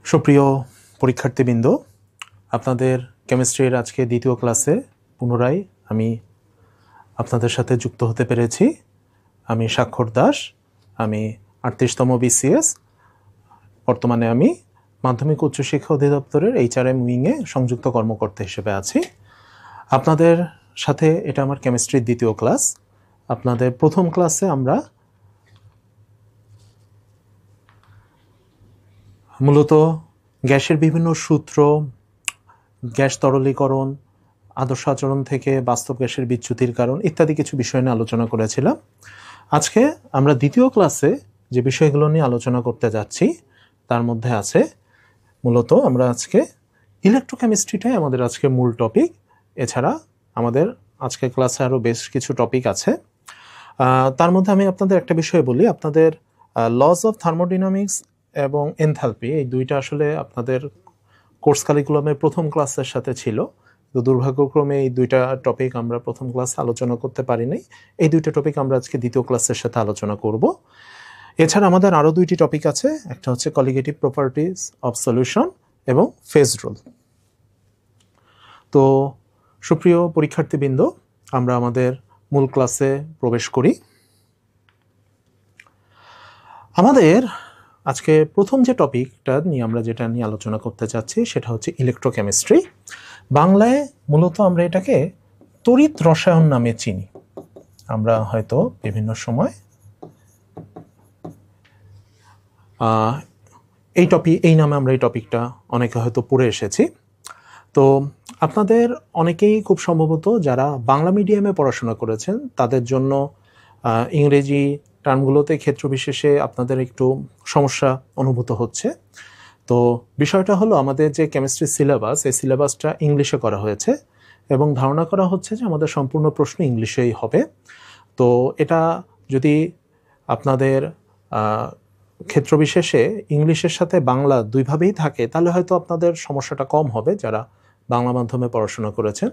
সুপ্রিয় পরীক্ষার্থীবৃন্দ, আপনাদের কেমিস্ট্রির আজকে দ্বিতীয় ক্লাসে পুনরায় আমি আপনাদের সাথে যুক্ত হতে পেরেছি। আমি স্বাক্ষর দাস, আমি 38তম বিসিএস। বর্তমানে আমি মাধ্যমিক উচ্চশিক্ষা অধিদপ্তরের HRM উইংয়ে সংযুক্ত কর্মকর্তা হিসেবে আছি। আপনাদের সাথে এটা আমার কেমিস্ট্রির দ্বিতীয় ক্লাস। আপনাদের প্রথম ক্লাসে আমরা মূলত গ্যাসের বিভিন্ন সূত্র, গ্যাস তরলীকরণ, আদর্শ আচরণ থেকে বাস্তব গ্যাসের বিচ্যুতির কারণ ইত্যাদি কিছু বিষয় নিয়ে আলোচনা করেছিলাম। আজকে আমরা দ্বিতীয় ক্লাসে যে বিষয়গুলো নিয়ে আলোচনা করতে যাচ্ছি তার মধ্যে আছে মূলত আমরা আজকে ইলেকট্রোকেমিস্ট্রিটাই আমাদের আজকে মূল টপিক। এছাড়া আমাদের আজকে ক্লাসে আরও বেশ কিছু টপিক আছে। তার মধ্যে আমি আপনাদের একটা বিষয় বলি, আপনাদের লস অফ থার্মোডাইনামিক্স এবং এনথালপি এই দুইটা আসলে আপনাদের কোর্স কারিকুলামের প্রথম ক্লাসের সাথে ছিল, তো দুর্ভাগ্যক্রমে এই দুইটা টপিক আমরা প্রথম ক্লাসে আলোচনা করতে পারিনি। এই দুইটা টপিক আমরা আজকে দ্বিতীয় ক্লাসের সাথে আলোচনা করব। এছাড়া আমাদের আরও দুইটি টপিক আছে, একটা হচ্ছে কলিগেটিভ প্রপার্টিজ অফ সলিউশন এবং ফেজ রুল। তো সুপ্রিয় পরীক্ষার্থীবৃন্দ, আমরা আমাদের মূল ক্লাসে প্রবেশ করি। আমাদের আজকে প্রথম যে টপিকটা নিয়ে আমরা যেটা নিয়ে আলোচনা করতে চাচ্ছি সেটা হচ্ছে ইলেকট্রোকেমিস্ট্রি। বাংলায় মূলত আমরা এটাকে তড়িৎ রসায়ন নামে চিনি। আমরা হয়তো বিভিন্ন সময় এই নামে আমরা এই টপিকটা অনেকে হয়তো পড়ে এসেছি। তো আপনাদের অনেকেই খুব সম্ভবত যারা বাংলা মিডিয়ামে পড়াশোনা করেছেন তাদের জন্য ইংরেজি টার্মগুলোতে ক্ষেত্র বিশেষে আপনাদের একটু সমস্যা অনুভূত হচ্ছে। তো বিষয়টা হলো, আমাদের যে কেমিস্ট্রি সিলেবাস, এই সিলেবাসটা ইংলিশে করা হয়েছে এবং ধারণা করা হচ্ছে যে আমাদের সম্পূর্ণ প্রশ্ন ইংলিশেই হবে। তো এটা যদি আপনাদের ক্ষেত্র বিশেষে ইংলিশের সাথে বাংলা দুইভাবেই থাকে তাহলে হয়তো আপনাদের সমস্যাটা কম হবে যারা বাংলা মাধ্যমে পড়াশোনা করেছেন।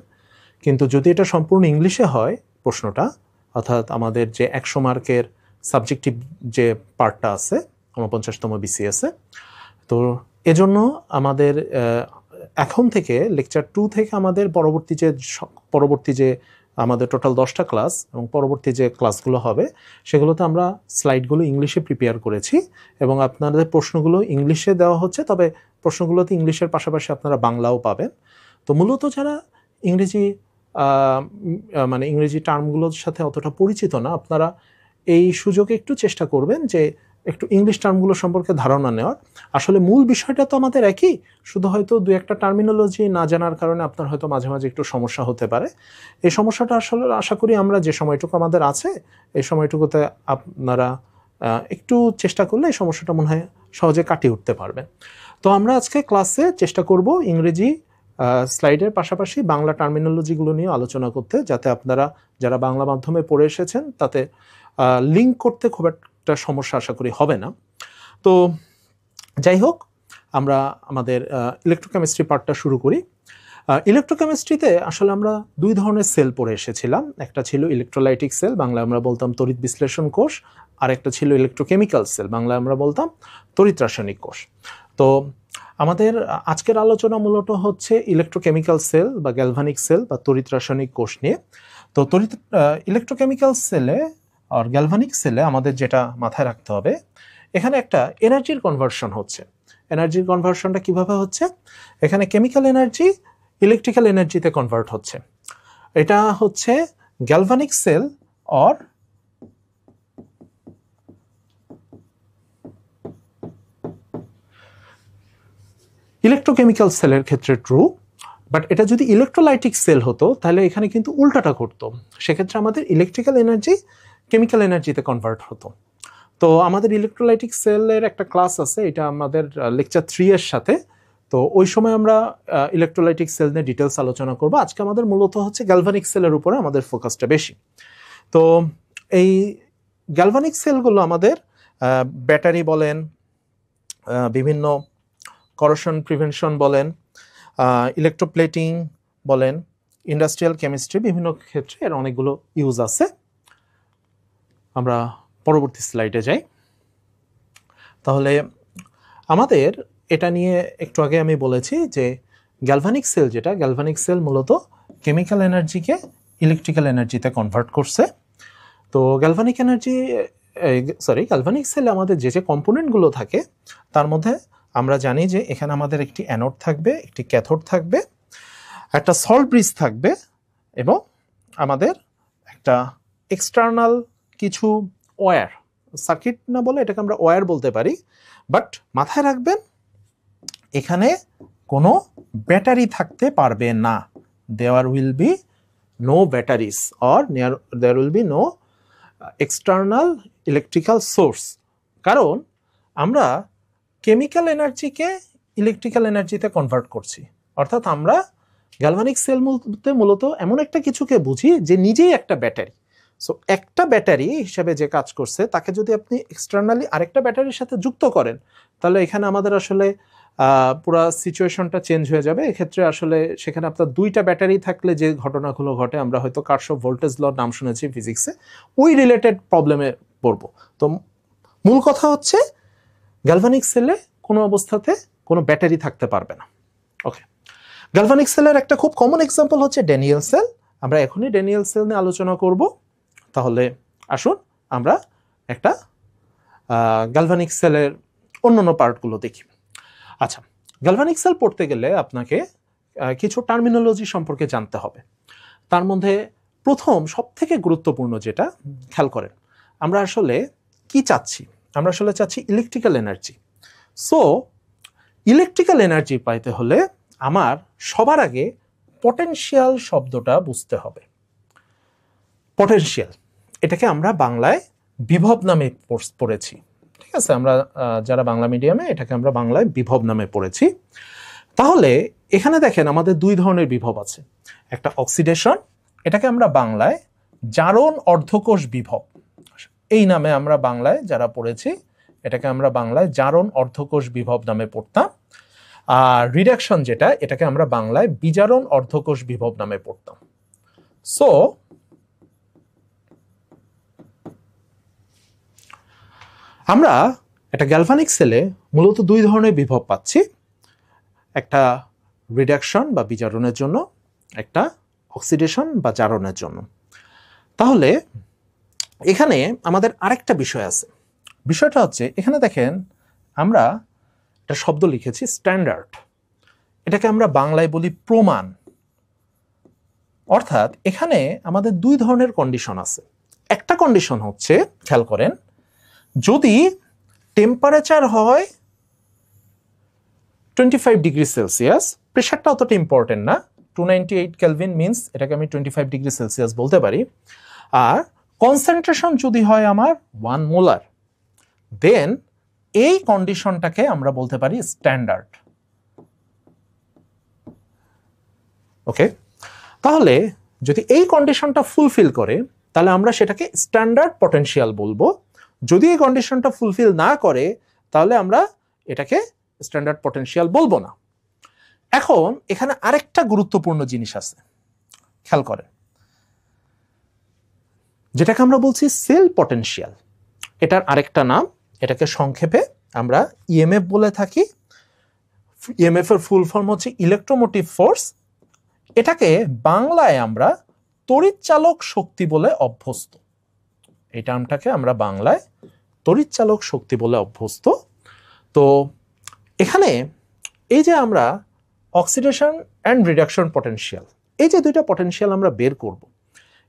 কিন্তু যদি এটা সম্পূর্ণ ইংলিশে হয় প্রশ্নটা, অর্থাৎ আমাদের যে 100 মার্কের সাবজেক্টিভ যে পার্টটা আছে 49তম বিসিএসে, তো এজন্য আমাদের এখন থেকে লেকচার 2 থেকে আমাদের পরবর্তী যে আমাদের টোটাল 10টা ক্লাস এবং পরবর্তী যে ক্লাসগুলো হবে সেগুলোতে আমরা স্লাইডগুলো ইংলিশে প্রিপেয়ার করেছি এবং আপনাদের প্রশ্নগুলো ইংলিশে দেওয়া হচ্ছে, তবে প্রশ্নগুলোতে ইংলিশের পাশাপাশি আপনারা বাংলাও পাবেন। তো মূলত যারা ইংরেজি টার্মগুলোর সাথে অতটা পরিচিত না, আপনারা এই সুযোগে একটু চেষ্টা করবেন যে একটু ইংলিশ টার্মগুলো সম্পর্কে ধারণা নেওয়ার। আসলে মূল বিষয়টা তো আমাদের একই, শুধু হয়তো দু একটা টার্মিনোলজি না জানার কারণে আপনার হয়তো মাঝে মাঝে একটু সমস্যা হতে পারে। এই সমস্যাটা আসলে আশা করি আমরা যে সময়টুকু আমাদের আছে এই সময়টুকুতে আপনারা একটু চেষ্টা করলে এই সমস্যাটা মনে হয় সহজে কাটিয়ে উঠতে পারবেন। তো আমরা আজকে ক্লাসে চেষ্টা করব ইংরেজি স্লাইডের পাশাপাশি বাংলা টার্মিনোলজিগুলো নিয়ে আলোচনা করতে, যাতে আপনারা যারা বাংলা মাধ্যমে পড়ে এসেছেন তাতে লিঙ্ক করতে খুব একটা সমস্যা আশা করি হবে না। তো যাই হোক, আমরা আমাদের ইলেকট্রোকেমিস্ট্রি পার্টটা শুরু করি। ইলেকট্রোকেমিস্ট্রিতে আসলে আমরা দুই ধরনের সেল পড়ে এসেছিলাম। একটা ছিল ইলেকট্রোলাইটিক সেল, বাংলায় আমরা বলতাম তড়িৎ বিশ্লেষণ কোষ, আর একটা ছিল ইলেকট্রোকেমিক্যাল সেল, বাংলায় আমরা বলতাম তড়িৎ রাসায়নিক কোষ। তো আমাদের আজকের আলোচনা মূলত হচ্ছে ইলেকট্রোকেমিক্যাল সেল বা গ্যালভানিক সেল বা তড়িৎ রাসায়নিক কোষ নিয়ে। তো ইলেকট্রোকেমিক্যাল সেলে আর গ্যালভানিক সেলে আমাদের যেটা মাথায় রাখতে হবে, এখানে একটা এনার্জির কনভার্সন হচ্ছে। এনার্জির কনভার্সনটা কিভাবে হচ্ছে? এখানে কেমিক্যাল এনার্জি ইলেকট্রিক্যাল এনার্জিতে কনভার্ট হচ্ছে। এটা হচ্ছে গ্যালভানিক সেল অর ইলেকট্রোকেমিক্যাল সেলের ক্ষেত্রে ট্রু, বাট এটা যদি ইলেকট্রোলাইটিক সেল হতো তাহলে এখানে কিন্তু উল্টাটা ঘটতো। সেক্ষেত্রে আমাদের ইলেকট্রিক্যাল এনার্জি কেমিক্যাল এনার্জিতে কনভার্ট হতো। তো আমাদের ইলেকট্রোলাইটিক সেলের একটা ক্লাস আছে, এটা আমাদের লেকচার 3 এর সাথে। তো ওই সময় আমরা ইলেকট্রোলাইটিক সেল নিয়ে ডিটেলস আলোচনা করব। আজকে আমাদের মূলত হচ্ছে গ্যালভানিক সেলের উপরে আমাদের ফোকাসটা বেশি। তো এই গ্যালভানিক সেলগুলো আমাদের ব্যাটারি বলেন, বিভিন্ন করোশন প্রিভেনশন বলেন, ইলেকট্রোপ্লেটিং বলেন, ইন্ডাস্ট্রিয়াল কেমিস্ট্রি, বিভিন্ন ক্ষেত্রে এর অনেকগুলো ইউজ আছে। আমরা পরবর্তী স্লাইডে যাই। তাহলে আমাদের এটা নিয়ে একটু আগে আমি বলেছি যে গ্যালভানিক সেল, যেটা গ্যালভানিক সেল মূলত কেমিক্যাল এনার্জিকে ইলেকট্রিক্যাল এনার্জিতে কনভার্ট করছে। তো গ্যালভানিক সেলে আমাদের যে যে কম্পোনেন্টগুলো থাকে তার মধ্যে আমরা জানি যে এখানে আমাদের একটি অ্যানোড থাকবে, একটি ক্যাথোড থাকবে, একটা সল্ট ব্রিজ থাকবে এবং আমাদের একটা এক্সটার্নাল কিছু ওয়্যার, সার্কিট না বলে এটাকে আমরা ওয়্যার বলতে পারি। বাট মাথায় রাখবেন এখানে কোনো ব্যাটারি থাকতে পারবে না। There will be no batteries or there will be no external electrical source. কারণ আমরা কেমিক্যাল এনার্জিকে ইলেকট্রিক্যাল এনার্জিতে কনভার্ট করছি, অর্থাৎ আমরা গ্যালভানিক সেল মূলত এমন একটা কিছুকে বুঝি যে নিজেই একটা ব্যাটারি। সো একটা ব্যাটারি হিসেবে যে কাজ করছে তাকে যদি আপনি এক্সটার্নালি আরেকটা ব্যাটারির সাথে যুক্ত করেন তাহলে এখানে আমাদের আসলে পুরো সিচুয়েশনটা চেঞ্জ হয়ে যাবে। এক্ষেত্রে আসলে সেখানে আপনার দুইটা ব্যাটারি থাকলে যে ঘটনাগুলো ঘটে, আমরা হয়তো কার্শফ ভোল্টেজ ল নাম শুনেছি ফিজিক্সে, ওই রিলেটেড প্রবলেমে পড়বো। তো মূল কথা হচ্ছে গ্যালভানিক সেলে কোনো অবস্থাতে কোনো ব্যাটারি থাকতে পারবে না। ওকে, গ্যালভানিক সেলের একটা খুব কমন এক্সাম্পল হচ্ছে ড্যানিয়েল সেল। আমরা এখনই ড্যানিয়েল সেল নিয়ে আলোচনা করব। তাহলে আসুন আমরা একটা গ্যালভানিক সেলের অন্যান্য পার্টগুলো দেখি। আচ্ছা, গ্যালভানিক সেল পড়তে গেলে আপনাকে কিছু টার্মিনোলজি সম্পর্কে জানতে হবে। তার মধ্যে প্রথম সবথেকে গুরুত্বপূর্ণ যেটা খেয়াল করেন, আমরা আসলে কি চাচ্ছি? আমরা আসলে চাচ্ছি electrical energy. So electrical energy পাইতে হলে আমার সবার আগে পটেনশিয়াল শব্দটা বুঝতে হবে। পটেনশিয়াল, এটাকে আমরা বাংলায় বিভব নামে পড়েছি, ঠিক আছে? আমরা যারা বাংলা মিডিয়ামে এটাকে আমরা বাংলায় বিভব নামে পড়েছি। তাহলে এখানে দেখেন আমাদের দুই ধরনের বিভব আছে। একটা অক্সিডেশন, এটাকে আমরা বাংলায় জারণ অর্ধকোষ বিভব, এই নামে আমরা বাংলায় যারা পড়েছি এটাকে আমরা বাংলায় জারণ অর্ধকোষ বিভব নামে পড়তাম। আর রিডাকশন যেটা, এটাকে আমরা বাংলায় বিজারণ অর্ধকোষ বিভব নামে পড়তাম। সো আমরা একটা গ্যালভানিক সেলে মূলত দুই ধরনের বিভব পাচ্ছি, একটা রিডাকশন বা বিজারণের জন্য, একটা অক্সিডেশন বা জারণের জন্য। তাহলে এখানে আমাদের আরেকটা বিষয় আছে। বিষয়টা হচ্ছে এখানে দেখেন আমরা একটা শব্দ লিখেছি স্ট্যান্ডার্ড, এটাকে আমরা বাংলায় বলি প্রমাণ। অর্থাৎ এখানে আমাদের দুই ধরনের কন্ডিশন আছে। একটা কন্ডিশন হচ্ছে, খেয়াল করেন, যদি টেম্পারেচার হয় 25 ডিগ্রি সেলসিয়াস, প্রেশারটা অতটা ইম্পর্টেন্ট না, 298 কেলভিন মিনস এটাকে আমি 25 ডিগ্রি সেলসিয়াস বলতে পারি। আর কনসেন্ট্রেশন যদি হয় আমার 1 মোলার, দেন এই কন্ডিশনটাকে আমরা বলতে পারি স্ট্যান্ডার্ড। ওকে, তাহলে যদি এই কন্ডিশনটা ফুলফিল করে তাহলে আমরা সেটাকে স্ট্যান্ডার্ড পটেনশিয়াল বলবো। যদি এই কন্ডিশনটা ফুলফিল না করে তাহলে আমরা এটাকে স্ট্যান্ডার্ড পটেনশিয়াল বলবো না। এখন এখানে আরেকটা গুরুত্বপূর্ণ জিনিস আছে, খেয়াল করেন, যেটাকে আমরা বলছি সেল পটেনশিয়াল। এটার আরেকটা নাম, এটাকে সংক্ষেপে আমরা ইএমএফ বলে থাকি। ইএমএফ এর ফুল ফর্ম হচ্ছে ইলেকট্রোমোটিভ ফোর্স। এটাকে বাংলায় আমরা তড়িৎচালক শক্তি বলে অভ্যস্ত। এই টার্মটাকে আমরা বাংলায় তড়িৎচালক শক্তি বলে অভ্যস্ত। তো এখানে এই যে আমরা অক্সিডেশন অ্যান্ড রিডাকশন পটেনশিয়াল, এই যে দুইটা পটেনশিয়াল আমরা বের করব,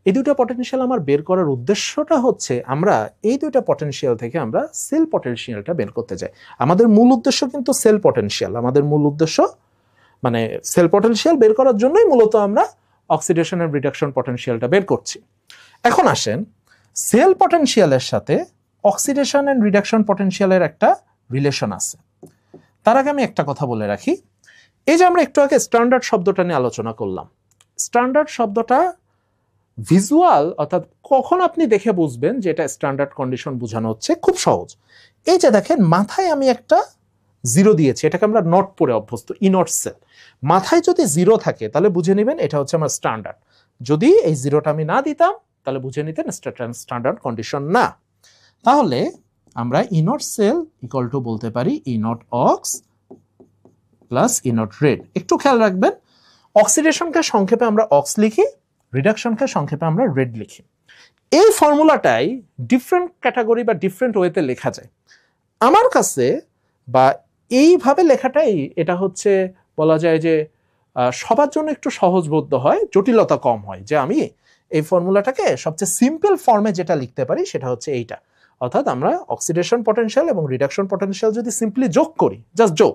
এই দুইটা পটেনশিয়াল আমার বের করার উদ্দেশ্যটা হচ্ছে আমরা এই দুইটা পটেনশিয়াল থেকে আমরা সেল পটেনশিয়ালটা বের করতে চাই। আমাদের মূল উদ্দেশ্য কিন্তু সেল পটেনশিয়াল, আমাদের মূল উদ্দেশ্য মানে সেল পটেনশিয়াল বের করার জন্যই মূলত আমরা অক্সিডেশন এন্ড রিডাকশন পটেনশিয়ালটা বের করছি। এখন আসেন, সেল পটেনশিয়ালের সাথে অক্সিডেশন এন্ড রিডাকশন পটেনশিয়ালের একটা রিলেশন আছে। তার আগে আমি একটা কথা বলে রাখি, এই যে আমরা একটু আগে স্ট্যান্ডার্ড শব্দটা নিয়ে আলোচনা করলাম, স্ট্যান্ডার্ড শব্দটা ভিজুয়াল, অর্থাৎ কখন আপনি দেখে বুঝবেন যে এটা স্ট্যান্ডার্ড কন্ডিশন বোঝানো হচ্ছে, খুব সহজ। এই যে দেখেন মাথায় আমি একটা জিরো দিয়েছি, এটাকে আমরা নট পরে অভ্যস্ত, ইনট সেল। মাথায় যদি জিরো থাকে তাহলে বুঝে নেবেন এটা হচ্ছে আমার স্ট্যান্ডার্ড। যদি এই জিরোটা আমি না দিতাম তাহলে বুঝে নিতেন স্ট্যান্ডার্ড কন্ডিশন না। তাহলে আমরা ইনট সেল ইকুয়াল টু বলতে পারি E nought ox plus E nought red. একটু খেয়াল রাখবেন, অক্সিডেশনকে সংক্ষেপে আমরা অক্স লিখি, রিডাকশনকে সংক্ষেপে আমরা রেড লিখি। এই ফর্মুলাটাই ডিফারেন্ট ক্যাটাগরি বা ডিফারেন্ট ওয়েতে লেখা যায়। আমার কাছে বা এইভাবে লেখাটাই এটা হচ্ছে বলা যায় যে সবার জন্য একটু সহজবোধ্য হয়, জটিলতা কম হয়, যে আমি এই ফর্মুলাটাকে সবচেয়ে সিম্পল ফর্মে যেটা লিখতে পারি সেটা হচ্ছে এইটা। অর্থাৎ আমরা অক্সিডেশন পটেনশিয়াল এবং রিডাকশন পটেনশিয়াল যদি সিম্পলি যোগ করি, জাস্ট যোগ,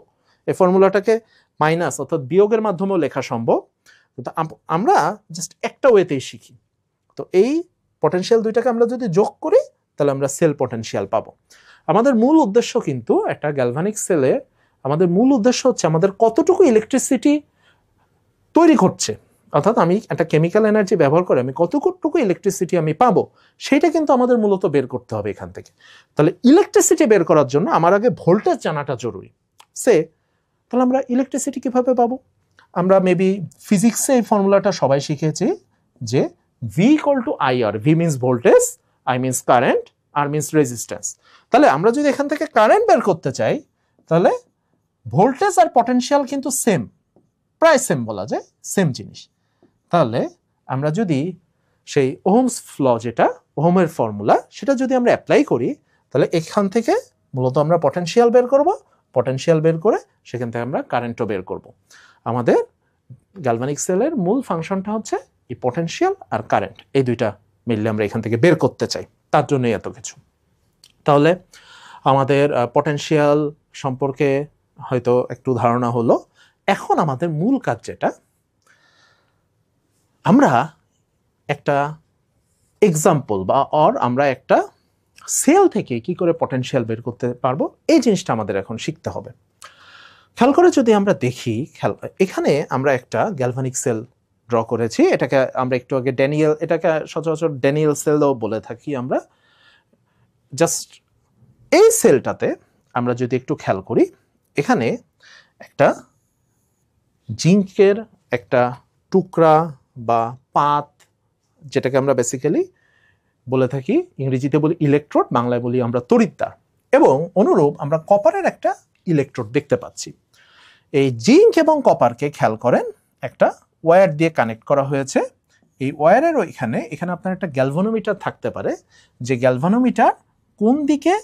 এই ফর্মুলাটাকে মাইনাস অর্থাৎ বিয়োগের মাধ্যমেও লেখা সম্ভব, কিন্তু আমরা জাস্ট একটা ওয়েতেই শিখি। তো এই পটেনশিয়াল দুইটাকে আমরা যদি যোগ করি তাহলে আমরা সেল পটেনশিয়াল পাবো। আমাদের মূল উদ্দেশ্য কিন্তু একটা গ্যালভানিক সেলে আমাদের মূল উদ্দেশ্য হচ্ছে আমাদের কতটুকু ইলেকট্রিসিটি তৈরি করছে, অর্থাৎ আমি একটা কেমিক্যাল এনার্জি ব্যবহার করে আমি কতটুকু ইলেকট্রিসিটি আমি পাবো, সেটা কিন্তু আমাদের মূলত বের করতে হবে এখান থেকে। তাহলে ইলেকট্রিসিটি বের করার জন্য আমার আগে ভোল্টেজ জানাটা জরুরি। তাহলে আমরা ইলেকট্রিসিটি কিভাবে পাবো? আমরা মেবি ফিজিক্সে এই ফর্মুলাটা সবাই শিখেছি যে V equal to IR, V means voltage, I means current, R means resistance. তাহলে আমরা যদি এখান থেকে কারেন্ট বের করতে চাই তাহলে ভোল্টেজ আর পটেনশিয়াল কিন্তু সেম, প্রায় সেম বলা যায়, সেম জিনিস। তাহলে আমরা যদি সেই ওহমস ল, যেটা ওহমের ফর্মুলা, সেটা যদি আমরা অ্যাপ্লাই করি তাহলে এখান থেকে মূলত আমরা পটেনশিয়াল বের করব, পটেনশিয়াল বের করে সেখান থেকে আমরা কারেন্টও বের করব। আমাদের গ্যালভানিক সেলের মূল ফাংশনটা হচ্ছে এই পটেনশিয়াল আর কারেন্ট, এই দুইটা মিললে আমরা এখান থেকে বের করতে চাই, তার জন্যই এত কিছু। তাহলে আমাদের পটেনশিয়াল সম্পর্কে হয়তো একটু ধারণা হলো। এখন আমাদের মূল কাজ যেটা, আমরা একটা এক্সাম্পল বা আমরা একটা সেল থেকে কি করে পটেনশিয়াল বের করতে পারবো, এই জিনিসটা আমাদের এখন শিখতে হবে। খেয়াল করে যদি আমরা দেখি, এখানে আমরা একটা গ্যালভানিক সেল ড্র করেছি, এটাকে আমরা একটু আগে ড্যানিয়েল, এটাকে সচরাচর ড্যানিয়েল সেলও বলে থাকি আমরা। জাস্ট এই সেলটাতে আমরা যদি একটু খেয়াল করি, এখানে একটা জিঙ্কের একটা টুকরা বা পাত, যেটাকে আমরা বেসিক্যালি বলে থাকি, ইংরেজিতে বলি ইলেকট্রোড, বাংলায় বলি আমরা তড়িৎদ্বার, এবং অনুরূপ আমরা কপারের একটা ইলেকট্রোড দেখতে পাচ্ছি। এই জিঙ্ক এবং কপারকে খেয়াল করেন একটা ওয়্যার দিয়ে কানেক্ট করা হয়েছে। এই ওয়্যারের এখানে আপনার একটা গ্যালভানোমিটার থাকতে পারে, যে গ্যালভানোমিটার কোন দিকে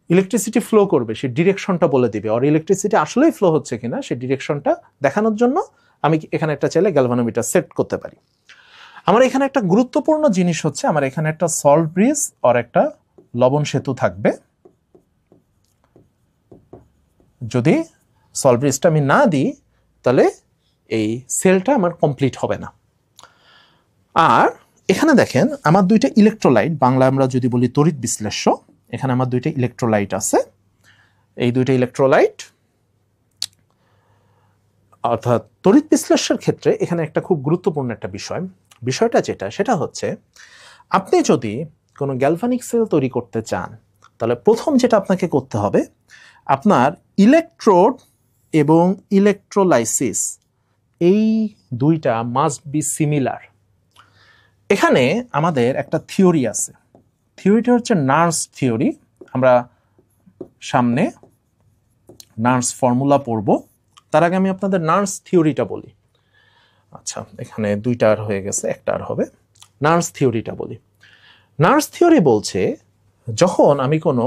ইলেকট্রিসিটি ফ্লো করবে সেই ডিরেকশনটা বলে দিবে, আর ইলেকট্রিসিটি আসলেই ফ্লো হচ্ছে কিনা সেই ডিরেকশনটা দেখানোর জন্য আমি এখানে একটা চাইলে গ্যালভানোমিটার সেট করতে পারি। আমার এখানে একটা গুরুত্বপূর্ণ জিনিস হচ্ছে, আমার এখানে একটা সল্ট ব্রিজ আর একটা লবণ সেতু থাকবে। যদি সল্ট ব্রিজটা আমি না দিই তাহলে এই সেলটা আমার কমপ্লিট হবে না। আর এখানে দেখেন আমার দুইটা ইলেকট্রোলাইট, বাংলা আমরা যদি বলি তড়িৎ বিশ্লেষ্য, এখানে আমার দুইটা ইলেকট্রোলাইট আছে। এই দুইটা ইলেকট্রোলাইট অর্থাৎ তড়িৎ বিশ্লেষ্যের ক্ষেত্রে এখানে একটা খুব গুরুত্বপূর্ণ একটা বিষয়টা সেটা হচ্ছে, আপনি যদি কোনো গ্যালভানিক সেল তৈরি করতে চান তাহলে প্রথম যেটা আপনাকে করতে হবে, আপনার ইলেকট্রোড এবং ইলেকট্রোলাইসিস এই দুইটা মাস্ট বি সিমিলার। এখানে আমাদের একটা থিওরি আছে, থিওরিটা হচ্ছে নার্স থিওরি। আমরা সামনে নার্স ফর্মুলা পড়ব, তার আগে আমি আপনাদের নার্স থিওরিটা বলি। আচ্ছা, এখানে দুইটা আর হয়ে গেছে, একটা আর হবে। নার্স থিওরিটা বলি। নার্স থিওরি বলছে, যখন আমি কোনো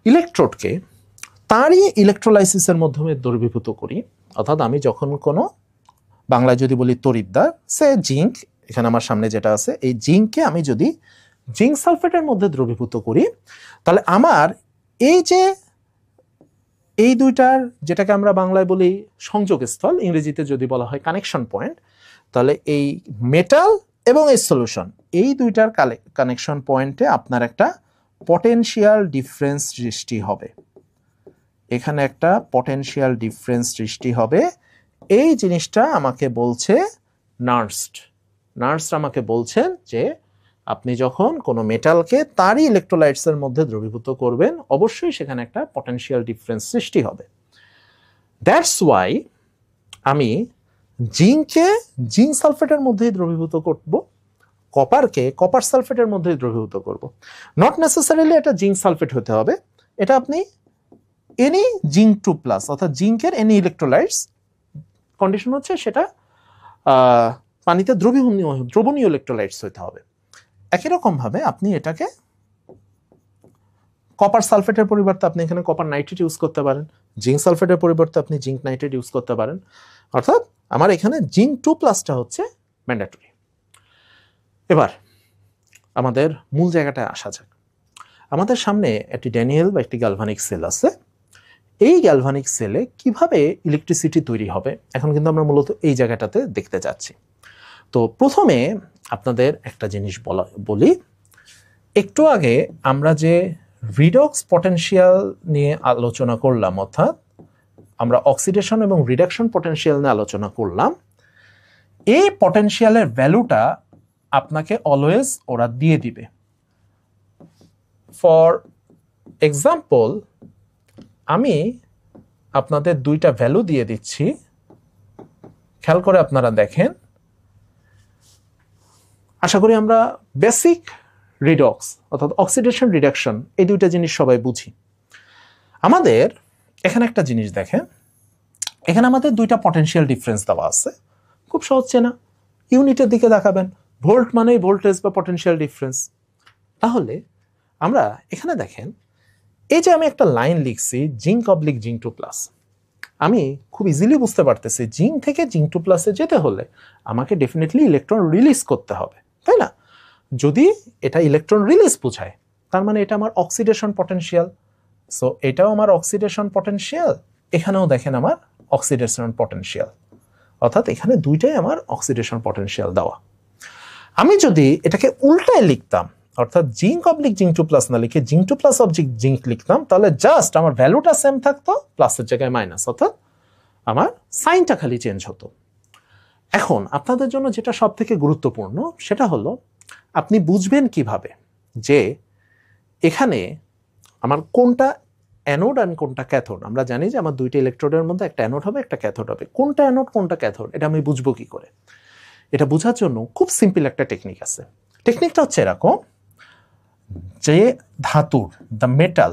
ইলেকট্রোডকে তারই ইলেকট্রোলাইসিসের মাধ্যমে দ্রবীভূত করি, অর্থাৎ আমি যখন কোনো, বাংলায় যদি বলি তড়িৎদ্বার, সে জিঙ্ক, এখানে আমার সামনে যেটা আছে, এই জিঙ্ককে আমি যদি জিঙ্ক সালফেটের মধ্যে দ্রবীভূত করি, তাহলে আমার এই দুইটার, যেটাকে আমরা বাংলায় বলি সংযোগস্থল, ইংরেজিতে যদি বলা হয় কানেকশন পয়েন্ট, তাহলে এই মেটাল এবং এই সলিউশন, এই দুইটার কানেকশন পয়েন্টে আপনার একটা পটেনশিয়াল ডিফারেন্স সৃষ্টি হবে। এখানে একটা পটেনশিয়াল ডিফারেন্স সৃষ্টি হবে। এই জিনিসটা আমাকে বলছে নার্স আমাকে বলছেন যে আপনি যখন কোনো মেটালকে তারই ইলেকট্রোলাইটসের মধ্যে দ্রবীভূত করবেন, অবশ্যই সেখানে একটা পটেনশিয়াল ডিফারেন্স সৃষ্টি হবে। দ্যাটস ওয়াই আমি জিঙ্ককে জিঙ্ক সালফেটের মধ্যেই দ্রবীভূত করব, কপারকে কপার সালফেটের মধ্যেই দ্রবীভূত করব। নট নেসেসারিলি এটা জিঙ্ক সালফেট হতে হবে, এটা আপনি এনি জিঙ্ক 2+, অর্থাৎ জিঙ্কের এনি ইলেকট্রোলাইটস, কন্ডিশন হচ্ছে সেটা পানিতে দ্রবণীয় ইলেকট্রোলাইটস হইতে হবে। একই রকম ভাবে আপনি এটাকে কপার সালফেটের পরিবর্তে আপনি এখানে কপার নাইট্রেট ইউজ করতে পারেন, জিঙ্ক সালফেটের পরিবর্তে আপনি জিঙ্ক নাইট্রেট ইউজ করতে পারেন। অর্থাৎ আমার এখানে জিঙ্ক 2+টা হচ্ছে ম্যান্ডেটরি। এবার আমাদের মূল জায়গাটায় আসা যাক। আমাদের সামনে একটি ড্যানিয়েল বা একটি গ্যালভানিক সেল আছে। এই গ্যালভানিক সেলে কিভাবে ইলেকট্রিসিটি তৈরি হবে এখন কিন্তু আমরা মূলত এই জায়গাটাতে দেখতে যাচ্ছি। তো প্রথমে আপনাদের একটা জিনিস বলি, একটু আগে আমরা যে রিডক্স পটেনশিয়াল নিয়ে আলোচনা করলাম, অর্থাৎ আমরা অক্সিডেশন এবং রিডাকশন পটেনশিয়াল নিয়ে আলোচনা করলাম, এই পটেনশিয়ালের ভ্যালুটা আপনাকে অলওয়েজ ওরা দিয়ে দিবে। ফর এক্সাম্পল আমি আপনাদের দুইটা ভ্যালু দিয়ে দিচ্ছি, খেয়াল করে আপনারা দেখেন। আশা করি আমরা বেসিক রিডক্স অর্থাৎ অক্সিডেশন রিডাকশন এই দুইটা জিনিস সবাই বুঝি। আমাদের এখানে একটা জিনিস দেখেন, এখানে আমাদের দুইটা পটেনশিয়াল ডিফারেন্স দেওয়া আছে, খুব সহজ চেনা। ইউনিটের দিকে দেখাবেন, ভোল্ট মানেই ভোল্টেজ বা পটেনশিয়াল ডিফারেন্স। তাহলে আমরা এখানে দেখেন, এই যে আমি একটা লাইন লিখছি জিঙ্ক অবলিক জিঙ্ক 2+, আমি খুব ইজিলি বুঝতে পারতেছি জিঙ্ক থেকে জিঙ্ক 2+-এ যেতে হলে আমাকে ডেফিনেটলি ইলেকট্রন রিলিজ করতে হবে, তাই না? যদি এটা ইলেকট্রন রিলিজ বোঝায় তার মানে এটা আমার অক্সিডেশন পটেনশিয়াল। সো এটাও আমার অক্সিডেশন পটেনশিয়াল, এখানেও দেখেন আমার অক্সিডেশন পটেনশিয়াল, অর্থাৎ এখানে দুইটাই আমার অক্সিডেশন পটেনশিয়াল দেওয়া। আমি যদি এটাকে উল্টায় লিখতাম, অর্থাৎ জিঙ্ক অবলিক জিঙ্ক 2+ না লিখে জিঙ্ক 2+ অবলিক জিঙ্ক লিখতাম, তাহলে জাস্ট আমার ভ্যালুটা সেম থাকতো, প্লাসের জায়গায় মাইনাস, অর্থাৎ আমার সাইনটা খালি চেঞ্জ হতো। এখন আপনাদের জন্য যেটা সব থেকে গুরুত্বপূর্ণ সেটা হলো আপনি বুঝবেন কিভাবে যে এখানে আমার কোনটা অ্যানোড আর কোনটা ক্যাথোড। আমরা জানি যে আমার দুইটা ইলেকট্রোডের মধ্যে একটা অ্যানোড হবে একটা ক্যাথোড হবে, কোনটা অ্যানোড কোনটা ক্যাথোড এটা আমি বুঝবো কি করে? এটা বোঝার জন্য খুব সিম্পল একটা টেকনিক আছে। টেকনিকটা হচ্ছে এরকম, যে ধাতুর the metal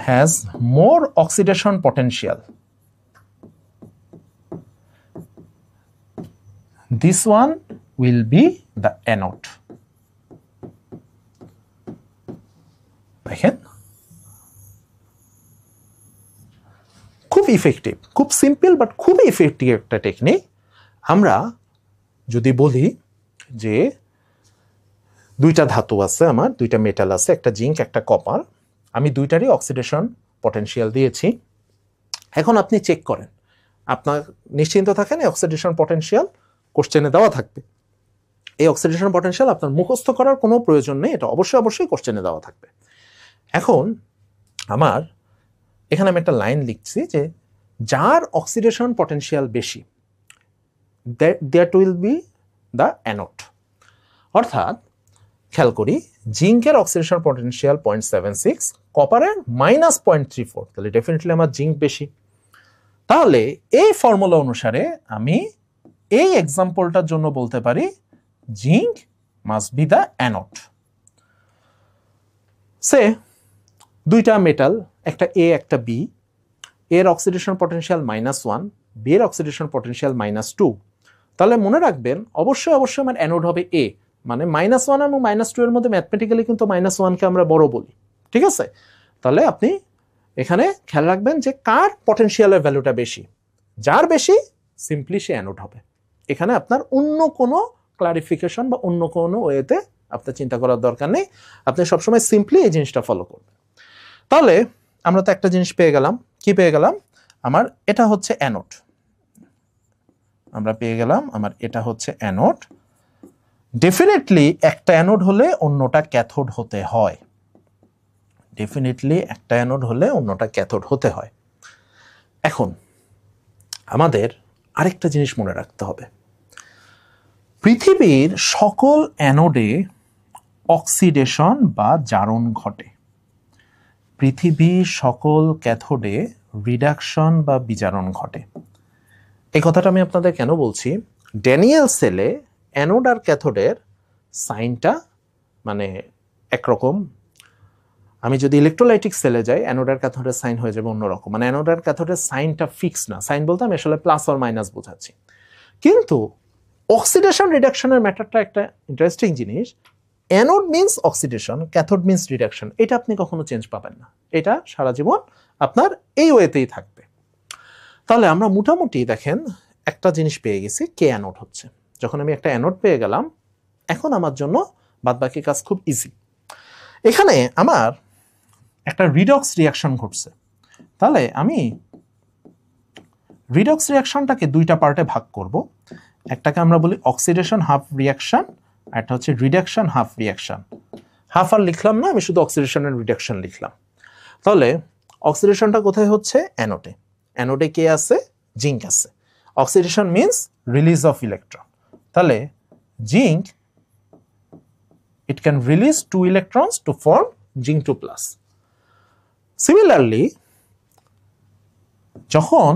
has more oxidation potential, this one will be the anode. দেখেন খুব ইফেক্টিভ, খুব সিম্পল বাট খুব ইফেক্টিভ একটা টেকনিক। আমরা যদি বলি যে দুইটা ধাতু আছে, আমার দুইটা মেটাল আছে, একটা জিঙ্ক একটা কপার, আমি দুইটারই অক্সিডেশন পটেনশিয়াল দিয়েছি। এখন আপনি চেক করেন, আপনার নিশ্চিন্ত থাকেন এই অক্সিডেশন পটেনশিয়াল কোশ্চেনে দেওয়া থাকবে। এই অক্সিডেশন পটেনশিয়াল আপনার মুখস্থ করার কোনো প্রয়োজন নেই, এটা অবশ্যই কোশ্চেনে দেওয়া থাকবে। এখন আমার এখানে আমি একটা লাইন লিখছি যে যার অক্সিডেশন পটেনশিয়াল বেশি that will be the anode. অর্থাৎ খেয়াল করি, জিঙ্কের অক্সিডেশন পটেনশিয়াল 0.76, কপারের -0.34, তাহলে ডেফিনেটলি আমার জিঙ্ক বেশি। তাহলে এই ফর্মুলা অনুসারে আমি এই এক্সাম্পলটার জন্য বলতে পারি zinc must be the anode. সে দুইটা মেটাল, একটা এ একটা বি, এর অক্সিডেশন পটেনশিয়াল -1, বি এর অক্সিডেশন পটেনশিয়াল -2। তাহলে মনে রাখবেন অবশ্যই আমার অ্যানোড হবে এ, মানে -1 এবং -2 এর মধ্যে ম্যাথমেটিক্যালি কিন্তু -1কে আমরা বড় বলি, ঠিক আছে? তাহলে আপনি এখানে খেয়াল রাখবেন যে কার পটেনশিয়ালের ভ্যালুটা বেশি, যার বেশি সিম্পলি সে অ্যানোড হবে। এখানে আপনার অন্য কোনো ক্লারিফিকেশন বা অন্য কোনো ওয়েতে আপনার চিন্তা করার দরকার নেই, আপনি সবসময় সিম্পলি এই জিনিসটা ফলো করবেন। তাহলে আমরা তো একটা জিনিস পেয়ে গেলাম, কি পেয়ে গেলাম? আমার এটা হচ্ছে অ্যানোড, আমরা পেয়ে গেলাম আমার এটা হচ্ছে অ্যানোড। ডেফিনেটলি একটা অ্যানোড হলে অন্যটা ক্যাথোড হতে হয়, ডেফিনেটলি একটা অ্যানোড হলে অন্যটা ক্যাথোড হতে হয়। এখন আমাদের আরেকটা জিনিস মনে রাখতে হবে, পৃথিবীর সকল অ্যানোডে অক্সিডেশন বা জারণ ঘটে, পৃথিবীর সকল ক্যাথোডে রিডাকশন বা বিজারণ ঘটে। এই কথাটা আমি আপনাদের কেন বলছি, ড্যানিয়েল সেলে অ্যানোড আর ক্যাথোডের সাইনটা মানে একরকম, আমি যদি ইলেকট্রোলাইটিক সেলে যাই, অ্যানোড আর ক্যাথোডের সাইন হয়ে যাবে অন্যরকম। মানে অ্যানোড আর ক্যাথোডের সাইনটা ফিক্স না। সাইন বলতে আমি আসলে প্লাস অর মাইনাস বোঝাচ্ছি। কিন্তু অক্সিডেশন রিডাকশনের ম্যাটারটা একটা ইন্টারেস্টিং জিনিস। Anode means oxidation, cathode means reduction. এটা আপনি কখনো চেঞ্জ পাবেন না। এটা সারা জীবন আপনার এই ওয়েতেই থাকবে। তাহলে আমরা মোটামুটি দেখেন একটা জিনিস পেয়ে গেছি, কে অ্যানোড হচ্ছে। যখন আমি একটা অ্যানোড পেয়ে গেলাম, এখন আমার জন্য বাদবাকি কাজ খুব ইজি। এখানে আমার একটা রিডক্স রিয়াকশন ঘটছে। তাহলে আমি রিডক্স রিয়াকশনটাকে দুইটা পার্টে ভাগ করব। একটাকে আমরা বলি অক্সিডেশন হাফ রিয়াকশন, আর একটা হচ্ছে রিডাকশন হাফ রিয়াকশন। হাফ আর লিখলাম না, আমি শুধু অক্সিডেশন এন্ড রিডাকশন লিখলাম। তাহলে অক্সিডেশনটা কোথায় হচ্ছে? অ্যানোডে। অ্যানোডে কে আছে? জিঙ্ক আছে। Oxidation means release of electron. তাহলে zinc, it can release 2 electrons to form zinc 2 plus. Similarly, যখন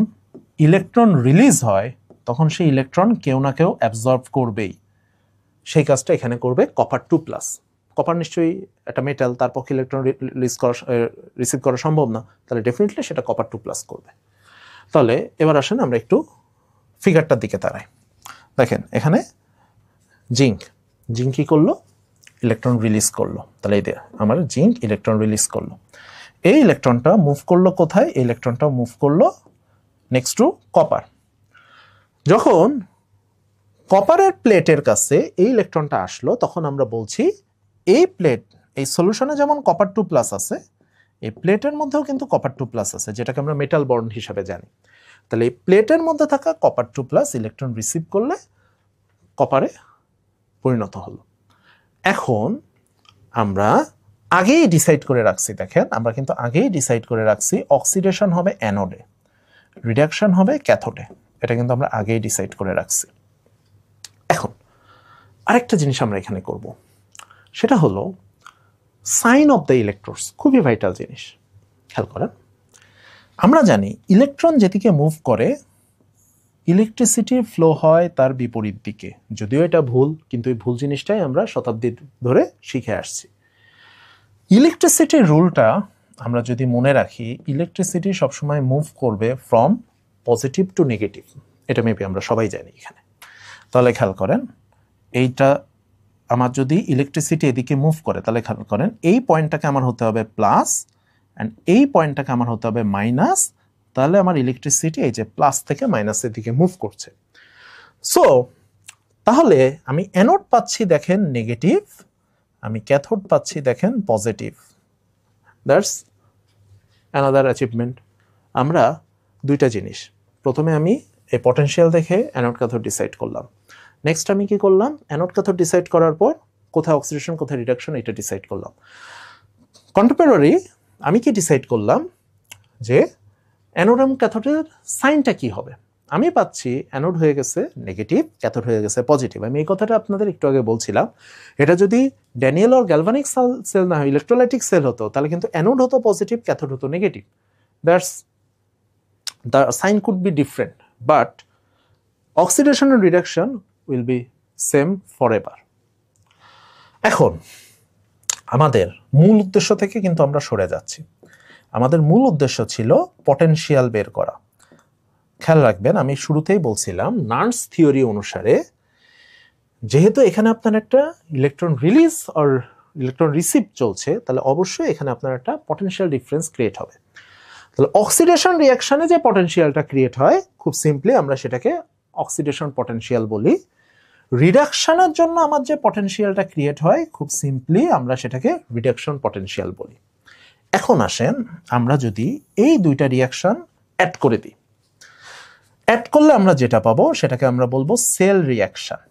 ইলেকট্রন রিলিজ হয় তখন সেই ইলেকট্রন কেউ না কেউ অ্যাবজর্ব করবেই। সেই কাজটা এখানে করবে কপার 2 প্লাস। কপার নিশ্চয়ই একটা মেটাল, তার পক্ষে ইলেকট্রন রিসিভ করা সম্ভব না, তাহলে ডেফিনেটলি সেটা কপার 2 প্লাস করবে। তাহলে এবার আসেন আমরা একটু ফিগারটার দিকে তাকাই। দেখেন এখানে জিঙ্ক কি করলো? ইলেকট্রন রিলিজ করলো। তাহলে এই আমার জিঙ্ক ইলেকট্রন রিলিজ করলো। এই ইলেকট্রনটা মুভ করলো কোথায়? এই ইলেকট্রনটা মুভ করলো নেক্সট টু কপার। যখন কপারের প্লেটের কাছে এই ইলেকট্রনটা আসলো, তখন আমরা বলছি এই প্লেট, এই সলিউশনে যেমন কপার 2 প্লাস আছে, এই প্লেটের মধ্যেও কিন্তু কপার 2 প্লাস আছে, যেটাকে আমরা মেটাল বন্ড হিসাবে জানি। তাহলে এই প্লেটের মধ্যে থাকা কপার 2 প্লাস ইলেকট্রন রিসিভ করলে কপারে পরিণত হলো। এখন আমরা আগেই ডিসাইড করে রাখছি, দেখেন আমরা কিন্তু আগেই ডিসাইড করে রাখছি অক্সিডেশন হবে অ্যানোডে, রিডাকশন হবে ক্যাথোডে। এটা কিন্তু আমরা আগেই ডিসাইড করে রাখছি। এখন আরেকটা জিনিস আমরা এখানে করব, সেটা হলো সাইন অফ দ্য ইলেকট্রোডস। খুবই ভাইটাল জিনিস, খেয়াল করেন। আমরা জানি ইলেকট্রন যেদিকে মুভ করে ইলেকট্রিসিটি ফ্লো হয় তার বিপরীত দিকে। যদিও এটা ভুল, কিন্তু এই ভুল জিনিসটাই আমরা শতাব্দী ধরে শিখে আসছি। ইলেকট্রিসিটির রুলটা আমরা যদি মনে রাখি, ইলেকট্রিসিটি সবসময় মুভ করবে ফ্রম পজিটিভ টু নেগেটিভ। এটা মেবি আমরা সবাই জানি এখানে। তাহলে খেয়াল করেন, এইটা আমার যদি ইলেকট্রিসিটি এদিকে মুভ করে, তাহলে খেয়াল করেন এই পয়েন্টটাকে আমার হতে হবে প্লাস, অ্যান্ড এই পয়েন্টটাকে আমার হতে হবে মাইনাস। তাহলে আমার ইলেকট্রিসিটি এই যে প্লাস থেকে মাইনাসের দিকে মুভ করছে। সো তাহলে আমি অ্যানোড পাচ্ছি দেখেন নেগেটিভ, আমি ক্যাথোড পাচ্ছি দেখেন পজিটিভ। That's another achievement. আমরা দুইটা জিনিস, প্রথমে আমি এই পটেনশিয়াল দেখে অ্যানোড ক্যাথোড ডিসাইড করলাম। নেক্সট আমি কি করলাম? অ্যানোড ক্যাথোড ডিসাইড করার পর কোথায় অক্সিডেশন কোথায় রিডাকশন এটা ডিসাইড করলাম। কন্টেম্পোরারি আমি কি ডিসাইড করলাম যে অ্যানোড এবং ক্যাথোডের সাইনটা কি হবে। আমি পাচ্ছি অ্যানোড হয়ে গেছে নেগেটিভ, ক্যাথোড হয়ে গেছে পজিটিভ। আমি এই কথাটা আপনাদের একটু আগে বলছিলাম, এটা যদি ড্যানিয়েল অর গ্যালভানিক সেল না হয়, ইলেকট্রোলাইটিক সেল হতো, তাহলে কিন্তু অ্যানোড হতো পজিটিভ, ক্যাথোড হতো negative. That's the sign could be different, but oxidation and reduction will be same forever. এখন আমাদের মূল উদ্দেশ্য থেকে কিন্তু আমরা সরে যাচ্ছি। আমাদের মূল উদ্দেশ্য ছিল পটেনশিয়াল বের করা। খেয়াল রাখবেন, আমি শুরুতেই বলছিলাম নার্স থিওরি অনুসারে যেহেতু এখানে আপনার একটা ইলেকট্রন রিলিজ আর ইলেকট্রন রিসিভ চলছে, তাহলে অবশ্যই এখানে আপনার একটা পটেনশিয়াল ডিফারেন্স ক্রিয়েট হবে। তাহলে অক্সিডেশন রিয়াকশনে যে পটেনশিয়ালটা ক্রিয়েট হয়, খুব সিম্পলি আমরা সেটাকে অক্সিডেশন পটেনশিয়াল বলি। রিডাকশনের জন্য আমার যে পটেনশিয়ালটা ক্রিয়েট হয়, খুব সিম্পলি আমরা সেটাকে রিডাকশন পটেনশিয়াল বলি। এখন আসেন আমরা যদি এই দুইটা রিয়াকশন অ্যাড করে দিই, অ্যাড করলে আমরা যেটা পাবো সেটাকে আমরা বলবো সেল রিয়াকশন।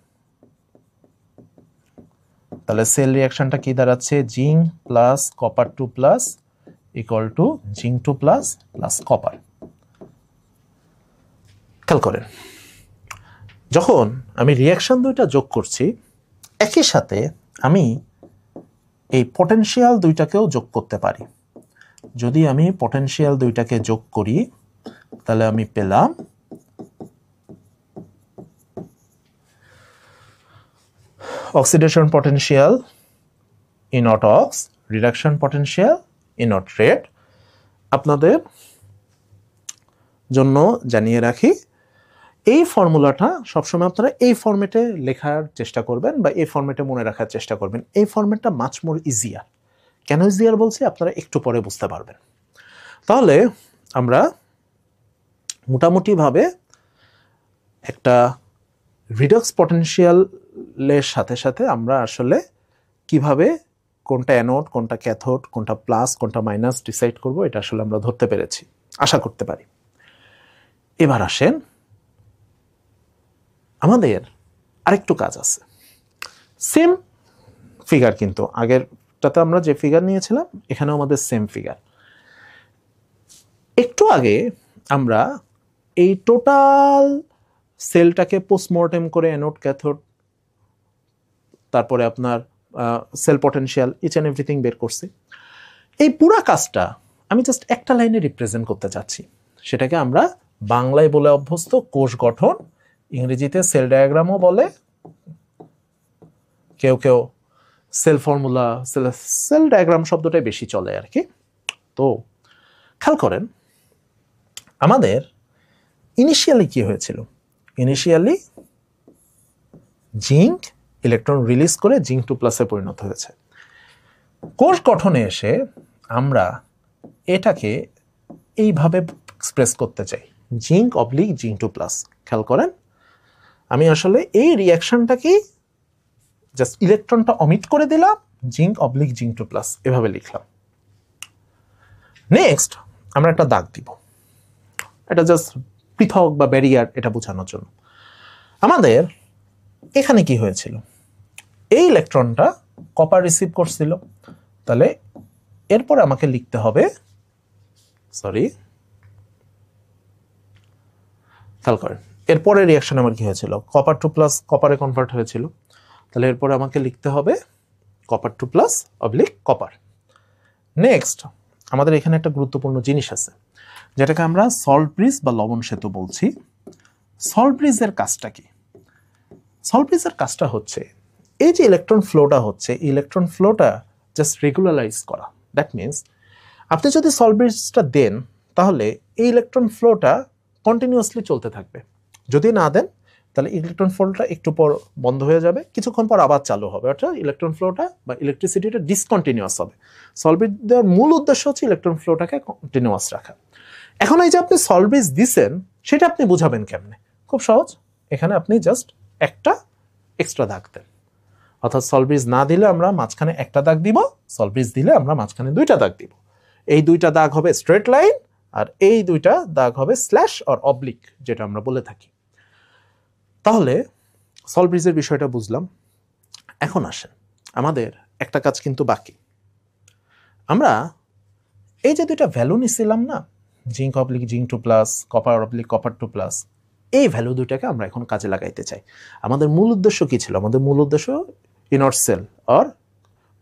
তাহলে সেল রিয়াকশনটা কি দাঁড়াচ্ছে? Zinc plus copper 2 plus equal to zinc 2 plus plus copper. খেয়াল করেন, যখন আমি রিয়াকশন দুইটা যোগ করছি, একই সাথে আমি এই পটেনশিয়াল দুইটাকেও যোগ করতে পারি। যদি আমি পটেনশিয়াল দুইটাকে যোগ করি, তাহলে আমি পেলাম oxidation potential in auto-ox, reduction potential ইনট red. আপনাদের জন্য জানিয়ে রাখি, এই ফর্মুলাটা সবসময় আপনারা এই ফরম্যাটে লেখার চেষ্টা করবেন বা এই ফরম্যাটে মনে রাখার চেষ্টা করবেন। এই ফরম্যাটটা মাচ মোর ইজিয়ার। কেন ইজিয়ার বলছি আপনারা একটু পরে বুঝতে পারবেন। তাহলে আমরা মোটামুটিভাবে একটা রিডক্স পটেনশিয়ালের সাথে সাথে আমরা আসলে কিভাবে কোনটা অ্যানোড, কোনটা ক্যাথোড, কোনটা প্লাস, কোনটা মাইনাস ডিসাইড করব, এটা আসলে আমরা ধরতে পেরেছি, আশা করতে পারি। এবার আসেন, আমাদের আরেকটু কাজ আছে। সেম ফিগার, কিন্তু আগেরটাতে আমরা যে ফিগার নিয়েছিলাম এখানেও আমাদের সেম ফিগার। একটু আগে আমরা এই টোটাল সেলটাকে পোস্টমর্টেম করে অ্যানোড, ক্যাথোড, তারপরে আপনার cell potential, each and everything বের করছি। এই পুরা কাজটা আমি জাস্ট একটা লাইনে রিপ্রেজেন্ট করতে চাচ্ছি। সেটাকে আমরা বাংলায় বলে অভ্যস্ত কোষ গঠন, ইংরেজিতে সেল ডায়াগ্রামও বলে, কেউ কেউ সেল ফর্মুলা, সেল ডায়াগ্রাম শব্দটাই বেশি চলে আর কি। তো খেয়াল করেন, আমাদের ইনিশিয়ালি কি হয়েছিল? ইনিশিয়ালি জিঙ্ক ইলেকট্রন রিলিজ করে জিঙ্ক 2+ পরিণত হয়েছে। কোষ গঠনে এসে আমরা এটাকে এইভাবে এক্সপ্রেস করতে চাই, জিঙ্ক অবলিক জিঙ্ক 2+। খেয়াল করেন, আমি আসলে এই রিয়াকশনটাকে জাস্ট ইলেকট্রনটা অমিট করে দিলাম, জিঙ্ক অবলিক জিঙ্ক 2+, এভাবে লিখলাম। নেক্সট আমরা একটা দাগ দিব, এটা জাস্ট পৃথক বা ব্যারিয়ার এটা বোঝানোর জন্য। আমাদের এখানে কি হয়েছিল? এই ইলেকট্রনটা কপার রিসিভ করছিল, তাহলে এরপর আমাকে লিখতে হবে, খেয়াল করেন এরপরে রিয়াকশন আমার কি হয়েছিল? কপার 2+ কপারে কনভার্ট হয়েছিল, তাহলে এরপরে আমাকে লিখতে হবে কপার 2+ অবলিক কপার। নেক্সট আমাদের এখানে একটা গুরুত্বপূর্ণ জিনিস আছে, যেটাকে আমরা সল্ট ব্রিজ বা লবণ সেতু বলছি। সল্ট ব্রিজের কাজটা কি? সল্ট ব্রিজের কাজটা হচ্ছে এই যে ইলেকট্রন ফ্লোটা হচ্ছে, ইলেকট্রন ফ্লোটা জাস্ট রেগুলারাইজ করা। দ্যাট মিনস আপনি যদি সল্ট ব্রিজটা দেন তাহলে এই ইলেকট্রন ফ্লোটা কন্টিনিউয়াসলি চলতে থাকবে। যদি না দেন তাহলে ইলেকট্রন ফ্লোটা একটু পর বন্ধ হয়ে যাবে, কিছুক্ষণ পর আবার চালু হবে, অর্থাৎ ইলেকট্রন ফ্লোটা বা ইলেকট্রিসিটিটা ডিসকন্টিনিউয়াস হবে। সল্ট ব্রিজ দেওয়ার মূল উদ্দেশ্য হচ্ছে ইলেকট্রন ফ্লোটাকে কন্টিনিউয়াস রাখা। এখন এই যে আপনি সল্ট ব্রিজ দিচ্ছেন, সেটা আপনি বুঝাবেন কেমনে? খুব সহজ, এখানে আপনি জাস্ট একটা এক্সট্রা দাগ দেন। অর্থাৎ সল্ট ব্রিজ না দিলে আমরা মাঝখানে একটা দাগ দিব, সল্ট ব্রিজ দিলে আমরা মাঝখানে দুইটা দাগ দিব। এই দুইটা দাগ হবে স্ট্রেট লাইন, আর এই দুইটা দাগ হবে স্ল্যাশ আর অবলিক, যেটা আমরা বলে থাকি। তাহলে সল্ট ব্রিজের বিষয়টা বুঝলাম। এখন আসেন, আমাদের একটা কাজ কিন্তু বাকি। আমরা এই যে দুইটা ভ্যালু নিছিলাম না, zinc oblique zinc 2+, copper oblique copper 2+, এই ভ্যালু দুইটাকে আমরা এখন কাজে লাগাইতে চাই। আমাদের মূল উদ্দেশ্য কি ছিল? আমাদের মূল উদ্দেশ্য ইনট সেল অর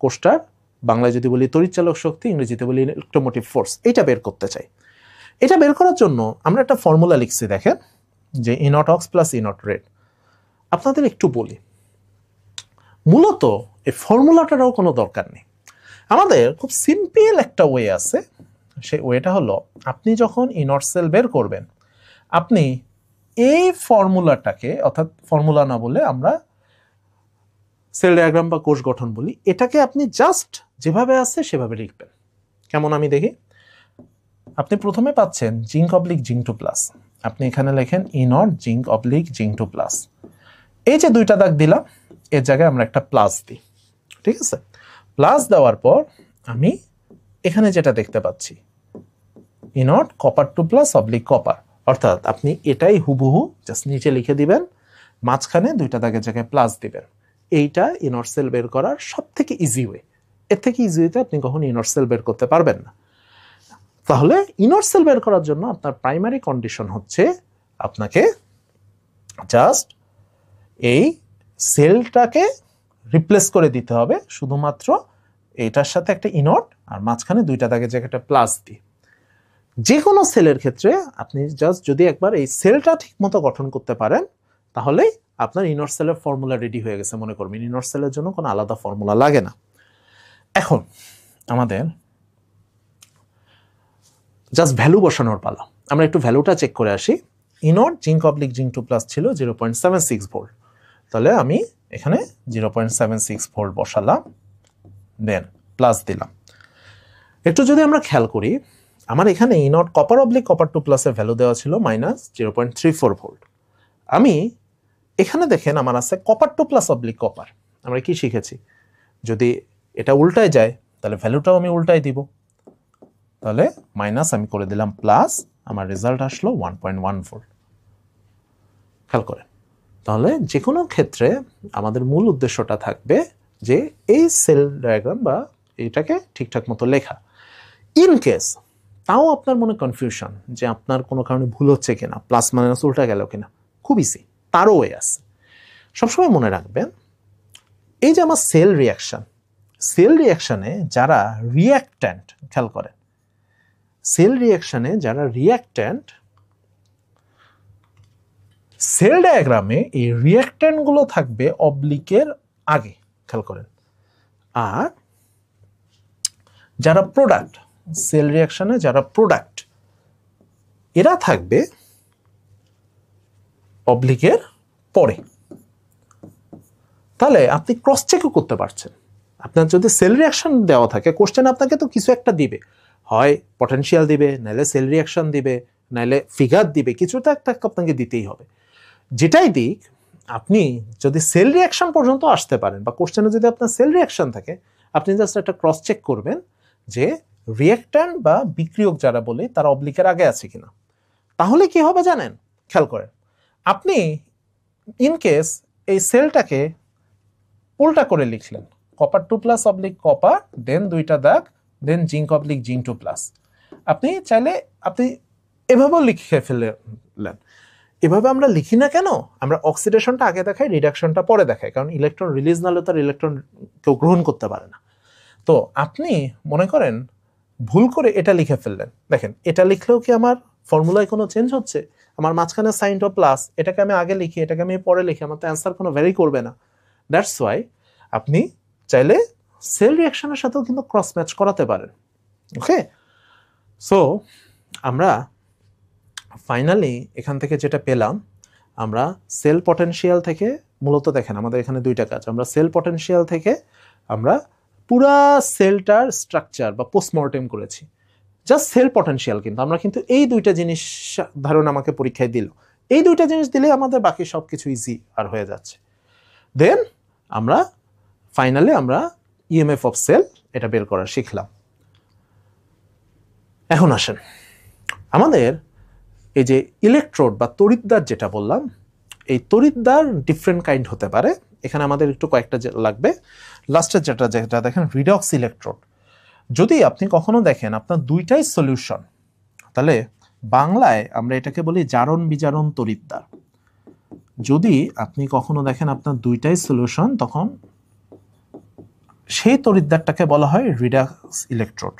কোষটার, বাংলায় যদি বলি তড়িৎচালক শক্তি, ইংরেজিতে বলি ইলেকট্রোমোটিভ ফোর্স, এটা বের করতে চাই। এটা বের করার জন্য আমরা একটা ফর্মুলা লিখছি, দেখেন, যে E nought ox plus E nought red. আপনাদের একটু বলি, মূলত এই ফর্মুলাটারও কোনো দরকার নেই। আমাদের খুব সিম্পল একটা ওয়ে আছে। সেই ওয়েটা হলো, আপনি যখন ইনট সেল বের করবেন, আপনি এই ফর্মুলাটাকে, অর্থাৎ ফর্মুলা না বলে আমরা সেল ডায়াগ্রাম বা কোষ গঠন বলি, এটাকে আপনি জাস্ট যেভাবে আছে সেভাবে লিখবেন। কেমন আমি দেখি। আপনি প্রথমে পাচ্ছেন জিঙ্ক অবলিক জিঙ্ক 2+, আপনি এখানে লেখেন ইনট জিঙ্ক অবলিক জিঙ্ক 2+। এই যে দুইটা দাগ দিলাম, এর জায়গায় আমরা একটা প্লাস দিই, ঠিক আছে? প্লাস দেওয়ার পর আমি এখানে যেটা দেখতে পাচ্ছি, ইনট কপার 2+ অবলিক কপার, অর্থাৎ আপনি এটাই হুবহু জাস্ট নিচে লিখে দিবেন, মাঝখানে দুইটা দাগের জায়গায় প্লাস দিবেন। এইটা ইনট সেল বের করার সব থেকে ইজি ওয়ে। এর থেকে ইজি ওয়েতে আপনি কখনো ইনট সেল বের করতে পারবেন না। তাহলে ইনট সেল বের করার জন্য আপনার প্রাইমারি কন্ডিশন হচ্ছে, আপনাকে জাস্ট এই সেলটাকে রিপ্লেস করে দিতে হবে শুধুমাত্র এটার সাথে একটা ইনট আর মাঝখানে দুইটা দাগের জায়গায় একটা প্লাস দিই। যে কোনো সেলের ক্ষেত্রে আপনি জাস্ট যদি একবার এই সেলটা ঠিক মতো গঠন করতে পারেন, তাহলেই আপনার ইনট সেলের ফর্মুলা রেডি হয়ে গেছে মনে করবেন। ইনট সেলের জন্য কোনো আলাদা ফর্মুলা লাগে না। এখন আমাদের জাস্ট ভ্যালু বসানোর পালা। আমরা একটু ভ্যালুটা চেক করে আসি। E naught zinc oblique zinc 2 plus ছিল 0.76 ভোল্ট, তাহলে আমি এখানে 0.76 ভোল্ট বসালাম, দেন প্লাস দিলাম। একটু যদি আমরা খেয়াল করি, আমার এখানে ই নট কপার অবলিক কপার 2 প্লাসের ভ্যালু দেওয়া ছিল -0.34 ভোল্ট। আমি এখানে দেখেন আমার আছে কপার 2 প্লাস অবলিক কপার। আমরা কি শিখেছি, যদি এটা উল্টায় যায় তাহলে ভ্যালুটাও আমি উল্টাই দিব, তাহলে মাইনাস আমি করে দিলাম প্লাস, আমার রেজাল্ট আসলো 1.1 ভোল্ট। খেয়াল করেন, তাহলে যে কোনো ক্ষেত্রে আমাদের মূল উদ্দেশ্যটা থাকবে যে এই সেল ডায়াগ্রাম বা এটাকে ঠিকঠাক মতো লেখা। ইন কেস তাও আপনার মনে কনফিউশন যে আপনার কোনো কারণে ভুল হচ্ছে কিনা, প্লাস মাইনাস উল্টা গেল কিনা, খুব ইজি, তারও ওয়ে আছে। সবসময় মনে রাখবেন, এই যে আমার সেল রিয়াকশানে যারা রিয়াক্ট্যান্ট, খেয়াল করেন, সেল রিয়াকশানে যারা রিয়াক্ট্যান্ট, সেল ডায়াগ্রামে এই রিয়াক্ট্যান্টগুলো থাকবে অবলিকের আগে, খেয়াল করেন। আর যারা প্রোডাক্ট, সেল রিয়াকশনে যারা প্রোডাক্ট, এরা থাকবে অবলিকের পরে। তাহলে আপনি ক্রস চেকও করতে পারছেন। আপনার যদি সেল রিয়াকশন দেওয়া থাকে, কোশ্চেন আপনাকে তো কিছু একটা দিবে, হয় পটেনশিয়াল দিবে, নাইলে সেল রিয়াকশন দিবে, নাইলে ফিগার দিবে, কিছু তো একটা আপনাকে দিতেই হবে। যেটাই দিক, আপনি যদি সেল রিয়াকশন পর্যন্ত আসতে পারেন বা কোশ্চেনে যদি আপনার সেল রিয়াকশন থাকে, আপনি জাস্ট একটা ক্রস চেক করবেন যে রিয়াক্ট্যান্ট বা বিক্রিয়ক যারা বলি তারা অবলিকের আগে আছে কিনা। তাহলে কি হবে জানেন, খেয়াল করেন, আপনি ইন কেস এই সেলটাকে উল্টা করে লিখলেন, কপার 2 প্লাস অবলিক কপার, দেন দুইটা দাগ, দেন জিঙ্ক অবলিক জিঙ্ক 2 প্লাস। আপনি চাইলে আপনি এভাবেও লিখে ফেললেন। এভাবে আমরা লিখি না কেন, আমরা অক্সিডেশনটা আগে দেখাই, রিডাকশনটা পরে দেখাই, কারণ ইলেকট্রন রিলিজ না হলে তার ইলেকট্রন কেউ গ্রহণ করতে পারে না। তো আপনি মনে করেন ভুল করে এটা লিখে ফেললেন, দেখেন এটা লিখলেও কি আমার ফর্মুলায় কোনো চেঞ্জ হচ্ছে? আমার মাঝখানে সাইনটা প্লাস, এটাকে আমি আগে লিখি, এটাকে আমি পরে লিখি, আমার তো অ্যান্সার কোনো ভ্যারি করবে না। দ্যাটস ওয়াই আপনি চাইলে সেল রিয়াকশনের সাথেও কিন্তু ক্রস ম্যাচ করাতে পারেন। ওকে, সো আমরা ফাইনালি এখান থেকে যেটা পেলাম, আমরা সেল পটেনশিয়াল থেকে, মূলত দেখেন আমাদের এখানে দুইটা কাজ, আমরা সেল পটেনশিয়াল থেকে আমরা পুরা সেলটার স্ট্রাকচার বা পোস্টমর্টেম করেছি, জাস্ট সেল পটেনশিয়াল। কিন্তু আমরা কিন্তু এই দুইটা জিনিস, ধারণা আমাকে পরীক্ষায় দিল, এই দুইটা জিনিস দিলে আমাদের বাকি সব কিছু ইজি আর হয়ে যাচ্ছে। দেন আমরা ফাইনালি আমরা ইএমএফ অফ সেল এটা বের করা শিখলাম। এখন আসেন, আমাদের এই যে ইলেকট্রোড বা তড়িৎদ্বার যেটা বললাম, এই তড়িৎদ্বার ডিফারেন্ট কাইন্ড হতে পারে। এখানে আমাদের একটু কয়েকটা লাগবে। লাস্টের যেটা দেখেন রিডক্স ইলেকট্রোড। যদি আপনি কখনো দেখেন আপনার দুইটাই সলিউশন, তাহলে বাংলায় আমরা এটাকে বলি জারণ বিজারণ তড়িৎদ্বার। যদি আপনি কখনো দেখেন আপনার দুইটাই সলিউশন, তখন সেই তড়িৎদ্বারটাকে বলা হয় রিডক্স ইলেকট্রোড।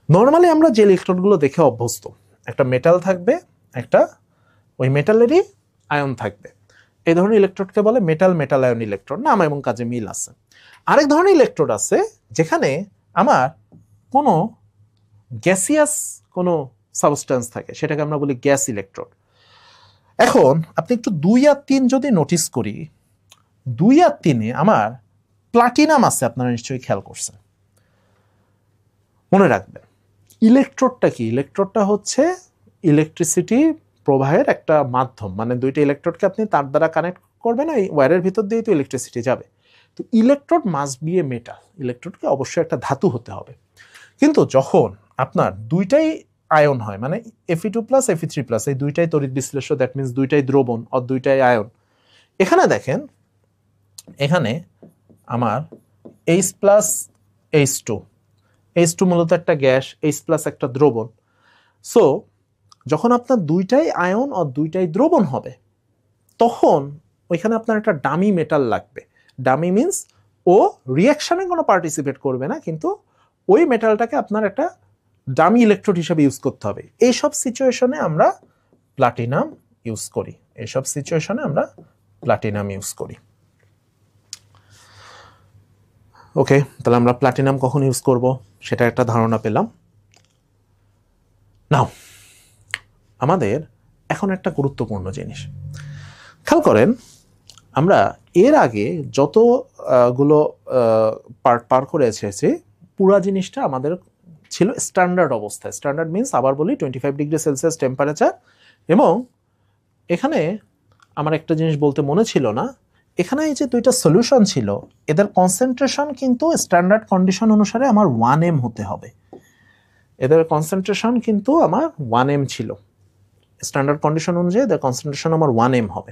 নর্মালি আমরা যে ইলেকট্রোডগুলো দেখে অভ্যস্ত, একটা মেটাল থাকবে, একটা ওই মেটালেরই আয়ন থাকবে, এই ধরনের ইলেকট্রোডকে বলে মেটাল মেটাল আয়ন ইলেকট্রোড। নাম এবং কাজে মিল আছে। আরেক ধরনের ইলেকট্রোড আছে যেখানে আমার কোনো গ্যাসিয়াস কোনো সাবস্টেন্স থাকে, সেটাকে আমরা বলি গ্যাস ইলেকট্রোড। এখন আপনি একটু 2 আর 3 যদি নোটিস করি, 2 আর 3-এ আমার প্লাটিনাম আছে, আপনারা নিশ্চয়ই খেয়াল করছেন। মনে রাখবেন ইলেকট্রোডটা কি, ইলেকট্রোডটা হচ্ছে ইলেকট্রিসিটি প্রবাহের একটা মাধ্যম, মানে দুইটা ইলেকট্রোডকে আপনি তার দ্বারা কানেক্ট করবেন, এই ওয়্যারের ভিতর দিয়ে তো ইলেকট্রিসিটি যাবে। তো electrode must be a metal, ইলেকট্রোডকে অবশ্যই একটা ধাতু হতে হবে। কিন্তু যখন আপনার দুইটাই আয়ন হয়, মানে Fe2 প্লাস Fe3 প্লাস, এই দুইটাই তড়িৎ বিশ্লেষ্য, দ্যাট মিনস দুইটাই দ্রবণ আর দুইটাই আয়ন। এখানে দেখেন, এখানে আমার H প্লাস H2, H2 মূলত একটা গ্যাস, H প্লাস একটা দ্রবণ। সো যখন আপনার দুইটাই আয়ন আর দুইটাই দ্রবণ হবে, তখন ওইখানে আপনার একটা ডামি মেটাল লাগবে। ডামি মিনস ও রিয়াকশনে কোনো পার্টিসিপেট করবে না, কিন্তু ওই মেটালটাকে আপনার একটা ডামি ইলেকট্রোড হিসেবে ইউজ করতে হবে। এইসব সিচুয়েশনে আমরা প্লাটিনাম ইউজ করি, এইসব সিচুয়েশনে আমরা প্লাটিনাম ইউজ করি। ওকে, তাহলে আমরা প্লাটিনাম কখন ইউজ করব সেটা একটা ধারণা পেলাম। নাও আমাদের এখন একটা গুরুত্বপূর্ণ জিনিস খেয়াল করেন, আমরা এর আগে যতগুলো পার্ট পার করে এসেছি পুরা জিনিসটা আমাদের ছিল স্ট্যান্ডার্ড অবস্থায়। স্ট্যান্ডার্ড মিনস আবার বলি 25 ডিগ্রি সেলসিয়াস টেম্পারেচার। এবং এখানে আমার একটা জিনিস বলতে মনে ছিল না, এখানে এই যে দুইটা সলিউশন ছিল এদের কনসেন্ট্রেশন কিন্তু স্ট্যান্ডার্ড কন্ডিশন অনুসারে আমার 1m হতে হবে। এদের কনসেন্ট্রেশন কিন্তু আমার 1m ছিল, স্ট্যান্ডার্ড কন্ডিশন অনুযায়ী এদের কনসেন্ট্রেশন আমার 1m হবে।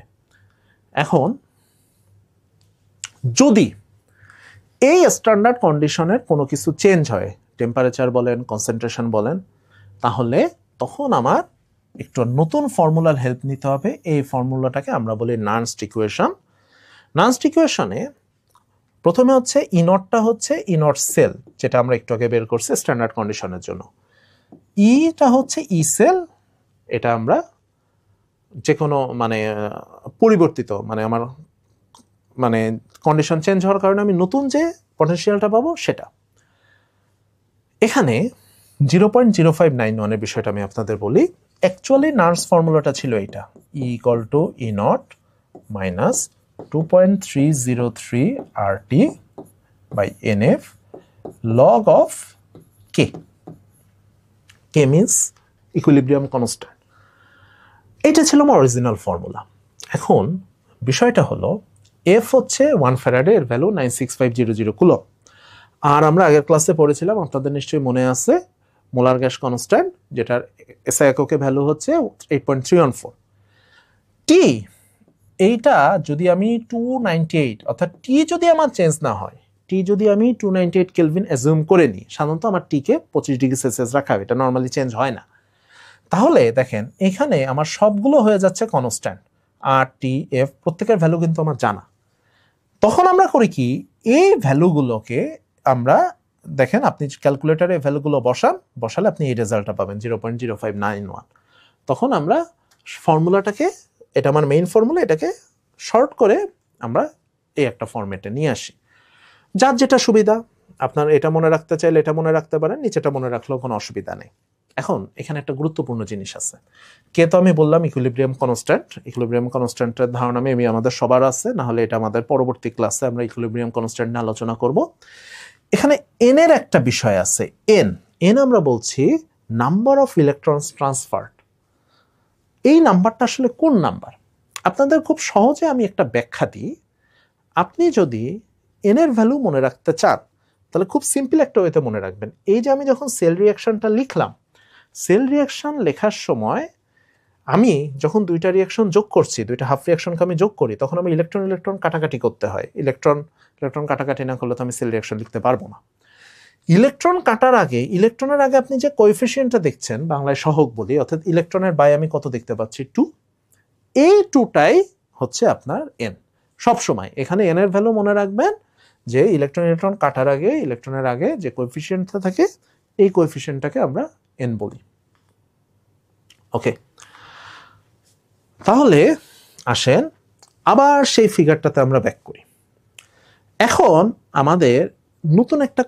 এখন যদি এই স্ট্যান্ডার্ড কন্ডিশনের কোনো কিছু চেঞ্জ হয়, টেম্পারেচার বলেন কনসেন্ট্রেশন বলেন, তাহলে তখন আমার একটু নতুন ফর্মুলার হেল্প নিতে হবে। এই ফর্মুলাটাকে আমরা বলি নার্নস্ট ইকুয়েশন। নার্নস্ট ইকুয়েশনে প্রথমে হচ্ছে ইনটটা হচ্ছে ইনট সেল, যেটা আমরা একটু আগে বের করছি স্ট্যান্ডার্ড কন্ডিশনের জন্য। ইটা হচ্ছে ই সেল, এটা আমরা যে কোনো মানে পরিবর্তিত মানে আমার মানে কন্ডিশন চেঞ্জ হওয়ার কারণে আমি নতুন যে পটেনশিয়ালটা পাবো সেটা। এখানে 0.0591 এর বিষয়টা আমি আপনাদের বলি। অ্যাকচুয়ালি নার্নস ফর্মুলাটা ছিল এইটা, E equal to E nought minus 2.303 RT by NF log of K. K means equilibrium constant. এটা ছিল আমার অরিজিনাল ফর্মুলা। এখন বিষয়টা হলো F হচ্ছে 1 ফ্যারাডে, এর ভ্যালু 96500 কুলম্ব। আর আমরা আগের ক্লাসে পড়েছিলাম, আপনাদের নিশ্চয়ই মনে আছে, মোলার গ্যাস কনস্ট্যান্ট যেটার এসআই এককে ভ্যালু হচ্ছে 8.314। টি এইটা যদি আমি 298 অর্থাৎ টি যদি আমার চেঞ্জ না হয়, টি যদি আমি 298 কেলভিন অ্যাজিউম করে নিই, সাধারণত আমার টিকে 25 ডিগ্রি সেলসিয়াস রাখা হয়, এটা নর্মালি চেঞ্জ হয় না। তাহলে দেখেন এখানে আমার সবগুলো হয়ে যাচ্ছে কনস্ট্যান্ট, আর টি এফ প্রত্যেকের ভ্যালু কিন্তু আমার জানা। তখন আমরা করি কি, এই ভ্যালুগুলোকে আমরা দেখেন আপনি ক্যালকুলেটারে ভ্যালুগুলো বসালে আপনি এই রেজাল্টটা পাবেন 0.0591। তখন আমরা ফর্মুলাটাকে, এটা আমার মেইন ফর্মুলা, এটাকে শর্ট করে আমরা এই একটা ফরম্যাটে নিয়ে আসি। যার যেটা সুবিধা, আপনার এটা মনে রাখতে চাইলে এটা মনে রাখতে পারেন, নিচেটা মনে রাখলেও কোনো অসুবিধা নেই। এখন এখানে একটা গুরুত্বপূর্ণ জিনিস আছে। কে তো আমি বললাম ইকুইলিব্রিয়াম কনস্ট্যান্ট। ইকুইলিব্রিয়াম কনস্ট্যান্টের ধারণা আমি আমাদের সবার আছে, না হলে এটা আমাদের পরবর্তী ক্লাসে আমরা ইকুইলিব্রিয়াম কনস্ট্যান্ট নিয়ে আলোচনা করব। এখানে এন এর একটা বিষয় আছে। এন আমরা বলছি নাম্বার অফ ইলেকট্রনস ট্রান্সফার্ড। এই নাম্বারটা আসলে কোন নাম্বার? আপনাদের খুব সহজে আমি একটা ব্যাখ্যা দিই। আপনি যদি এন এর ভ্যালু মনে রাখতে চান তাহলে খুব সিম্পল একটা ওয়েতে মনে রাখবেন। এই যে আমি যখন সেল রিয়াকশনটা লিখলাম, সেল রিয়াকশন লেখার সময় আমি যখন দুইটা রিয়াকশন যোগ করছি, দুইটা হাফ রিয়াকশনকে আমি যোগ করি, তখন আমি ইলেকট্রন ইলেকট্রন কাটাকাটি করতে হয়। ইলেকট্রন ইলেকট্রন কাটাকাটি না করলে তো আমি সেল রিয়াকশন লিখতে পারবো না। ইলেকট্রন কাটার আগে, ইলেকট্রনের আগে আপনি যে কোএফিসিয়েন্টটা দেখছেন, বাংলায় সহগ বলি, অর্থাৎ ইলেকট্রনের বাই আমি কত দেখতে পাচ্ছি? 2। এই 2টাই হচ্ছে আপনার এন। সবসময় এখানে এন এর ভ্যালু মনে রাখবেন যে ইলেকট্রন ইলেকট্রন কাটার আগে, ইলেকট্রনের আগে যে কোএফিসিয়েন্টটা থাকে, এই কোএফিসিয়েন্টটাকে আমরা এন বলি। ওকে, তাহলে আসেন আবার সেই ফিগারটাতে আমরা ব্যাক করি। এখন আমাদের নতুন একটা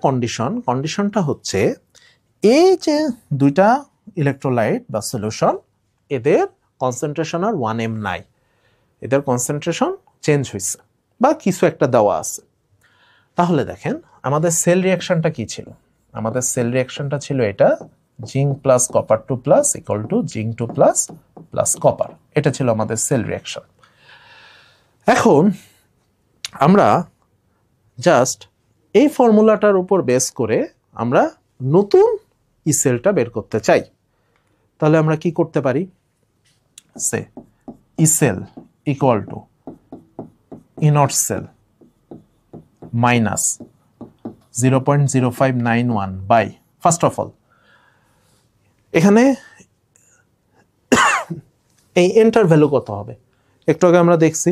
কন্ডিশনটা হচ্ছে এই যে দুইটা ইলেকট্রোলাইট বা সলিউশন, এদের কনসেন্ট্রেশন আর 1m নাই, এদের কনসেন্ট্রেশন চেঞ্জ হয়েছে বা কিছু একটা দেওয়া আছে। তাহলে দেখেন আমাদের সেল রিয়াকশনটা কি ছিল? আমাদের সেল রিয়াকশনটা ছিল এটা, zinc plus copper 2 plus equal to zinc 2 plus plus copper. এটা ছিল আমাদের সেল রিয়াকশন। এখন আমরা জাস্ট এই ফর্মুলাটার উপর বেস করে আমরা নতুন ই সেলটা বের করতে চাই। তাহলে আমরা কি করতে পারি? সে E cell equal to E naught cell minus 0.0591 by, first of all এখানে এই এন্টার ভ্যালু কত হবে? একটু আগে আমরা দেখছি,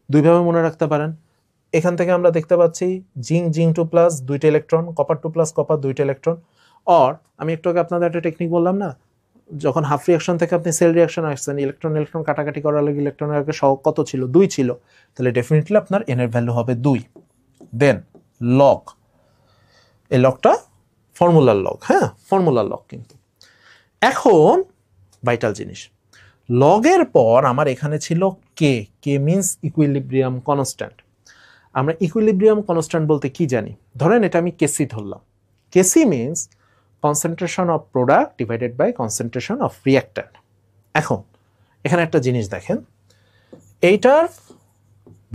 দুইভাবে মনে রাখতে পারেন। এখান থেকে আমরা দেখতে পাচ্ছি জিঙ্ক 2 প্লাস 2টা ইলেকট্রন, কপার 2 প্লাস কপার 2টা ইলেকট্রন। অর আমি একটু আগে আপনাদের একটা টেকনিক বললাম না, যখন হাফ রিয়াকশন থেকে আপনি সেল রিয়াকশন আসছেন, ইলেকট্রন ইলেকট্রন কাটাকাটি করার লাগে ইলেকট্রনের আগে সহগ কত ছিল? 2 ছিল। তাহলে ডেফিনেটলি আপনার এন এর ভ্যালু হবে 2। দেন লগ, এই লগটা ফর্মুলার লগ, হ্যাঁ ফর্মুলার লগ। কিন্তু এখন ভাইটাল জিনিস, লগের পর আমার এখানে ছিল K, K means equilibrium constant. আমরা ইকুইলিব্রিয়াম কনস্ট্যান্ট বলতে কি জানি, ধরেন এটা আমি কেসি ধরলাম, KC means concentration of product divided by concentration of reactant. এখন এখানে একটা জিনিস দেখেন, এইটার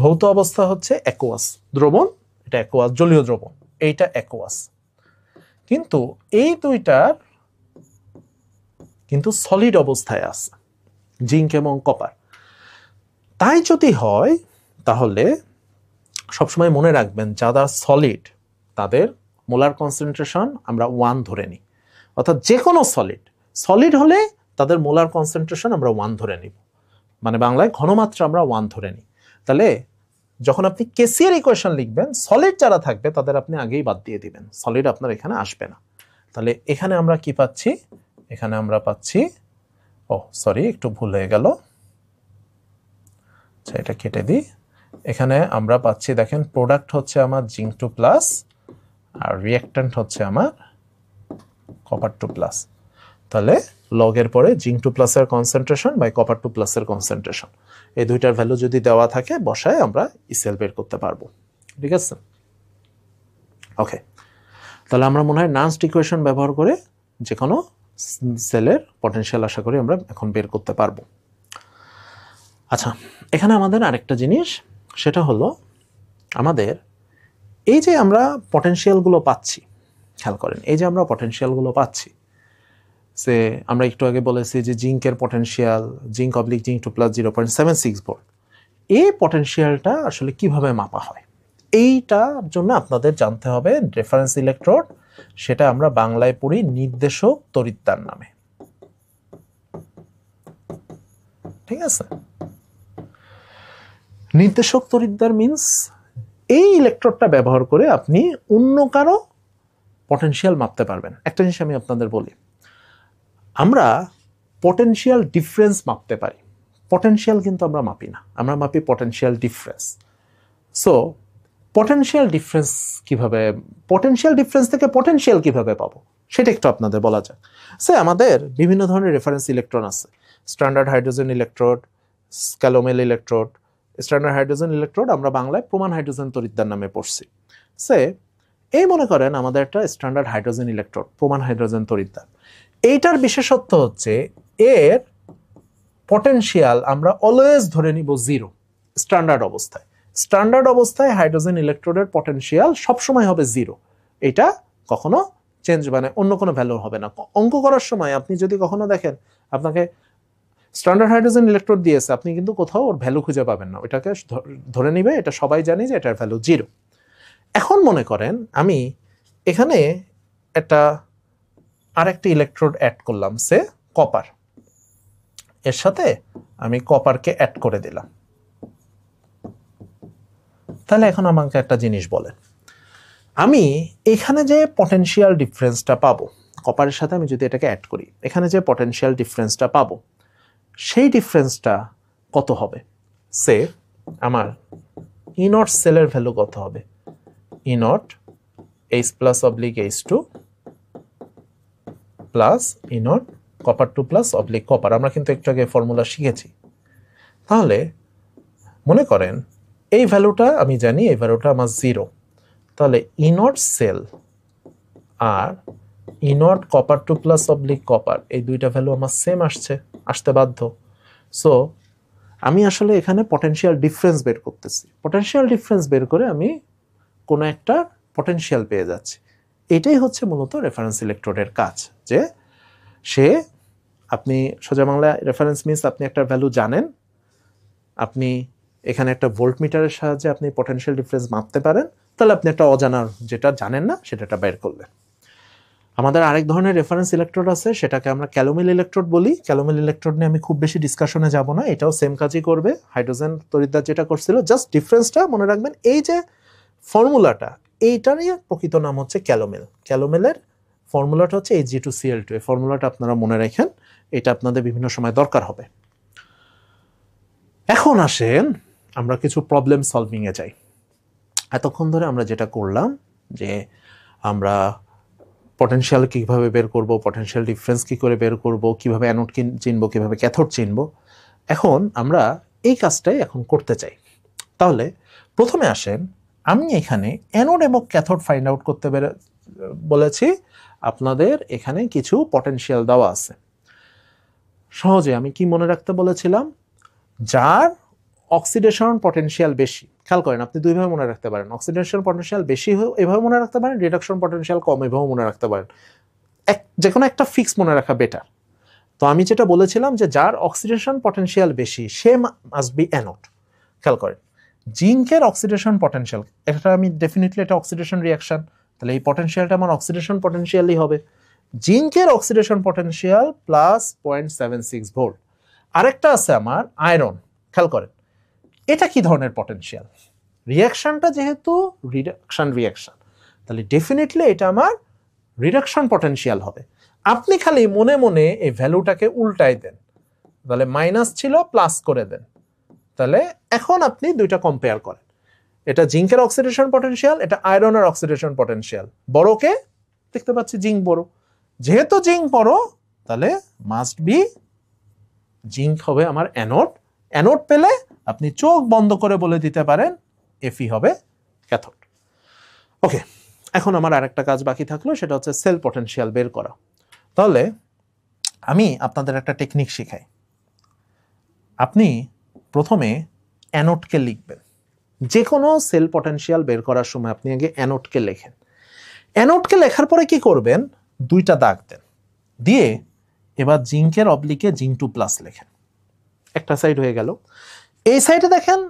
ভৌত অবস্থা হচ্ছে অ্যাকোয়াস দ্রবণ, এটা অ্যাকোয়াস জলীয় দ্রবণ, এইটা অ্যাকোয়াস, কিন্তু এই দুইটার কিন্তু সলিড অবস্থায় আছে, জিঙ্ক এবং কপার। তাই যদি হয় তাহলে সবসময় মনে রাখবেন যারা সলিড তাদের মোলার কনসেন্ট্রেশন আমরা 1 ধরে নিই, অর্থাৎ যে কোনো সলিড হলে তাদের মোলার কনসেন্ট্রেশন আমরা 1 ধরে নিব, মানে বাংলায় ঘনমাত্রা আমরা 1 ধরে নিই। তাহলে যখন আপনি কেসিএর ইকুয়েশন লিখবেন, সলিড যারা থাকবে তাদের আপনি আগেই বাদ দিয়ে দিবেন, সলিড আপনার এখানে আসবে না। তাহলে এখানে আমরা কি পাচ্ছি, এখানে আমরা পাচ্ছি, সরি একটু ভুল হয়ে গেল, আচ্ছা এটা কেটে দিই। এখানে আমরা পাচ্ছি দেখেন প্রোডাক্ট হচ্ছে আমার জিঙ্ক 2 প্লাস আর রিঅ্যাক্ট্যান্ট হচ্ছে আমার কপার 2 প্লাস। তাহলে লগের পরে জিঙ্ক 2 প্লাসের কনসেন্ট্রেশন বাই কপার 2 প্লাসের কনসেন্ট্রেশন, এই দুইটার ভ্যালু যদি দেওয়া থাকে বসায় আমরা ইসিএল বের করতে পারবো। ঠিক আছে, ওকে। তাহলে আমরা মনে হয় নান্সড ইকুয়েশন ব্যবহার করে যে কোনো সেলের পটেনশিয়াল আশা করি আমরা এখন বের করতে পারবো। আচ্ছা, এখানে আমাদের আরেকটা জিনিস, সেটা হলো আমাদের এই যে আমরা পটেনশিয়ালগুলো পাচ্ছি, খেয়াল করেন এই যে আমরা পটেনশিয়ালগুলো পাচ্ছি, সে আমরা একটু আগে বলেছি যে জিঙ্কের potential zinc oblique zinc 2 plus 0.76 volt, এই পটেনশিয়ালটা আসলে কিভাবে মাপা হয় এইটার জন্য আপনাদের জানতে হবে রেফারেন্স ইলেকট্রোড, সেটা আমরা বাংলায় পড়ি নির্দেশক তড়িৎদ্বার নামে। ঠিক আছে, নির্দেশক তড়িৎদ্বার মিন্স এই ইলেকট্রোডটা ব্যবহার করে আপনি অন্য কারো পটেনশিয়াল মাপতে পারবেন। একটা জিনিস আমি আপনাদের বলি, আমরা পটেনশিয়াল ডিফারেন্স মাপতে পারি, পটেনশিয়াল কিন্তু আমরা মাপি না, আমরা মাপি potential difference. So potential difference কিভাবে, পটেনশিয়াল ডিফারেন্স থেকে পটেনশিয়াল কিভাবে পাবো সেটা একটু আপনাদের বলা যাক। সে আমাদের বিভিন্ন ধরনের রেফারেন্স ইলেকট্রন আছে, standard hydrogen electrode, calomel electrode. Standard hydrogen electrode আমরা বাংলায় প্রমাণ হাইড্রোজেন তড়িৎদ্বার নামে পড়ছি। সে এই মনে করেন আমাদের একটা স্ট্যান্ডার্ড হাইড্রোজেন ইলেকট্রোড, প্রমাণ হাইড্রোজেন তড়িৎদ্বার, এইটার বিশেষত্ব হচ্ছে এর পটেনশিয়াল আমরা অলওয়েজ ধরে নিব 0 স্ট্যান্ডার্ড অবস্থায়। স্ট্যান্ডার্ড অবস্থায় হাইড্রোজেন ইলেকট্রোডের পটেনশিয়াল সবসময় হবে 0, এটা কখনো চেঞ্জ মানে অন্য কোনো ভ্যালু হবে না। অঙ্ক করার সময় আপনি যদি কখনো দেখেন আপনাকে স্ট্যান্ডার্ড হাইড্রোজেন ইলেকট্রোড দিয়েছে, আপনি কিন্তু কোথাও ওর ভ্যালু খুঁজে পাবেন না, ওইটাকে ধরে নিবে এটা সবাই জানি যে এটার ভ্যালু 0। এখন মনে করেন আমি এখানে একটা আরেকটি ইলেকট্রোড অ্যাড করলাম, সে কপার, এর সাথে আমি কপারকে অ্যাড করে দিলাম। তাহলে এখন আমাকে একটা জিনিস বলেন, আমি এখানে যে পটেনশিয়াল ডিফারেন্সটা পাবো কপারের সাথে আমি যদি এটাকে অ্যাড করি, এখানে যে পটেনশিয়াল ডিফারেন্সটা পাবো সেই ডিফারেন্সটা কত হবে? সে আমার ই নট সেলের ভ্যালু কত হবে? E naught H plus oblique H2 plus E naught copper 2 plus oblique copper, আমরা কিন্তু একটু আগে ফর্মুলা শিখেছি। তাহলে মনে করেন এই ভ্যালুটা আমি জানি, এই ভ্যালুটা আমার 0, তাহলে ই নট সেল আর E naught copper 2 plus oblique copper এই দুইটা ভ্যালু আমার সেম আসতে বাধ্য। সো আমি আসলে এখানে পটেনশিয়াল ডিফারেন্স বের করতেছি, পটেনশিয়াল ডিফারেন্স বের করে আমি কোনো একটা পটেনশিয়াল পেয়ে যাচ্ছি। এটাই হচ্ছে মূলত রেফারেন্স ইলেকট্রোডের কাজ, যে সে আপনি সোজা বাংলায় রেফারেন্স মিন্স আপনি একটা ভ্যালু জানেন, আপনি এখানে একটা ভোল্টমিটারের সাহায্যে আপনি পটেনশিয়াল ডিফারেন্স মাপতে পারেন, তাহলে আপনি একটা অজানার যেটা জানেন না সেটা বের করলেন। আমাদের আরেক ধরনের রেফারেন্স ইলেকট্রোড আছে, সেটাকে আমরা ক্যালোমেল ইলেকট্রোড বলি। ক্যালোমেল ইলেকট্রোড নিয়ে আমি খুব বেশি ডিসকাশনে যাব না, এটাও সেম কাজই করবে হাইড্রোজেন তড়িৎদ্বার যেটা করছিল, জাস্ট ডিফারেন্সটা মনে রাখবেন। এই যে ফর্মুলাটা, এইটারই প্রকৃত নাম হচ্ছে ক্যালোমেল। ক্যালোমেলের ফর্মুলাটা হচ্ছে Ag2Cl2, এই ফর্মুলাটা আপনারা মনে রাখেন, এটা আপনাদের বিভিন্ন সময় দরকার হবে। এখন আসেন আমরা কিছু প্রবলেম সলভিংয়ে যাই। এতক্ষণ ধরে আমরা যেটা করলাম যে আমরা পটেনশিয়াল কীভাবে বের করব, পটেনশিয়াল ডিফারেন্স কী করে বের করব, কীভাবে অ্যানোড চিনব, কীভাবে ক্যাথোড চিনব। এখন আমরা এই কাজটাই এখন করতে চাই। তাহলে প্রথমে আসেন, আমি এখানে অ্যানোড এবং ক্যাথোড ফাইন্ড আউট করতে বলেছি। আপনাদের এখানে কিছু পটেনশিয়াল দেওয়া আছে। সহজে আমি কি মনে রাখতে বলেছিলাম? যার অক্সিডেশন পটেনশিয়াল বেশি, খেয়াল করেন আপনি দুইভাবে মনে রাখতে পারেন, অক্সিডেশন পটেনশিয়াল বেশি এভাবে মনে রাখতে পারেন, রিডাকশন পটেনশিয়াল কম এভাবে মনে রাখতে পারেন। যে কোনো একটা ফিক্স মনে রাখা বেটার। তো আমি যেটা বলেছিলাম যে যার অক্সিডেশন পটেনশিয়াল বেশি সে মাস্ট বি অ্যানোড। খেয়াল করেন, জিঙ্কের অক্সিডেশন পটেনশিয়াল, এটা আমি ডেফিনেটলি এটা অক্সিডেশন রিয়াকশন, তাহলে এই পটেনশিয়ালটা আমার অক্সিডেশন পটেনশিয়ালই হবে। জিঙ্কের অক্সিডেশন পটেনশিয়াল প্লাস 0.76 ভোল্ট। আরেকটা আছে আমার আয়রন। খেয়াল করেন এটা কি ধরনের পটেনশিয়াল? রিয়াকশনটা যেহেতু রিয়াকশন, তাহলে ডেফিনেটলি এটা আমার রিডাকশন পটেনশিয়াল হবে। আপনি খালি মনে মনে এই ভ্যালুটাকে উল্টাই দেন, তাহলে মাইনাস ছিল প্লাস করে দেন। তাহলে এখন আপনি দুইটা কম্পেয়ার করেন, এটা জিঙ্কের অক্সিডেশন পটেনশিয়াল, এটা আয়রনের অক্সিডেশন পটেনশিয়াল। বড়কে দেখতে পাচ্ছি জিঙ্ক বড়, যেহেতু জিঙ্ক বড় তাহলে মাস্ট বি জিঙ্ক হবে আমার অ্যানোড। অ্যানোড পেলে আপনি চোখ বন্ধ করে বলে দিতে পারেন এফই হবে ক্যাথোড। ওকে, এখন আমার আরেকটা কাজ বাকি থাকলো, সেটা হচ্ছে সেল পটেনশিয়াল বের করা। তাহলে আমি আপনাদের একটা টেকনিক শিখাই। আপনি প্রথমে অ্যানোডকে লিখবেন। যে কোনো সেল পটেনশিয়াল বের করার সময় আপনি আগে অ্যানোডকে লেখেন। অ্যানোডকে লেখার পরে কি করবেন? দুইটা দাগ দেন, দিয়ে এবার জিঙ্কের অবলিকে জিঙ্ক 2+ লেখেন। একটা সাইড হয়ে গেল। এই সাইডে দেখেন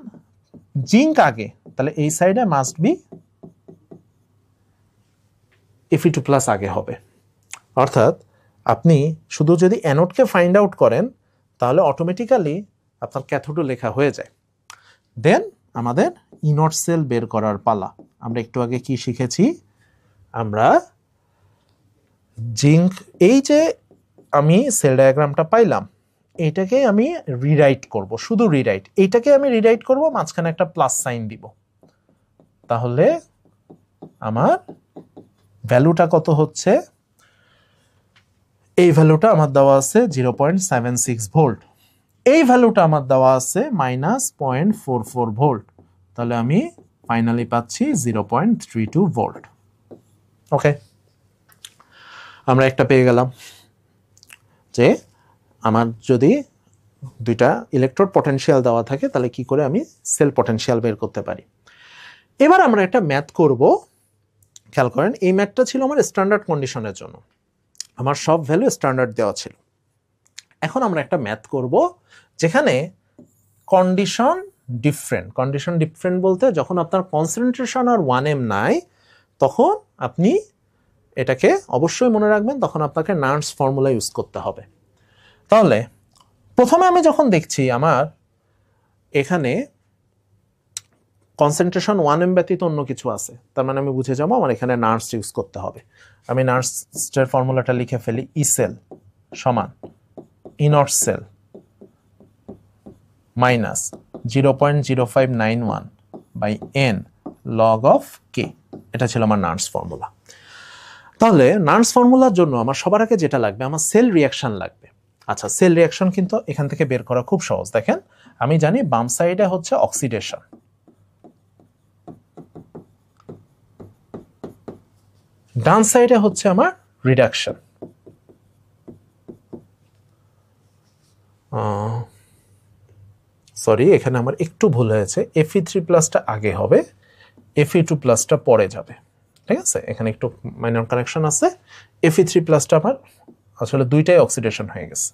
জিঙ্ক আগে, তাহলে এই সাইডে মাস্ট বি Fe2+ আগে হবে। অর্থাৎ আপনি শুধু যদি অ্যানোডকে ফাইন্ড আউট করেন তাহলে অটোমেটিক্যালি আপনার ক্যাথোডও লেখা হয়ে যায়। দেন আমাদের ইনট সেল বের করার পালা। আমরা একটু আগে কি শিখেছি? আমরা জিঙ্ক, এই যে আমি সেল ডায়াগ্রামটা পাইলাম এইটাকে আমি রিরাইট করব, শুধু রিরাইট, এইটাকে আমি রিরাইট করব, মাঝখানে একটা প্লাস সাইন দিব। তাহলে আমার ভ্যালুটা কত হচ্ছে? এই ভ্যালুটা আমার দেওয়া আছে 0.76 ভোল্ট, এই ভ্যালুটা আমার দেওয়া আছে -0.44 ভোল্ট। তাহলে আমি ফাইনালি পাচ্ছি 0.32 ভোল্ট। ওকে, আমরা একটা পেয়ে গেলাম যে আমার যদি দুইটা ইলেকট্রোড পটেনশিয়াল দেওয়া থাকে তাহলে কি করে আমি সেল পটেনশিয়াল বের করতে পারি। এবার আমরা একটা ম্যাথ করব। খেয়াল করেন এই ম্যাথটা ছিল আমার স্ট্যান্ডার্ড কন্ডিশনের জন্য, আমার সব ভ্যালু স্ট্যান্ডার্ড দেওয়া ছিল। এখন আমরা একটা ম্যাথ করব যেখানে কন্ডিশন ডিফারেন্ট বলতে যখন আপনার কনসেন্ট্রেশন আর 1m নাই তখন আপনি এটাকে অবশ্যই মনে রাখবেন, তখন আপনাকে নার্স ফর্মুলা ইউজ করতে হবে। তাহলে প্রথমে আমি যখন দেখছি আমার এখানে কনসেন্ট্রেশন 1m ব্যতীত অন্য কিছু আছে, তার মানে আমি বুঝে যাবো আমার এখানে নার্স ইউজ করতে হবে। আমি নার্সের ফর্মুলাটা লিখে ফেলি, ই সেল সমান E naught cell minus 0.0591 by n log of k। এটা ছিল আমার নার্স ফর্মুলা। তাহলে নার্স ফর্মুলার জন্য আমার সবার আগে যেটা লাগবে, আমার সেল রিয়াকশন লাগবে। আচ্ছা, সেল রিয়াকশন কিন্তু এখান থেকে বের করা খুব সহজ। দেখেন আমি জানি বাম সাইডে হচ্ছে অক্সিডেশন, ডান সাইডে হচ্ছে আমার রিডাকশন। সরি, এখানে আমার একটু ভুল হয়েছে, Fe3+টা আগে হবে, Fe2+টা পরে যাবে। ঠিক আছে, এখানে একটু মাইনর কানেকশন আছে। Fe3+টা আমার আসলে দুইটাই অক্সিডেশন হয়ে গেছে।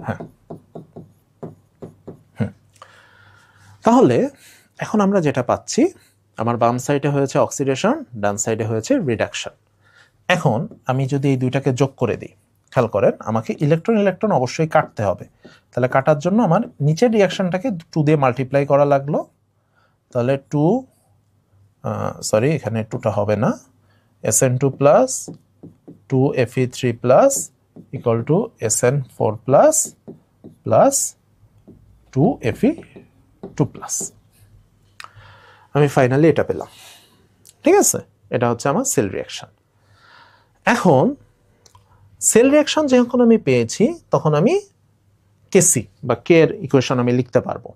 হ্যাঁ, তাহলে এখন আমরা যেটা পাচ্ছি, আমার বাম সাইডে হয়েছে অক্সিডেশন, ডান সাইডে হয়েছে রিডাকশন। এখন আমি যদি এই দুইটাকে যোগ করে দিই, খেয়াল করেন আমাকে ইলেকট্রন অবশ্যই কাটতে হবে। তাহলে কাটার জন্য আমার নিচের রিয়াকশনটাকে 2 দিয়ে মাল্টিপ্লাই করা লাগলো। তাহলে এখানে 2টা হবে না, Sn2 plus 2Fe3 plus equal to Sn4 plus plus 2Fe2 plus. আমি ফাইনালি এটা পেলাম। ঠিক আছে, এটা হচ্ছে আমার সেল রিয়াকশন। এখন সেল রিঅ্যাকশন যখন আমি পেয়েছি তখন আমি কেসি বা কে এর ইকুয়েশন আমি লিখতে পারবো।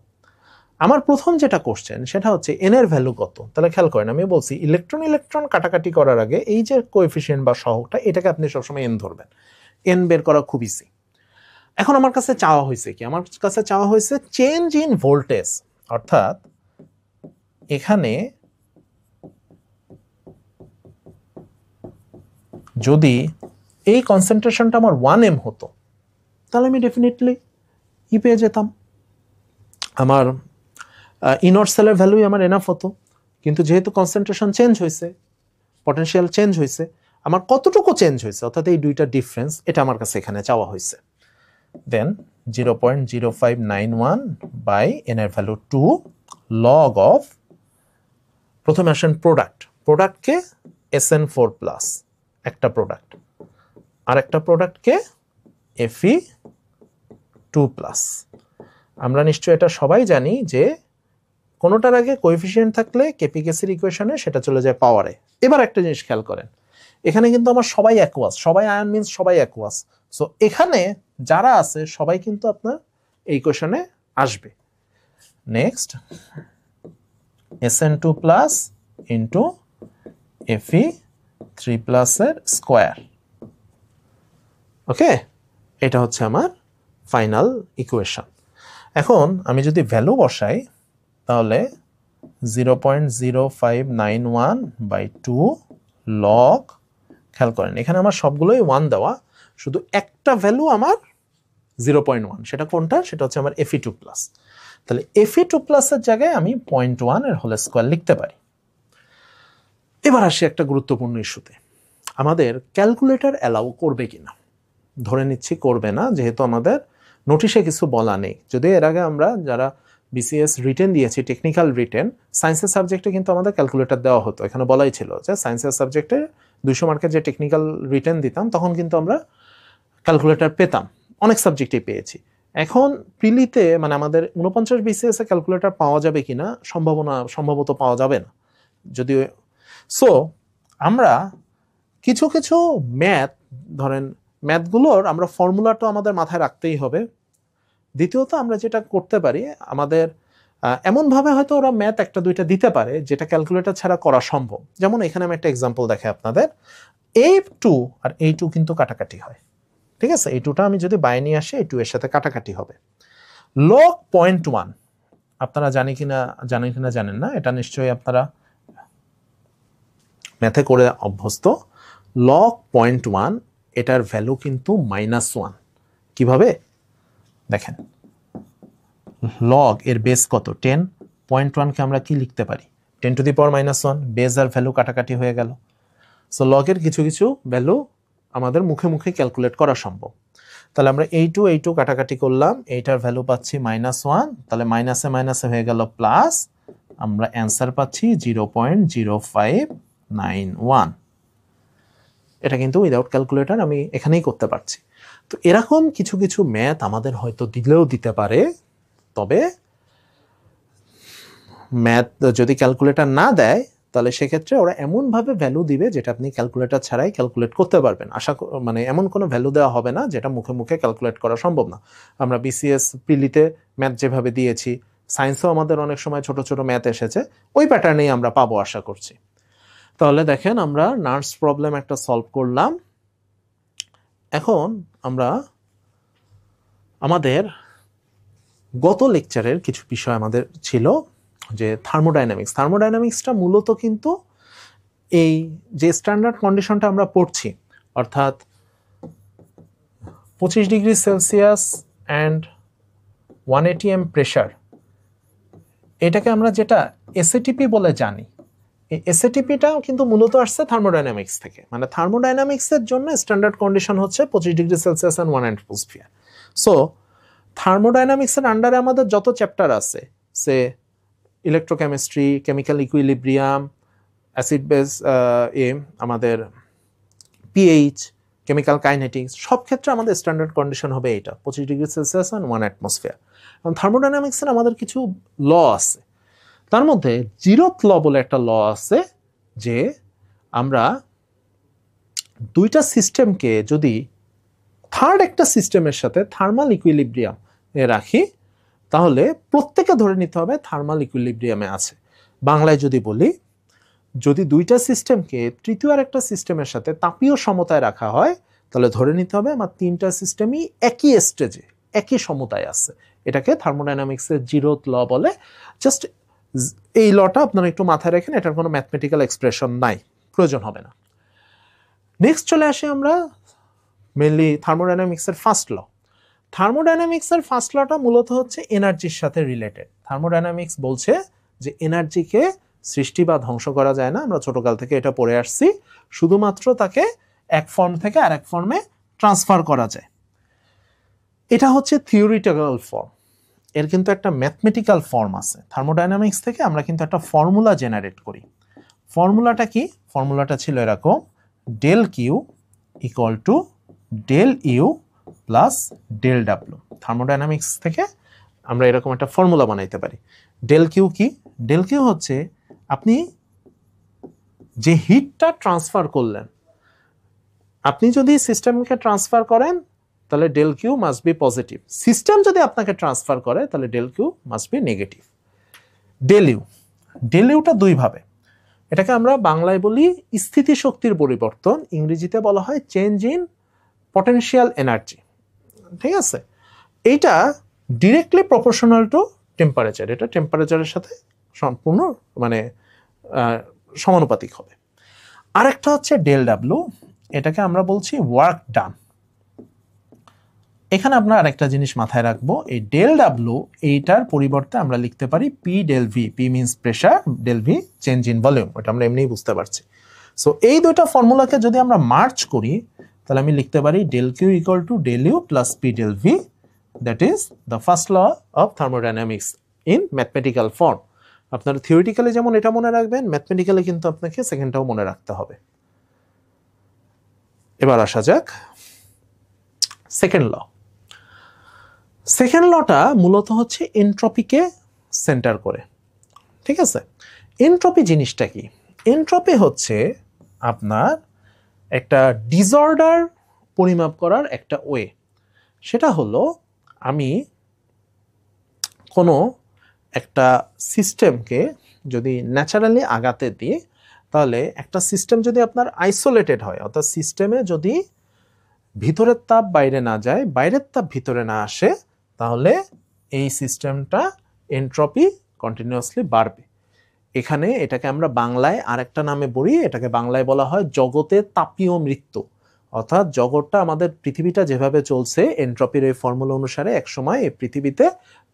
আমার প্রথম যেটা কোশ্চেন সেটা হচ্ছে এন এর ভ্যালু কত। তাহলে খেয়াল করেন আমি বলছি ইলেকট্রন ইলেকট্রন কাটাকাটি করার আগে এই যে কোএফিসিয়েন্ট বা সহগটা এটাকে আপনি সবসময় এন ধরবেন। এন বের করা খুব ইজি। এখন আমার কাছে চাওয়া হয়েছে কি? আমার কাছে চাওয়া হয়েছে চেঞ্জ ইন ভোল্টেজ, অর্থাৎ এখানে যদি এই কনসেন্ট্রেশনটা আমার 1m হতো তাহলে আমি ডেফিনেটলি ই পেয়ে যেতাম, আমার ইনর্ট সেলের ভ্যালুই আমার এনাফ হতো। কিন্তু যেহেতু কনসেন্ট্রেশন চেঞ্জ হয়েছে, পটেনশিয়াল চেঞ্জ হয়েছে, আমার কতটুকু চেঞ্জ হয়েছে অর্থাৎ এই দুইটা ডিফারেন্স এটা আমার কাছে এখানে চাওয়া হয়েছে। দেন 0.0591 বাই এন এর ভ্যালু 2 লগ অফ, প্রথমে আসেন প্রোডাক্টকে SN4 প্লাস একটা প্রোডাক্ট, আর একটা প্রোডাক্টকে Fe2 প্লাস। আমরা নিশ্চয়ই এটা সবাই জানি যে কোনোটার আগে কোএফিসিয়েন্ট থাকলে কেপিকেসির ইকুয়েশনে সেটা চলে যায় পাওয়ারে। এবার একটা জিনিস খেয়াল করেন, এখানে কিন্তু আমার সবাই অ্যাকুয়াস, সবাই আয়ন মিন্স সবাই অ্যাকুয়াস। সো এখানে যারা আছে সবাই কিন্তু আপনার এই ইকুয়েশনে আসবে। Next SN2 plus into Fe3 প্লাসের স্কোয়ার। ওকে, এটা হচ্ছে আমার ফাইনাল ইকুয়েশন। এখন আমি যদি ভ্যালু বসাই তাহলে 0.0591 বাই 2 লগ, খেয়াল করেন এখানে আমার সবগুলোই 1 দেওয়া, শুধু একটা ভ্যালু আমার 0.1, সেটা কোনটা? সেটা হচ্ছে আমার Fe2 প্লাস। তাহলে Fe2 প্লাসের জায়গায় আমি 0.1 এর হোল স্কোয়ার লিখতে পারি। এবার আসি একটা গুরুত্বপূর্ণ ইস্যুতে, আমাদের ক্যালকুলেটর অ্যালাউ করবে কিনা। ধরে নিচ্ছি করবে না, যেহেতু আমাদের নোটিশে কিছু বলা নেই। যদি এর আগে আমরা যারা বিসিএস রিটেন দিয়েছি, টেকনিক্যাল রিটেন, সায়েন্সের সাবজেক্টে কিন্তু আমাদের ক্যালকুলেটর দেওয়া হতো। এখানে বলাই ছিল যে সায়েন্সের সাবজেক্টে 200 মার্কের যে টেকনিক্যাল রিটেন দিতাম তখন কিন্তু আমরা ক্যালকুলেটর পেতাম, অনেক সাবজেক্টেই পেয়েছি। এখন প্রিলিতে মানে আমাদের 49 বিসিএস এ ক্যালকুলেটর পাওয়া যাবে কিনা সম্ভবত পাওয়া যাবে না যদিও। সো আমরা কিছু কিছু ম্যাথ, ধরেন ম্যাথগুলোর আমরা ফর্মুলাটা আমাদের মাথায় রাখতেই হবে। দ্বিতীয়ত আমরা যেটা করতে পারি, আমাদের এমনভাবে হয়তো ওরা ম্যাথ একটা দুইটা দিতে পারে যেটা ক্যালকুলেটর ছাড়া করা সম্ভব। যেমন এখানে আমি একটা এক্সাম্পল দেখাই আপনাদের, A2 আর A2 কিন্তু কাটাকাটি হয়, ঠিক আছে? A2টা আমি যদি বাইরে নিয়ে আসি A2 এর সাথে কাটাকাটি হবে। লগ 0.1 আপনারা জানেন কিনা জানেন না, এটা নিশ্চয়ই আপনারা ম্যাথে করে অভ্যস্ত। লগ 0.1 এটার ভ্যালু কিন্তু -1। কিভাবে দেখেন, লগ এর বেস কত? 10, 0.1 কে আমরা কি লিখতে পারি? 10 টু দি পাওয়ার -1, বেস আর ভ্যালু কাটাকাটি হয়ে গেল। সো লগের কিছু কিছু ভ্যালু আমাদের মুখে মুখে ক্যালকুলেট করা সম্ভব। তাহলে আমরা A2 কাটাকাটি করলাম, এইটার ভ্যালু পাচ্ছি -1, তাহলে মাইনাসে মাইনাসে হয়ে গেল প্লাস, আমরা অ্যান্সার পাচ্ছি 0.0591। এটা কিন্তু উইদাউট ক্যালকুলেটর আমি এখানেই করতে পারছি। তো এরকম কিছু কিছু ম্যাথ আমাদের হয়তো দিলেও দিতে পারে, তবে ম্যাথ যদি ক্যালকুলেটর না দেয় তাহলে সেক্ষেত্রে ওরা এমনভাবে ভ্যালু দিবে যেটা আপনি ক্যালকুলেটর ছাড়াই ক্যালকুলেট করতে পারবেন। মানে এমন কোনো ভ্যালু দেওয়া হবে না যেটা মুখে মুখে ক্যালকুলেট করা সম্ভব না। আমরা বিসিএস প্রিলিতে ম্যাথ যেভাবে দিয়েছি, সায়েন্সেও আমাদের অনেক সময় ছোট ছোট ম্যাথ এসেছে, ওই প্যাটার্নেই আমরা পাবো আশা করছি। তাহলে দেখেন আমরা নার্স প্রবলেম একটা সলভ করলাম। এখন আমরা আমাদের গত লেকচারের কিছু বিষয় আমাদের ছিল যে থার্মোডাইনামিক্সটা মূলত কিন্তু এই যে স্ট্যান্ডার্ড কন্ডিশনটা আমরা পড়ছি, অর্থাৎ 25 degree Celsius and 1 atm pressure, এটাকে আমরা যেটা এসএটিপি বলে জানি, এই এসএটিপিটাও কিন্তু মূলত আসছে থার্মোডাইনামিক্স থেকে। মানে থার্মোডাইনামিক্সের জন্য স্ট্যান্ডার্ড কন্ডিশন হচ্ছে 25 degree Celsius and 1 atmosphere। So থার্মোডাইনামিক্সের আন্ডারে আমাদের যত চ্যাপ্টার আছে, সে electrochemistry, chemical equilibrium, acid base, আমাদের পিএইচ, কেমিক্যাল কাইনেটিক্স, সব ক্ষেত্রে আমাদের স্ট্যান্ডার্ড কন্ডিশন হবে এটা 25 ডিগ্রি সেলসিয়াস অ্যান্ড 1 atmosphere। এবং থার্মোডাইনামিক্সের আমাদের কিছু ল আছে, তার মধ্যে জিরোথ ল বলে একটা ল আছে যে আমরা দুইটা সিস্টেমকে যদি থার্ড একটা সিস্টেমের সাথে থার্মাল ইকুইলিব্রিয়াম এ রাখি, তাহলে প্রত্যেকে ধরে নিতে হবে থার্মাল ইকুইলিব্রিয়ামে আছে। বাংলায় যদি বলি, যদি দুইটা সিস্টেমকে তৃতীয় আর একটা সিস্টেমের সাথে তাপীয় সমতায় রাখা হয়, তাহলে ধরে নিতে হবে আমার তিনটা সিস্টেমই একই স্টেজে, একই সমতায় আছে। এটাকে থার্মোডাইনামিক্সের জিরোথ ল বলে। জাস্ট এই লটা আপনারা একটু মাথায় রাখেন, এটার কোনো ম্যাথমেটিক্যাল এক্সপ্রেশন নাই, প্রয়োজন হবে না। নেক্সট চলে আসি আমরা মেনলি থার্মোডাইনামিক্সের ফার্স্ট ল। থার্মোডাইনামিক্সের ফার্স্ট লটা মূলত হচ্ছে এনার্জির সাথে রিলেটেড। থার্মোডাইনামিক্স বলছে যে এনার্জিকে সৃষ্টি বা ধ্বংস করা যায় না, আমরা ছোটকাল থেকে এটা পড়ে আসছি, শুধুমাত্র তাকে এক ফর্ম থেকে আরেক ফর্মে ট্রান্সফার করা যায়। এটা হচ্ছে থিওরিটিক্যাল ফর্ম, এর কিন্তু একটা ম্যাথমেটিক্যাল ফর্ম আছে। থার্মোডাইনামিক্স থেকে আমরা কিন্তু একটা ফর্মুলা জেনারেট করি। ফর্মুলাটা কি? ফর্মুলাটা ছিল এরকম, del Q equal to del U plus del W. Thermodynamics থেকে আমরা এরকম একটা ফর্মুলা বানাইতে পারি। ডেল কিউ কি? ডেল কিউ হচ্ছে আপনি যে হিটটা ট্রান্সফার করলেন, আপনি যদি সিস্টেমকে ট্রান্সফার করেন তাহলে del Q must be positive. System যদি আপনাকে ট্রান্সফার করে তাহলে del Q must be negative. Del U, del ইউটা দুইভাবে, এটাকে আমরা বাংলায় বলি স্থিতিশক্তির পরিবর্তন, ইংরেজিতে বলা হয় চেঞ্জ ইন পটেনশিয়াল এনার্জি। ঠিক আছে, এইটা ডিরেক্টলি প্রপোর্শনাল টু টেম্পারেচার, এটা টেম্পারেচারের সাথে সম্পূর্ণ মানে সমানুপাতিক হবে। আরেকটা হচ্ছে ডেল ডাব্লিউ, এটাকে আমরা বলছি ওয়ার্ক ডান। এখানে আমরা আরেকটা জিনিস মাথায় রাখবো, এই ডেল ডাব্লিউ এইটার পরিবর্তে আমরা লিখতে পারি P del V. P means pressure, del V change in volume, ওটা আমরা এমনিই বুঝতে পারছি। সো এই দুইটা ফর্মুলাকে যদি আমরা মার্চ করি তাহলে আমি লিখতে পারি del Q equal to del U plus P del V, that is the first law of thermodynamics in mathematical form. আপনারা থিওরিটিক্যালি যেমন এটা মনে রাখবেন, ম্যাথমেটিক্যালি কিন্তু আপনাকে সেকেন্ডটাও মনে রাখতে হবে। এবার আসা যাক সেকেন্ড ল। সেকেন্ড লটা মূলত হচ্ছে এনট্রপিকে সেন্টার করে। ঠিক আছে, এনট্রপি জিনিসটা কি? এনট্রপি হচ্ছে আপনার একটা ডিসঅর্ডার পরিমাপ করার একটা ওয়ে। সেটা হলো আমি কোনো একটা সিস্টেমকে যদি ন্যাচারালি আগাতে দিই, তাহলে একটা সিস্টেম যদি আপনার আইসোলেটেড হয়, অর্থাৎ সিস্টেমে যদি ভিতরের তাপ বাইরে না যায়, বাইরের তাপ ভিতরে না আসে, তাহলে এই সিস্টেমটা এনট্রপি কন্টিনিউয়াসলি বাড়বে। এখানে এটাকে আমরা বাংলায় আরেকটা নামে বলি, এটাকে বাংলায় বলা হয় জগতের তাপীয় মৃত্যু। অর্থাৎ জগৎটা আমাদের পৃথিবীটা যেভাবে চলছে, এনট্রপির এই ফর্মুলা অনুসারে একসময় এই পৃথিবীতে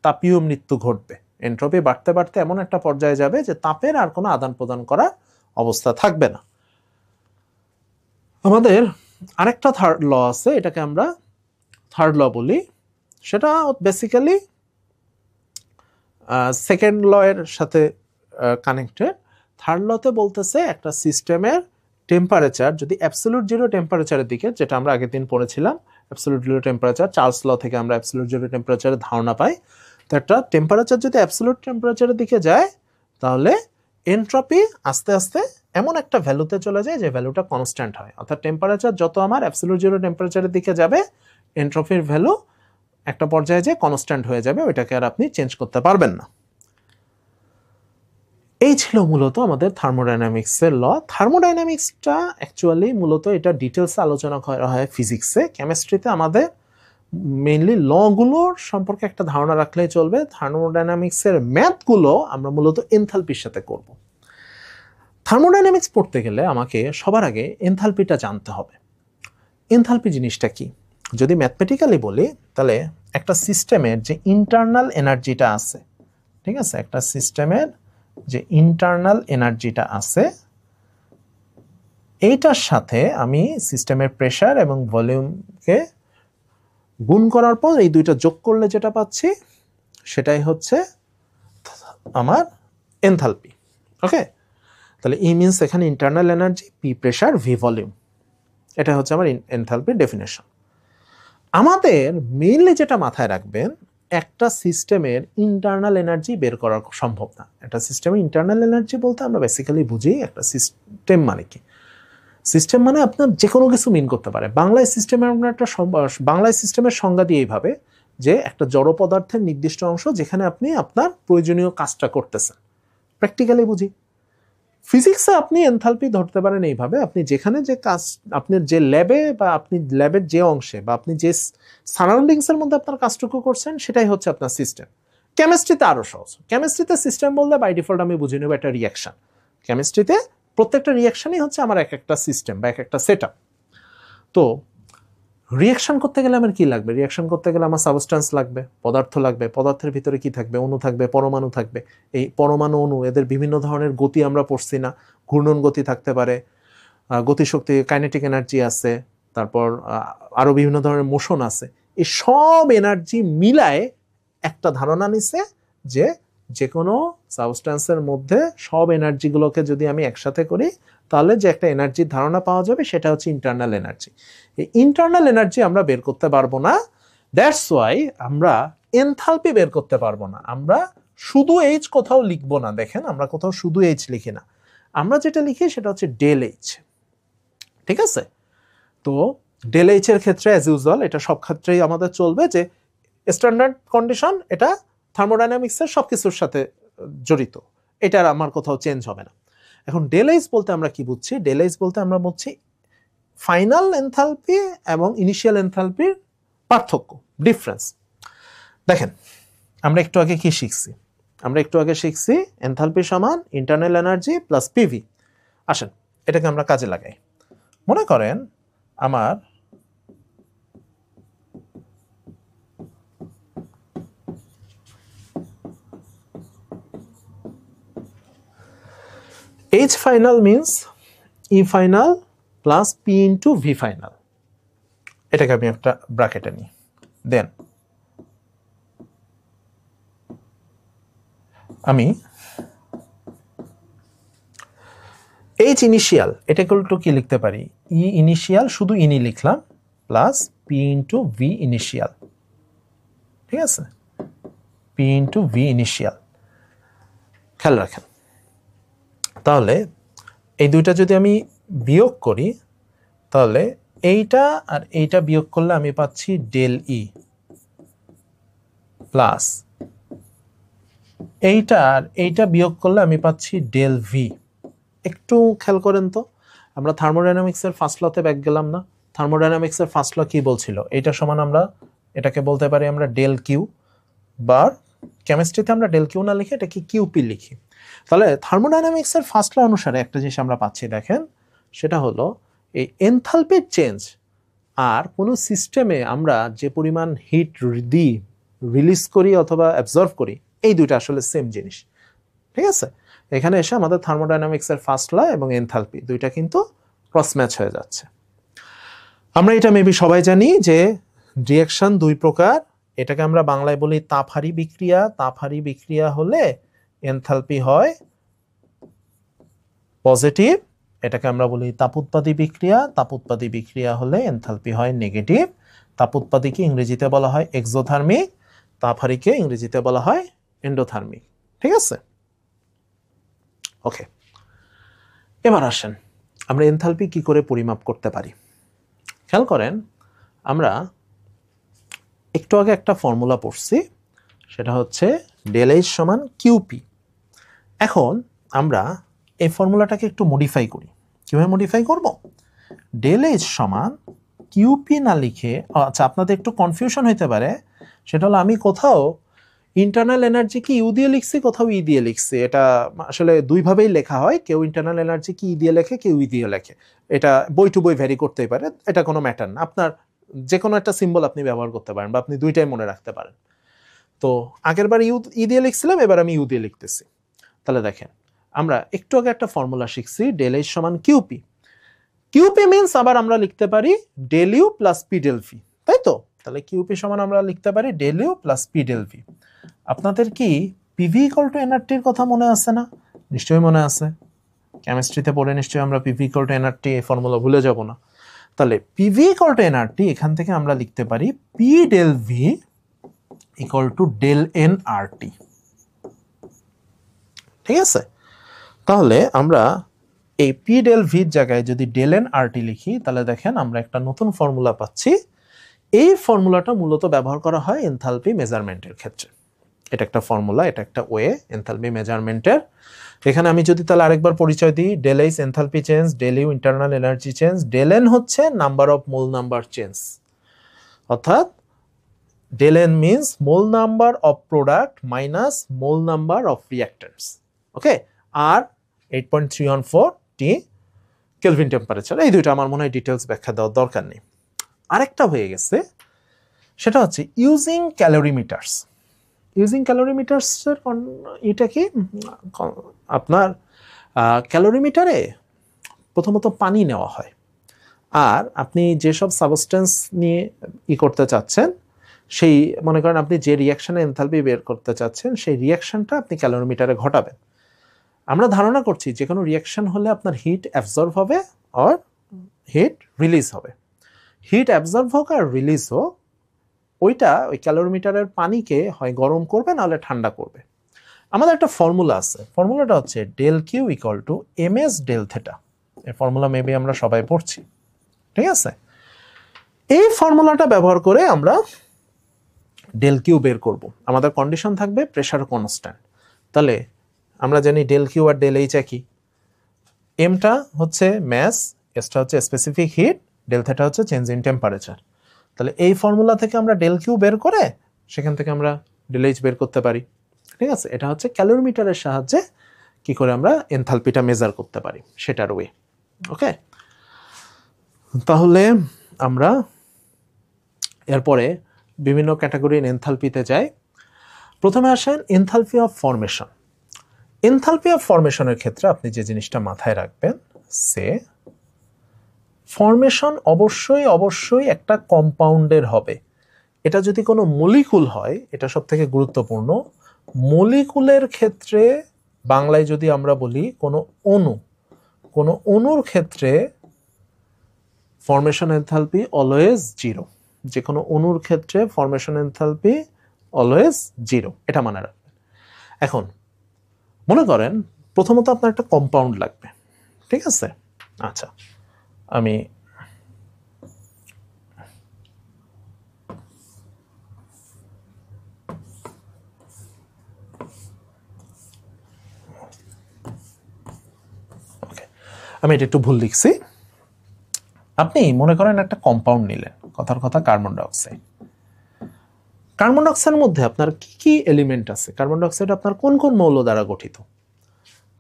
তাপীয় মৃত্যু ঘটবে। এনট্রপি বাড়তে বাড়তে এমন একটা পর্যায়ে যাবে যে তাপের আর কোনো আদান প্রদান করার অবস্থা থাকবে না। আমাদের আরেকটা থার্ড ল আছে, এটাকে আমরা থার্ড ল বলি। সেটা বেসিক্যালি সেকেন্ড ল এর সাথে কানেক্টেড। থার্ড লতে বলতেছে একটা সিস্টেমের টেম্পারেচার যদি অ্যাবসলিউট জিরো টেম্পারেচারের দিকে, যেটা আমরা আগের দিন পড়েছিলাম অ্যাবসলিউট জিরো টেম্পারেচার, চার্লস ল থেকে আমরা অ্যাবসলিউট জিরো টেম্পারেচারের ধারণা পাই। তো একটা টেম্পারেচার যদি অ্যাবসলিউট টেম্পারেচারের দিকে যায়, তাহলে এনট্রপি আস্তে আস্তে এমন একটা ভ্যালুতে চলে যায় যে ভ্যালুটা কনস্ট্যান্ট হয়। অর্থাৎ টেম্পারেচার যত আমার অ্যাবসলিউট জিরো টেম্পারেচারের দিকে যাবে, এনট্রপির ভ্যালু একটা পর্যায়ে যে কনস্ট্যান্ট হয়ে যাবে, ওইটাকে আর আপনি চেঞ্জ করতে পারবেন না। এই ছিল মূলত আমাদের থার্মোডাইনামিক্সের ল। থার্মোডাইনামিক্সটা অ্যাকচুয়ালি মূলত এটা ডিটেলসে আলোচনা করা হয় ফিজিক্সে। কেমিস্ট্রিতে আমাদের মেইনলি লগুলোর সম্পর্কে একটা ধারণা রাখলেই চলবে। থার্মোডাইনামিক্সের ম্যাথগুলো আমরা মূলত এনথালপির সাথে করব। থার্মোডাইনামিক্স পড়তে গেলে আমাকে সবার আগে এনথালপিটা জানতে হবে। এনথালপি জিনিসটা কি? যদি ম্যাথমেটিক্যালি বলি, তাহলে একটা সিস্টেমের যে ইন্টারনাল এনার্জিটা আছে, ঠিক আছে, একটা সিস্টেমের যে ইন্টারনাল এনার্জিটা আছে, এইটার সাথে আমি সিস্টেমের প্রেসার এবং ভলিউমকে গুণ করার পর এই দুইটা যোগ করলে যেটা পাচ্ছি সেটাই হচ্ছে আমার এনথালপি। ওকে, তাহলে ই মিনস এখানে internal energy, P pressure, V volume, এটা হচ্ছে আমার এনথালপির ডেফিনেশন। আমাদের মেইনলি যেটা মাথায় রাখবেন, একটা সিস্টেমের ইন্টারনাল এনার্জি বের করা সম্ভব না। একটা সিস্টেমের ইন্টারনাল এনার্জি বলতে আমরা বেসিক্যালি বুঝি একটা সিস্টেম মানে কি। সিস্টেম মানে আপনার যে কোনো কিছু মিন করতে পারে। বাংলায় সিস্টেমের আমরা একটা বাংলায় সিস্টেমের সংজ্ঞা দিয়ে এইভাবে যে একটা জড় পদার্থের নির্দিষ্ট অংশ যেখানে আপনি আপনার প্রয়োজনীয় কাজটা করতেছেন। প্র্যাকটিক্যালি বুঝি। ফিজিক্সে আপনি এনথালপি ধরতে পারেন এইভাবে, আপনি যেখানে যে কাজ, আপনার যে ল্যাবে বা আপনি ল্যাবের যে অংশে বা আপনি যে সারাউন্ডিংসের মধ্যে আপনার কাজটুকু করছেন সেটাই হচ্ছে আপনার সিস্টেম। কেমিস্ট্রিতে আরও সহজ। কেমিস্ট্রিতে সিস্টেম বললে বাই ডিফল্ট আমি বুঝে নেব একটা রিয়াকশন। কেমিস্ট্রিতে প্রত্যেকটা রিয়াকশনই হচ্ছে আমার এক একটা সিস্টেম বা এক একটা সেট আপ। তো রিয়াকশন করতে গেলে আমার কি লাগবে? রিয়াকশন করতে গেলে আমার সাবস্টেন্স লাগবে, পদার্থ লাগবে। পদার্থের ভিতরে কি থাকবে? অণু থাকবে, পরমাণু থাকবে। এই পরমাণু অণু এদের বিভিন্ন ধরনের গতি আমরা পড়ছি না, ঘূর্ণন গতি থাকতে পারে, গতিশক্তি কাইনেটিক এনার্জি আছে, তারপর আরও বিভিন্ন ধরনের মোশন আছে। এই সব এনার্জি মিলায় একটা ধারণা নিছে যে যে কোনো সাবস্টেন্সের মধ্যে সব এনার্জিগুলোকে যদি আমি একসাথে করি তাহলে যে একটা এনার্জির ধারণা পাওয়া যাবে সেটা হচ্ছে ইন্টারনাল এনার্জি। এই ইন্টারনাল এনার্জি আমরা বের করতে পারবো না, দ্যাটস ওয়াই আমরা এনথালপি বের করতে পারবো না। আমরা শুধু এইচ কোথাও লিখবো না, দেখেন আমরা কোথাও শুধু এইচ লিখি না, আমরা যেটা লিখি সেটা হচ্ছে ডেল এইচ। ঠিক আছে? তো ডেল এইচ এর ক্ষেত্রে অ্যাজ ইউজুয়াল এটা সব ক্ষেত্রেই আমাদের চলবে যে স্ট্যান্ডার্ড কন্ডিশন, এটা থার্মোডাইনামিক্সের সব কিছুর সাথে জড়িত, এটার আমার কোথাও চেঞ্জ হবে না। এখন ডেল এইচ বলতে আমরা কি বুঝছি? ডেল এইচ বলতে আমরা বুঝছি ফাইনাল এনথালপি এবং ইনিশিয়াল এনথালপির পার্থক্য, ডিফারেন্স। দেখেন আমরা একটু আগে কি শিখছি? আমরা একটু আগে শিখছি এনথালপি সমান ইন্টারনাল এনার্জি প্লাস পিভি। আসেন এটাকে আমরা কাজে লাগাই। মনে করেন আমার H final means E final plus P into V final। এটাকে আমি একটা ব্র্যাকেটে নিই। দেন আমি H ইনিশিয়াল এটা একটু কি লিখতে পারি? E ইনিশিয়াল শুধু ইনি লিখলাম plus P into V initial. ঠিক আছে? P into V initial. খেয়াল রাখেন তাহলে এই দুইটা যদি আমি বিয়োগ করি তাহলে এইটা আর এইটা বিয়োগ করলে আমি পাচ্ছি ডেল ই প্লাস এইটা আর এইটা বিয়োগ করলে আমি পাচ্ছি ডেল ভি। একটু খেয়াল করেন তো, আমরা থার্মোডাইনামিক্সের ফার্স্ট লতে ব্যাক গেলাম না? থার্মোডাইনামিক্সের ফার্স্ট ল কি বলছিল? এইটা সমান আমরা এটাকে বলতে পারি আমরা ডেল কিউ, বা কেমিস্ট্রিতে আমরা ডেল কিউ না লিখে এটাকে কিউপি লিখি। তাহলে থার্মোডাইনামিক্সের ফার্স্ট ল অনুসারে একটা জিনিস আমরা পাচ্ছি, দেখেন সেটা হলো এই এনথালপির চেঞ্জ আর কোনো সিস্টেমে আমরা যে পরিমাণ হিট দিই, রিলিজ করি অথবা অ্যাবজর্ভ করি, এই দুইটা আসলে সেম জিনিস। ঠিক আছে? এখানে এসে আমাদের থার্মোডাইনামিক্সের ফার্স্ট ল এবং এনথালপি দুইটা কিন্তু ক্রস ম্যাচ হয়ে যাচ্ছে। আমরা এটা মেবি সবাই জানি যে রিঅ্যাকশন দুই প্রকার, এটাকে আমরা বাংলায় বলি তাপহারী বিক্রিয়া। তাপহারী বিক্রিয়া হলে এনথালপি হয় পজিটিভ, এটাকে আমরা বলি তাপোৎপাদী বিক্রিয়া। তাপোৎপাদী বিক্রিয়া হলে এনথালপি হয় নেগেটিভ। তাপোৎপাদীকে ইংরেজিতে বলা হয় এক্সোথার্মিক, তাপহারীকে ইংরেজিতে বলা হয় এন্ডোথার্মিক। ঠিক আছে? ওকে, এবার আসেন আমরা এনথালপি কি করে পরিমাপ করতে পারি। খেয়াল করেন আমরা একটু আগে একটা ফর্মুলা পড়ছি, সেটা হচ্ছে ডেল এইচ সমান কিউপি। এখন আমরা এই ফর্মুলাটাকে একটু মডিফাই করি। কিভাবে মডিফাই করব? ডেল এইচ সমান কিউপি না লিখে, আচ্ছা আপনাদের একটু কনফিউশন হইতে পারে, সেটা হলো আমি কোথাও ইন্টারনাল এনার্জি কি ইউ দিয়ে লিখছি, কোথাও ই দিয়ে লিখছি। এটা আসলে দুইভাবেই লেখা হয়, কেউ ইন্টারনাল এনার্জি কি ই দিয়ে লেখে, কেউ ই দিয়ে লেখে। এটা বই টু বই ভ্যারি করতেই পারে, এটা কোনো ম্যাটার না। আপনার যে কোনো একটা সিম্বল আপনি ব্যবহার করতে পারেন বা আপনি দুইটাই মনে রাখতে পারেন। তো আগের বার ই দিয়ে লিখছিলাম, এবার আমি ইউ দিয়ে লিখতেছি। তাহলে দেখেন আমরা একটু আগে একটা ফর্মুলা শিখছি, ডেল এইচ সমান কিউপি। কিউপি মিনস আবার আমরা লিখতে পারি del U plus P del V, তাই তো? তাহলে কিউপি সমান আমরা লিখতে পারি del U plus P del V. আপনাদের কি পিভি ইকুয়াল টু এনআরটির কথা মনে আছে না? নিশ্চয়ই মনে আছে, কেমিস্ট্রিতে পড়ে নিশ্চয়ই আমরা পিভি ইকুয়াল টু এনআরটি এই ফর্মুলা ভুলে যাব না। তাহলে পিভি ইকুয়াল টু এনআরটি এখান থেকে আমরা লিখতে পারি P del V equal to del N R T. ঠিক আছে? তাহলে আমরা এই পি ডেল ভির জায়গায় যদি ডেল এন আরটি লিখি তাহলে দেখেন আমরা একটা নতুন ফর্মুলা পাচ্ছি। এই ফর্মুলাটা মূলত ব্যবহার করা হয় এনথালপি মেজারমেন্টের ক্ষেত্রে। এটা একটা ফর্মুলা, এটা একটা ওয়ে এনথালপি মেজারমেন্টের। এখানে আমি যদি তাহলে আরেকবার পরিচয় দিই, del H enthalpy change, del U internal energy change, del N হচ্ছে number of mole number change, অর্থাৎ del N means mole number of product minus mole number of reactants. Okay, R 8.314 T kelvin temperature. এই দুইটা আমার মনে হয় details ব্যাখ্যা দেওয়ার দরকার নেই। আরেকটা হয়ে গেছে, সেটা হচ্ছে ইউজিং ক্যালোরিমিটার্স। ইউজিং ক্যালোরিমিটার্সের এটা কি, আপনার ক্যালোরিমিটারে প্রথমত পানি নেওয়া হয়, আর আপনি যেসব সাবস্টেন্স নিয়ে করতে চাচ্ছেন, সেই মনে করেন আপনি যে রিয়াকশানে এনথালপি বের করতে চাচ্ছেন সেই রিয়াকশানটা আপনি ক্যালোরিমিটারে ঘটাবেন। আমরা ধারণা করছি যে কোনো রিয়াকশান হলে আপনার হিট অ্যাবজর্ব হবে আর হিট রিলিজ হবে। হিট অ্যাবজর্ব হোক আর রিলিজ হোক, ওইটা ওই ক্যালোরিমিটারের পানিকে হয় গরম করবে নাহলে ঠান্ডা করবে। আমাদের একটা ফর্মুলা আছে, ফর্মুলাটা হচ্ছে del Q equal to M S del theta. এই ফর্মুলা মেবি আমরা সবাই পড়ছি, ঠিক আছে? এই ফর্মুলাটা ব্যবহার করে আমরা ডেল কিউ বের করব। আমাদের কন্ডিশন থাকবে প্রেসার কনস্ট্যান্ট। তাহলে আমরা জানি del Q R del H একই। এমটা হচ্ছে ম্যাস, এসটা হচ্ছে স্পেসিফিক হিট, ডেল থেটা হচ্ছে চেঞ্জ ইন টেম্পারেচার। তাহলে এই ফর্মুলা থেকে আমরা ডেল কিউ বের করে সেখান থেকে আমরা ডেল এইচ বের করতে পারি, ঠিক আছে? এটা হচ্ছে ক্যালোরিমিটারের সাহায্যে কি করে আমরা এনথালপিটা মেজার করতে পারি সেটার ওয়ে। ওকে, তাহলে আমরা এরপরে বিভিন্ন ক্যাটাগরির এনথালপিতে যাই। প্রথমে আসেন enthalpy of formation. Enthalpy of ফরমেশনের ক্ষেত্রে আপনি যে জিনিসটা মাথায় রাখবেন, সে ফরমেশন অবশ্যই একটা কম্পাউন্ডের হবে। এটা যদি কোনো মলিকুল হয়, এটা সব থেকে গুরুত্বপূর্ণ। মলিকুলের ক্ষেত্রে বাংলায় যদি আমরা বলি কোনো অণুর ক্ষেত্রে ফরমেশন এনথালপি অলওয়েজ জিরো। যে কোনো অণুর ক্ষেত্রে ফরমেশন এনথালপি অলওয়েজ জিরো, এটা মনে রাখবেন। এখন মনে করেন প্রথমত আপনার একটা কম্পাউন্ড লাগবে, ঠিক আছে? আচ্ছা, আমি এটা একটু ভুল লিখছি। আপনি মনে করেন একটা কম্পাউন্ড নিলেন, কথার কথা কার্বন ডাইঅক্সাইড। কার্বন ডাইঅক্সাইডের মধ্যে আপনার কি কি এলিমেন্ট আছে? কার্বন ডাইঅক্সাইড আপনার কোন কোন মৌল দ্বারা গঠিত?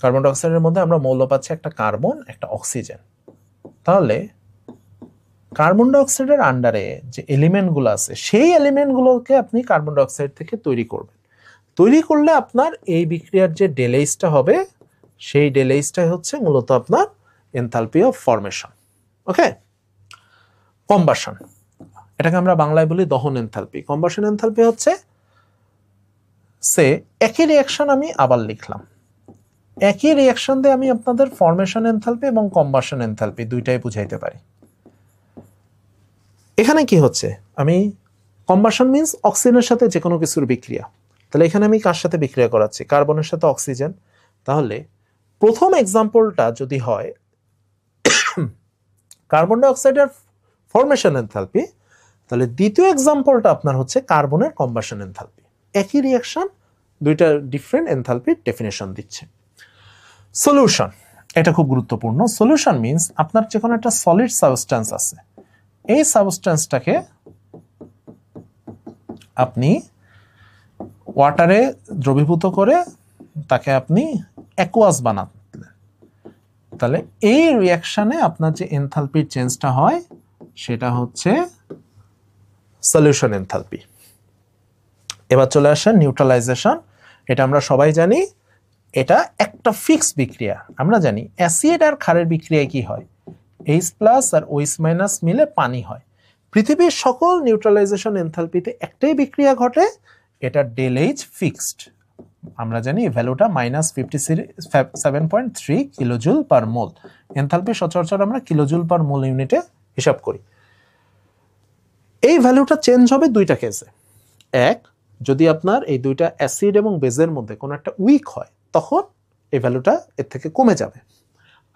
কার্বন ডাইঅক্সাইডের মধ্যে আমরা মৌল পাচ্ছি একটা কার্বন, একটা অক্সিজেন। তাহলে কার্বন ডাইঅক্সাইডের আন্ডারে যে এলিমেন্টগুলো আছে সেই এলিমেন্টগুলোকে আপনি কার্বন ডাইঅক্সাইড থেকে তৈরি করবেন। তৈরি করলে আপনার এই বিক্রিয়ার যে ডেলএইচটা হবে, সেই ডেলএইচটাই হচ্ছে মূলত আপনার enthalpy of formation. Okay, combustion, এটাকে আমরা বাংলায় বলি দহন এনথালপি। কম্বাসন এনথালপি হচ্ছে সে একই রিঅ্যাকশন, আমি আবার লিখলাম, একই রিঅ্যাকশন দিয়ে আমি আপনাদের ফরমেশন এনথালপি এবং কম্বাসন এনথালপি দুইটাই বুঝাইতে পারি। এখানে কি হচ্ছে, আমি কম্বাসন মিন্স অক্সিজেনের সাথে যে কোনো কিছুর বিক্রিয়া। তাহলে এখানে আমি কার সাথে বিক্রিয়া করাচ্ছি? কার্বনের সাথে অক্সিজেন। তাহলে প্রথম এক্সাম্পলটা যদি হয় কার্বন ডাইঅক্সাইডের ফরমেশন এনথালপি, তাহলে দ্বিতীয় এক্সাম্পলটা আপনার হচ্ছে কার্বনের কম্বাসন এনথালপি। একই রিঅ্যাকশন, দুইটা ডিফারেন্ট এনথালপির ডেফিনেশন দিচ্ছে। সলিউশন, এটা খুব গুরুত্বপূর্ণ। সলিউশন মিন্স আপনার যে কোনো একটা সলিড সাবস্টেন্স আছে, এই সাবস্টেন্সটাকে আপনি ওয়াটারে দ্রবীভূত করে তাকে আপনি অ্যাকুয়াস বানান। তাহলে এই রিঅ্যাকশনে আপনার যে এনথালপির চেঞ্জটা হয় সেটা হচ্ছে সলিউশন এনথালপি। এবার চলে আসেন নিউট্রালাইজেশন। এটা আমরা সবাই জানি, এটা একটা ফিক্সড বিক্রিয়া। আমরা জানি অ্যাসিড আর ক্ষারের বিক্রিয়ায় কি হয়, H+ আর OH- মিলে পানি হয়। পৃথিবীর সকল নিউট্রালাইজেশন এনথালপিতে একটাই বিক্রিয়া ঘটে, এটা ডেলএইচ ফিক্সড। আমরা জানি ভ্যালুটা -57.3 কিলোজুল পার মোল। এনথালপি সচরাচর আমরা কিলোজুল পার মোল ইউনিটে হিসাব করি। এই ভ্যালুটা চেঞ্জ হবে দুইটা কেসে। এক, যদি আপনার এই দুইটা অ্যাসিড এবং বেজের মধ্যে কোনো একটা উইক হয়, তখন এই ভ্যালুটা এর থেকে কমে যাবে।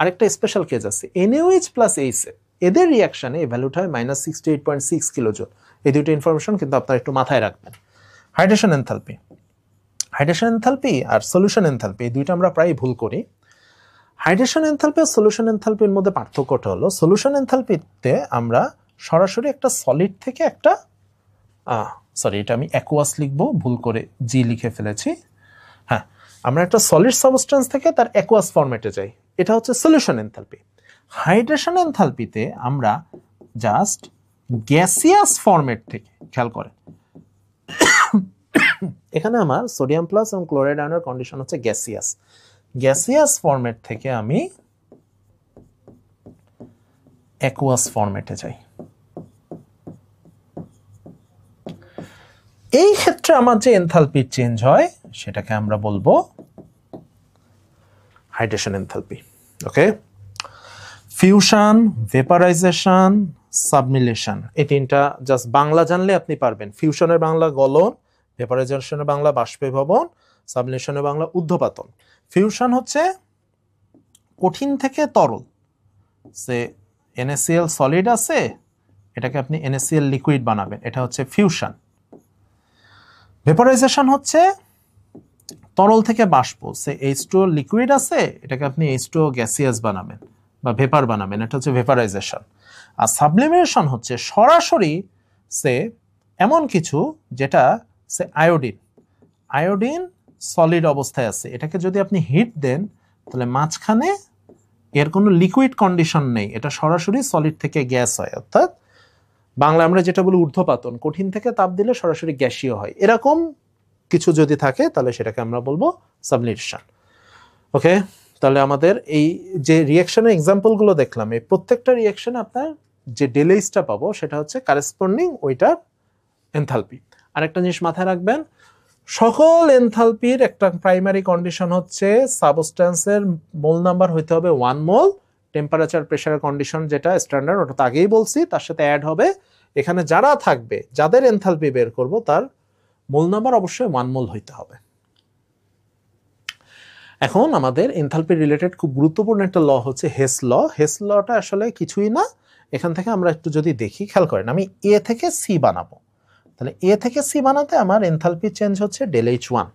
আরেকটা স্পেশাল কেস আছে NaOH প্লাস HCl, এদের রিয়াকশনে এই ভ্যালুটা হয় -68.6 কিলোজুল। এই দুটো ইনফরমেশন কিন্তু আপনারা একটু মাথায় রাখবেন। হাইড্রেশন এনথালপি, হাইড্রেশন এনথালপি আর সলিউশন এনথালপি এই দুইটা আমরা প্রায় ভুল করি। হাইড্রেশন এনথালপি আর সলিউশন এনথালপির মধ্যে পার্থক্যটা হলো সলিউশন এনথালপিতে আমরা সরাসরি একটা সলিড থেকে একটা সরি এটা আমি অ্যাকুয়াস লিখবো, ভুল করে জি লিখে ফেলেছি। হ্যাঁ, আমরা একটা সলিড সাবস্টেন্স থেকে তার অ্যাকুয়াস ফরম্যাটে যাই, এটা হচ্ছে সলিউশন এনথালপি। হাইড্রেশন এনথালপিতে আমরা জাস্ট গ্যাসিয়াস ফরম্যাট থেকে, খেয়াল করেন এখানে আমার সোডিয়াম প্লাস এবং ক্লোরাইড আয়নের কন্ডিশন হচ্ছে গ্যাসিয়াস, গ্যাসিয়াস ফরম্যাট থেকে আমি অ্যাকুয়াস ফরম্যাটে যাই। এই ক্ষেত্রে আমার যে এনথালপি চেঞ্জ হয় সেটাকে আমরা বলবো হাইড্রেশন এনথালপি। ওকে, ফিউশন, ভেপারাইজেশন, সাবমিলেশন, এই তিনটা জাস্ট বাংলা জানলে আপনি পারবেন। ফিউশনের বাংলা গলন, ভেপারাইজেশনের বাংলা বাষ্পীভবন, সাবমিলেশনের বাংলা ঊর্ধ্বপাতন। ফিউশন হচ্ছে কঠিন থেকে তরল, সে NaCl সলিড আছে, এটাকে আপনি NaCl লিকুইড বানাবেন, এটা হচ্ছে ফিউশন। ভেপারাইজেশন হচ্ছে তরল থেকে বাষ্প, সে H2O লিকুইড আছে, এটাকে আপনি H2O গ্যাসিয়াস বানাবেন বা ভেপার বানাবেন, এটা হচ্ছে ভেপারাইজেশন। আর সাবলিমেশন হচ্ছে সরাসরি সে এমন কিছু যেটা সে আয়োডিন, আয়োডিন সলিড অবস্থায় আছে, এটাকে যদি আপনি হিট দেন তাহলে মাঝখানে এর কোনো লিকুইড কন্ডিশন নেই, এটা সরাসরি সলিড থেকে গ্যাস হয়, অর্থাৎ বাংলা আমরা যেটা বলি ঊর্ধ্বপাতন, কঠিন থেকে তাপ দিলে সরাসরি গ্যাসীয় হয়, এরকম কিছু যদি থাকে তাহলে সেটাকে আমরা বলবো সাবলিমেশন। ওকে, তাহলে আমাদের এই যে রিঅ্যাকশনের এক্সাম্পলগুলো দেখলাম, এই প্রত্যেকটা রিঅ্যাকশনে আপনার যে ডেলেইসটা পাবো সেটা হচ্ছে কারেসপন্ডিং ওইটার এনথালপি। আরেকটা জিনিস মাথায় রাখবেন, সকল এনথালপির একটা প্রাইমারি কন্ডিশন হচ্ছে সাবস্টেন্সের মোল নাম্বার হইতে হবে 1 মোল, টেম্পারেচার প্রেসার কন্ডিশন যেটা স্ট্যান্ডার্ড ওটা তো আগেই বলছি, তার সাথে অ্যাড হবে এখানে যারা থাকবে যাদের এনথালপি বের করব তার মোল নাম্বার অবশ্যই 1 মোল হইতে হবে। এখন আমাদের এনথালপি রিলেটেড খুব গুরুত্বপূর্ণ একটা ল হচ্ছে হেস ল। হেস লটা আসলে কিছুই না, এখান থেকে আমরা একটু যদি দেখি, খেয়াল করেন আমি এ থেকে সি বানাবো, তাহলে এ থেকে সি বানাতে আমার এনথালপি চেঞ্জ হচ্ছে ΔH1।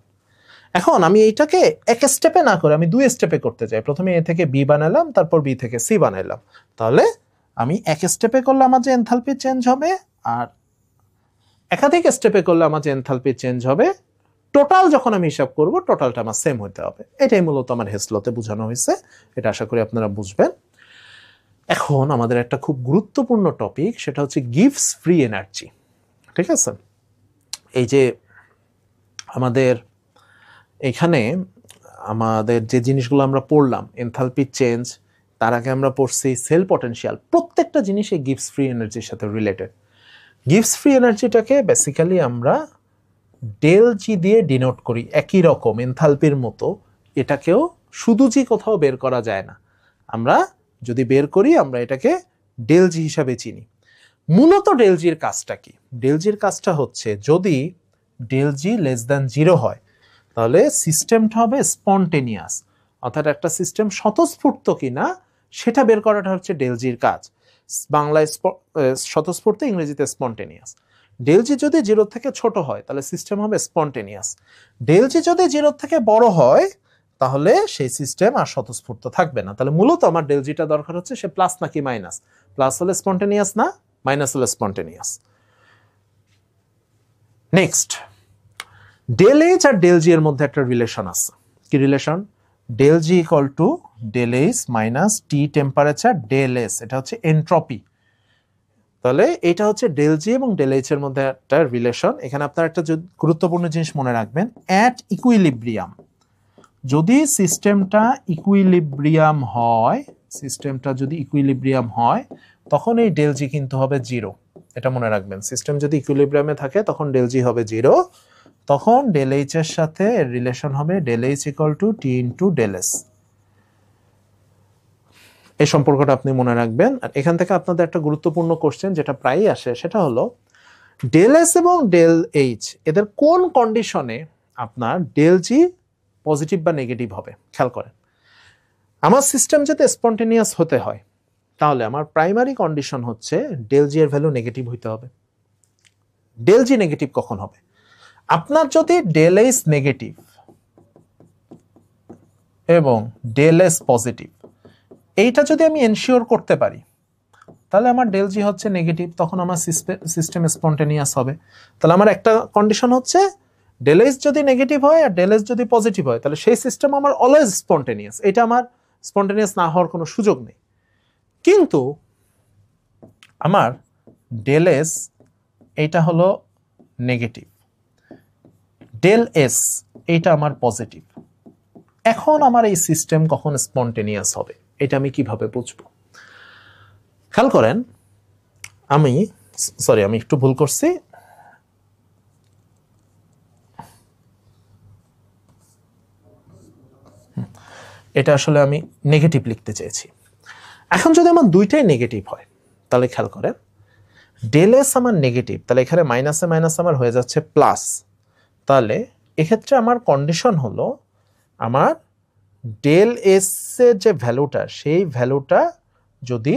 এখন আমি এইটাকে এক স্টেপে না করে আমি 2 স্টেপে করতে চাই, প্রথমে এ থেকে বি বানালাম, তারপর বি থেকে সি বানাইলাম, তাহলে আমি এক স্টেপে করলে আমার যে এনথালপি চেঞ্জ হবে আর একাধিক স্টেপে করলে আমার যে এনথালপি চেঞ্জ হবে, টোটাল যখন আমি হিসাব করব টোটালটা আমার সেম হতে হবে। এটাই মূলত আমার হেস লতে বোঝানো হয়েছে, এটা আশা করি আপনারা বুঝবেন। এখন আমাদের একটা খুব গুরুত্বপূর্ণ টপিক, সেটা হচ্ছে গিভস ফ্রি এনার্জি। ঠিক আছে, এই যে আমাদের এখানে আমাদের যে জিনিসগুলো আমরা পড়লাম, এনথালপি চেঞ্জ, তার আগে আমরা পড়ছি সেল পটেনশিয়াল, প্রত্যেকটা জিনিস এই গিভস ফ্রি এনার্জির সাথে রিলেটেড। গিভস ফ্রি এনার্জিটাকে বেসিক্যালি আমরা ΔG দিয়ে ডিনোট করি, একই রকম এনথালপির মতো, এটাকেও শুধু জি কোথাও বের করা যায় না, আমরা যদি বের করি আমরা এটাকে ΔG হিসাবে চিনি। মূলত ΔGর কাজটা কি? ΔGর কাজটা হচ্ছে যদি ΔG লেস দ্যান 0 হয় তাহলে সিস্টেমটা হবে স্পন্টেনিয়াস, অর্থাৎ একটা সিস্টেম স্বতঃস্ফূর্ত কিনা সেটা বের করাটা হচ্ছে ΔGর কাজ। বাংলায় স্বতঃস্ফূর্ত, ইংরেজিতে স্পন্টেনিয়াস। ΔG যদি 0 থেকে ছোট হয় তাহলে সিস্টেম হবে স্পন্টেনিয়াস, ΔG যদি 0 থেকে বড় হয় তাহলে সেই সিস্টেম আর স্বতঃস্ফূর্ত থাকবে না। তাহলে মূলত আমার ΔGটা দরকার হচ্ছে সে প্লাস নাকি মাইনাস, প্লাস হলে স্পন্টেনিয়াস না, মাইনাস হলে স্পন্টেনিয়াস। নেক্সট, ΔH আর ΔG এর মধ্যে একটা রিলেশন আছে। কি relation? ΔG equal to ΔH minus T temperature ΔS, এটা হচ্ছে এন্ট্রপি। তাহলে এটা হচ্ছে ΔG এবং ΔH এর মধ্যে একটা রিলেশন। এখানে আপনারা একটা গুরুত্বপূর্ণ জিনিস মনে রাখবেন, অ্যাট ইকুইলিব্রিয়াম, যদি সিস্টেমটা ইকুইলিব্রিয়াম হয়, সিস্টেমটা যদি ইকুইলিব্রিয়াম হয় তখন এই ΔG কিন্তু হবে 0, এটা মনে রাখবেন। সিস্টেম যদি ইকুইলিব্রিয়ামে থাকে তখন ΔG হবে 0, তখন ΔH এর সাথে এর রিলেশন হবে ΔH equal to T into ΔS। এই সম্পর্কটা আপনি মনে রাখবেন। আর এখান থেকে আপনাদের একটা গুরুত্বপূর্ণ কোশ্চেন যেটা প্রায়ই আসে, সেটা হলো ΔS এবং ΔH এদের কোন কন্ডিশনে আপনার ΔG পজিটিভ বা নেগেটিভ হবে। খেয়াল করেন, আমার সিস্টেম যাতে স্পন্টেনিয়াস হতে হয় তাহলে আমার প্রাইমারি কন্ডিশন হচ্ছে ডেল জি এর ভ্যালু নেগেটিভ হইতে হবে। ডেল জি নেগেটিভ কখন হবে? আপনার যদি ডেল এইচ নেগেটিভ এবং ডেল এস পজিটিভ এইটা যদি আমি এনশিওর করতে পারি তাহলে আমার ডেল জি হচ্ছে নেগেটিভ, তখন আমার সিস্টেম স্পন্টেনিয়াস হবে। তাহলে আমার একটা কন্ডিশন হচ্ছে ডেল এইচ যদি নেগেটিভ হয় আর ডেল এস যদি পজিটিভ হয় তাহলে সেই সিস্টেম আমার অলওয়েজ স্পন্টেনিয়াস, এটা আমার স্পন্টেনিয়াস না হওয়ার কোনো সুযোগ নেই। কিন্তু আমার ডেল এস এইটা হলো নেগেটিভ, ডেল এস এইটা আমার পজিটিভ, এখন আমার এই সিস্টেম কখন স্পন্টেনিয়াস হবে এটা আমি কিভাবে বুঝবো? খেয়াল করেন, আমি একটু ভুল করছি, এটা আসলে আমি নেগেটিভ লিখতে চেয়েছি। এখন যদি আমার দুইটাই নেগেটিভ হয় তাহলে খেয়াল করেন ডেল এস আমার নেগেটিভ, তাহলে এখানে মাইনাসে মাইনাস আমার হয়ে যাচ্ছে প্লাস। তাহলে এক্ষেত্রে আমার কন্ডিশন হলো আমার ডেল এস এর যে ভ্যালুটা সেই ভ্যালুটা যদি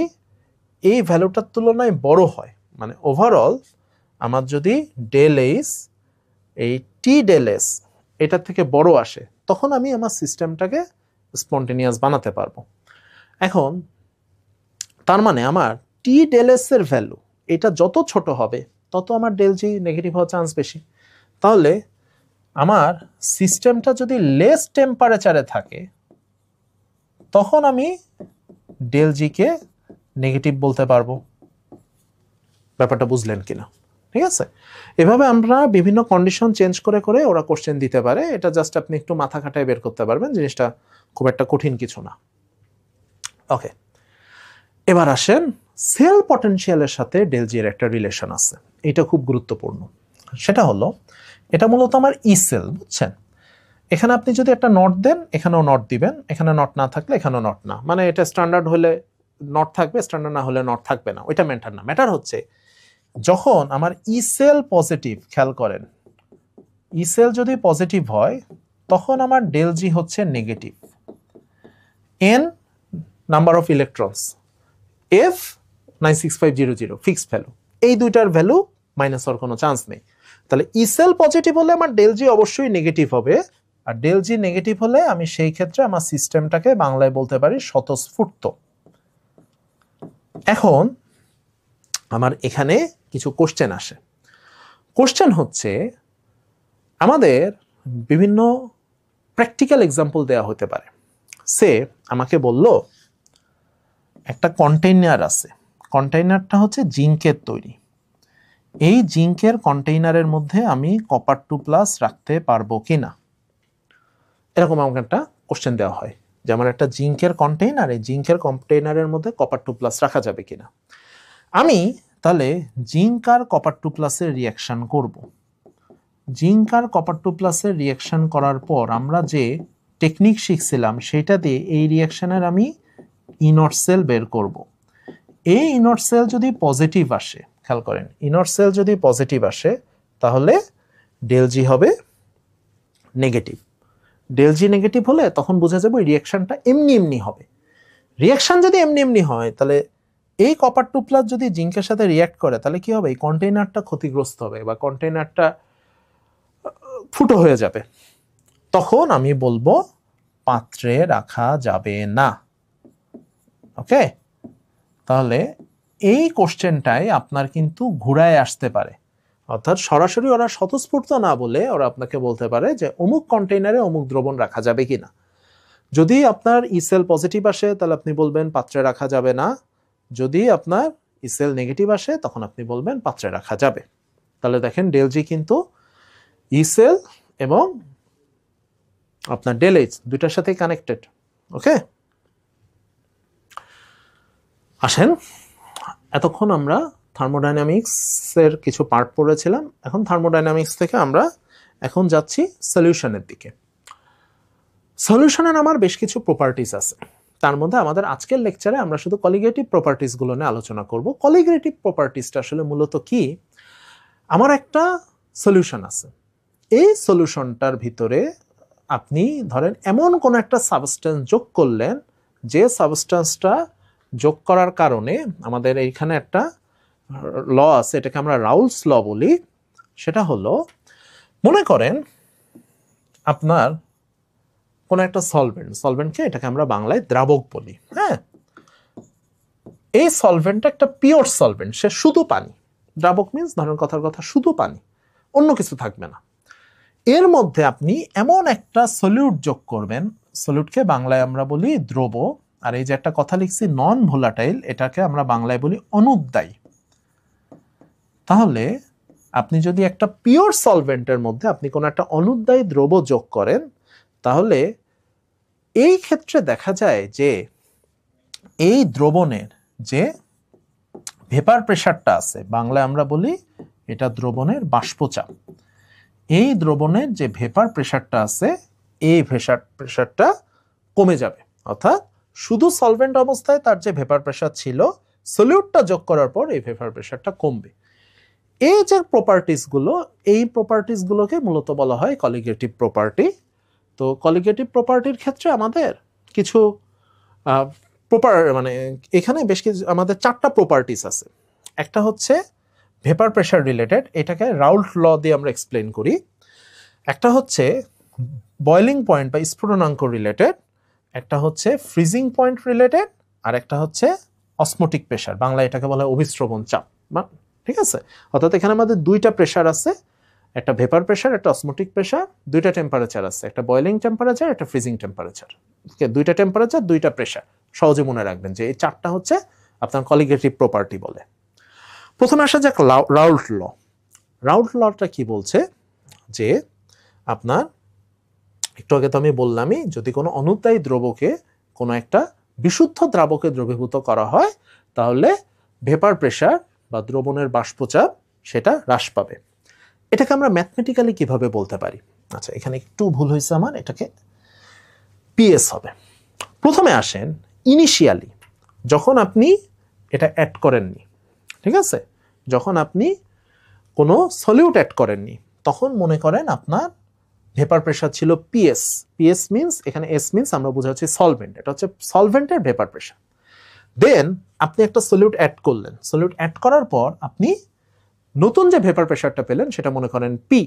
এই ভ্যালুটার তুলনায় বড় হয়, মানে ওভারঅল আমার যদি ডেল এইচ এই টি ডেল এস এটার থেকে বড় আসে তখন আমি আমার সিস্টেমটাকে স্পন্টেনিয়াস বানাতে পারবো। এখন তার মানে আমার টি ডেল এস এর ভ্যালু এটা যত ছোট হবে তত আমার ডেল জি নেগেটিভ হওয়ার চান্স বেশি। তাহলে আমার সিস্টেমটা যদি লেস টেম্পারেচারে থাকে তখন আমি ডেল জি কে নেগেটিভ বলতে পারবো। ব্যাপারটা বুঝলেন কিনা? ঠিক আছে, এভাবে আমরা বিভিন্ন কন্ডিশন চেঞ্জ করে করে ওরা কোশ্চেন দিতে পারে, এটা জাস্ট আপনি একটু মাথা খাটায় বের করতে পারবেন, জিনিসটা খুব একটা কঠিন কিছু না। ওকে, এবার আসেন সেল পটেনশিয়ালের সাথে ডেল জি এর একটা রিলেশন আছে, এটা খুব গুরুত্বপূর্ণ। সেটা হলো এটা মূলত আমার ই সেল, বুঝছেন? এখানে আপনি যদি একটা নট দেন এখানেও নট দিবেন, এখানে নট না থাকলে এখানেও নট না, মানে এটা স্ট্যান্ডার্ড হলে নট থাকবে, স্ট্যান্ডার্ড না হলে নট থাকবে না, ওইটা ম্যাটার না। ম্যাটার হচ্ছে যখন আমার ই সেল পজিটিভ, খেয়াল করেন ই সেল যদি পজিটিভ হয় তখন আমার ডেল জি হচ্ছে negative, N number of electrons, F 96500 fixed value, এই দুইটার ভ্যালু মাইনাস হওয়ার কোনো চান্স নেই। তাহলে ই সেল পজিটিভ হলে আমার ডেল জি অবশ্যই নেগেটিভ হবে, আর ডেল জি নেগেটিভ হলে আমি সেই ক্ষেত্রে আমার সিস্টেমটাকে বাংলায় বলতে পারি স্বতঃস্ফূর্ত। এখন আমার এখানে কিছু কোশ্চেন আসে। কোশ্চেন হচ্ছে আমাদের বিভিন্ন প্র্যাকটিক্যাল এক্সাম্পল দেওয়া হতে পারে। সে আমাকে বলল একটা কন্টেইনার আছে, কন্টেইনারটা হচ্ছে জিঙ্কের তৈরি, এই জিঙ্কের কন্টেইনারের মধ্যে আমি কপার 2+ রাখতে পারবো কিনা, এরকম আমাকে একটা কোশ্চেন দেওয়া হয়, যেমন একটা জিঙ্কের কন্টেইনার, এই জিঙ্কের কন্টেইনারের মধ্যে কপার 2+ রাখা যাবে কিনা। আমি তাহলে জিঙ্ক আর কপার 2+ এর রিয়াকশন করব। জিঙ্ক আর কপার 2+ এর রিয়াকশন করার পর আমরা যে টেকনিক শিখছিলাম সেটা দিয়ে এই রিয়াকশনের আমি ইনট সেল বের করব। এই ইনট সেল যদি পজিটিভ আসে, খেয়াল করেন ইনট সেল যদি পজিটিভ আসে তাহলে ডেল জি হবে নেগেটিভ। ডেল জি নেগেটিভ হলে তখন বোঝা যাবে রিয়াকশনটা এমনি এমনি হবে। রিয়াকশন যদি এমনি এমনি হয় তাহলে এই কপার 2+ যদি জিঙ্কের সাথে রিয়াক্ট করে তাহলে কি হবে, এই কন্টেইনারটা ক্ষতিগ্রস্ত হবে বা কন্টেইনারটা ফুটো হয়ে যাবে, তখন আমি বলবো পাত্রে রাখা যাবে না। ওকে, তাহলে এই কোশ্চেনটাই আপনার কিন্তু ঘুরায় আসতে পারে, অর্থাৎ সরাসরি ওরা স্বতঃস্ফূর্ত না বলে ওরা আপনাকে বলতে পারে যে অমুক কন্টেইনারে অমুক দ্রবণ রাখা যাবে কিনা। যদি আপনার ই সেল পজিটিভ আসে তাহলে আপনি বলবেন পাত্রে রাখা যাবে না, যদি আপনার ই সেল নেগেটিভ আসে তখন আপনি বলবেন পাত্রে রাখা যাবে। তাহলে দেখেন ডেল জি কিন্তু ই সেল এবং আপনার ডেল এইচ দুইটার সাথে কানেক্টেড। ওকে, আসেন এতক্ষণ আমরা থার্মোডাইনামিক্সের কিছু পার্ট পড়েছিলাম, এখন থার্মোডাইনামিক্স থেকে আমরা এখন যাচ্ছি সলিউশনের দিকে। সলিউশনের আমার বেশ কিছু প্রপার্টিজ আছে, তার মধ্যে আমাদের আজকের লেকচারে আমরা শুধু কলিগেটিভ প্রপার্টিসগুলো নিয়ে আলোচনা করব। কলিগেটিভ প্রপার্টিসটা আসলে মূলত কি, আমার একটা সলিউশন আছে, এই সলিউশনটার ভিতরে আপনি ধরেন এমন কোন একটা সাবস্টেন্স যোগ করলেন যে সাবস্টেন্সটা যোগ করার কারণে আমাদের এইখানে একটা ল আছে, এটাকে আমরা রাউলস ল বলি। সেটা হলো, মনে করেন আপনার কোনো একটা সলভেন্টকে এটাকে আমরা বাংলায় দ্রাবক বলি। হ্যাঁ, এই সলভেন্টটা একটা পিওর সলভেন্ট, সে শুধু পানি। দ্রাবক মিন্স ধরেন কথার কথা শুধু পানি, অন্য কিছু থাকবে না। এর মধ্যে আপনি এমন একটা সলিউট যোগ করবেন, সলিউটকে বাংলায় আমরা বলি দ্রব, আর এই যে একটা কথা লিখছি নন ভোলাটাইল, এটাকে আমরা বাংলায় বলি অনুদ্বায়ী। তাহলে আপনি যদি একটা পিওর সলভেন্টের মধ্যে আপনি কোনো একটা অনুদ্বায়ী দ্রব যোগ করেন, তাহলে এই ক্ষেত্রে দেখা যায় যে এই দ্রবণের যে ভেপার প্রেসারটা আছে, বাংলায় আমরা বলি এটা দ্রবণের বাষ্পচাপ। এই দ্রবণের যে ভেপার প্রেসারটা আছে, এই প্রেসারটা কমে যাবে। অর্থাৎ শুধু সলভেন্ট অবস্থায় তার যে ভেপার প্রেসার ছিল, সলিউটটা যোগ করার পর এই ভেপার প্রেসারটা কমবে। এই যে প্রপার্টিসগুলো, এই প্রপার্টিসগুলোকে মূলত বলা হয় কলিগেটিভ প্রপার্টি। তো কলিগেটিভ প্রপার্টির ক্ষেত্রে আমাদের কিছু এখানে বেশ কিছু আমাদের 4টা প্রপার্টিস আছে। একটা হচ্ছে ভেপার প্রেসার রিলেটেড, এটাকে রাউল্ট ল দিয়ে আমরা এক্সপ্লেন করি। একটা হচ্ছে বয়লিং পয়েন্ট বা স্ফুটনাঙ্ক রিলেটেড, একটা হচ্ছে ফ্রিজিং পয়েন্ট রিলেটেড, আর একটা হচ্ছে অসমোটিক প্রেসার, বাংলায় এটাকে বলা হয় অভিস্রবণ চাপ। ঠিক আছে, অর্থাৎ এখানে আমাদের 2টা প্রেসার আছে, একটা ভেপার প্রেসার, একটা অসমোটিক প্রেসার, 2টা টেম্পারেচার আছে, একটা বয়লিং টেম্পারেচার, একটা ফ্রিজিং টেম্পারেচার। 2টা টেম্পারেচার, 2টা প্রেসার, সহজে মনে রাখবেন যে এই 4টা হচ্ছে আপনার কলিগেটিভ প্রপার্টি বলে। প্রথমে আসা যাক রাউল্ট ল। রাউল্ট লটা কি বলছে যে আপনার একটু আগে তো আমি বললামই, যদি কোনো অনুদ্বায়ী দ্রবকে কোনো একটা বিশুদ্ধ দ্রাবকে দ্রবীভূত করা হয়, তাহলে ভেপার প্রেসার বা দ্রবণের বাষ্পচাপ সেটা হ্রাস পাবে। এটাকে আমরা ম্যাথমেটিক্যালি কিভাবে বলতে পারি? আচ্ছা, এখানে একটু ভুল হয়েছে আমার, এটাকে পিএস হবে। প্রথমে আসেন ইনিশিয়ালি, যখন আপনি এটা অ্যাড করেননি, ঠিক আছে, যখন আপনি কোনো সলিউট অ্যাড করেননি, তখন মনে করেন আপনার ভেপার প্রেসার ছিল পিএস। পিএস মিন্স, এখানে এস মিন্স আমরা বোঝাচ্ছি সলভেন্ট, এটা হচ্ছে সলভেন্টের ভেপার প্রেসার। দেন আপনি একটা সলিউট অ্যাড করলেন, সলিউট অ্যাড করার পর আপনি নতুন যে ভেপার প্রেসারটা পেলেন সেটা মনে করেন পি।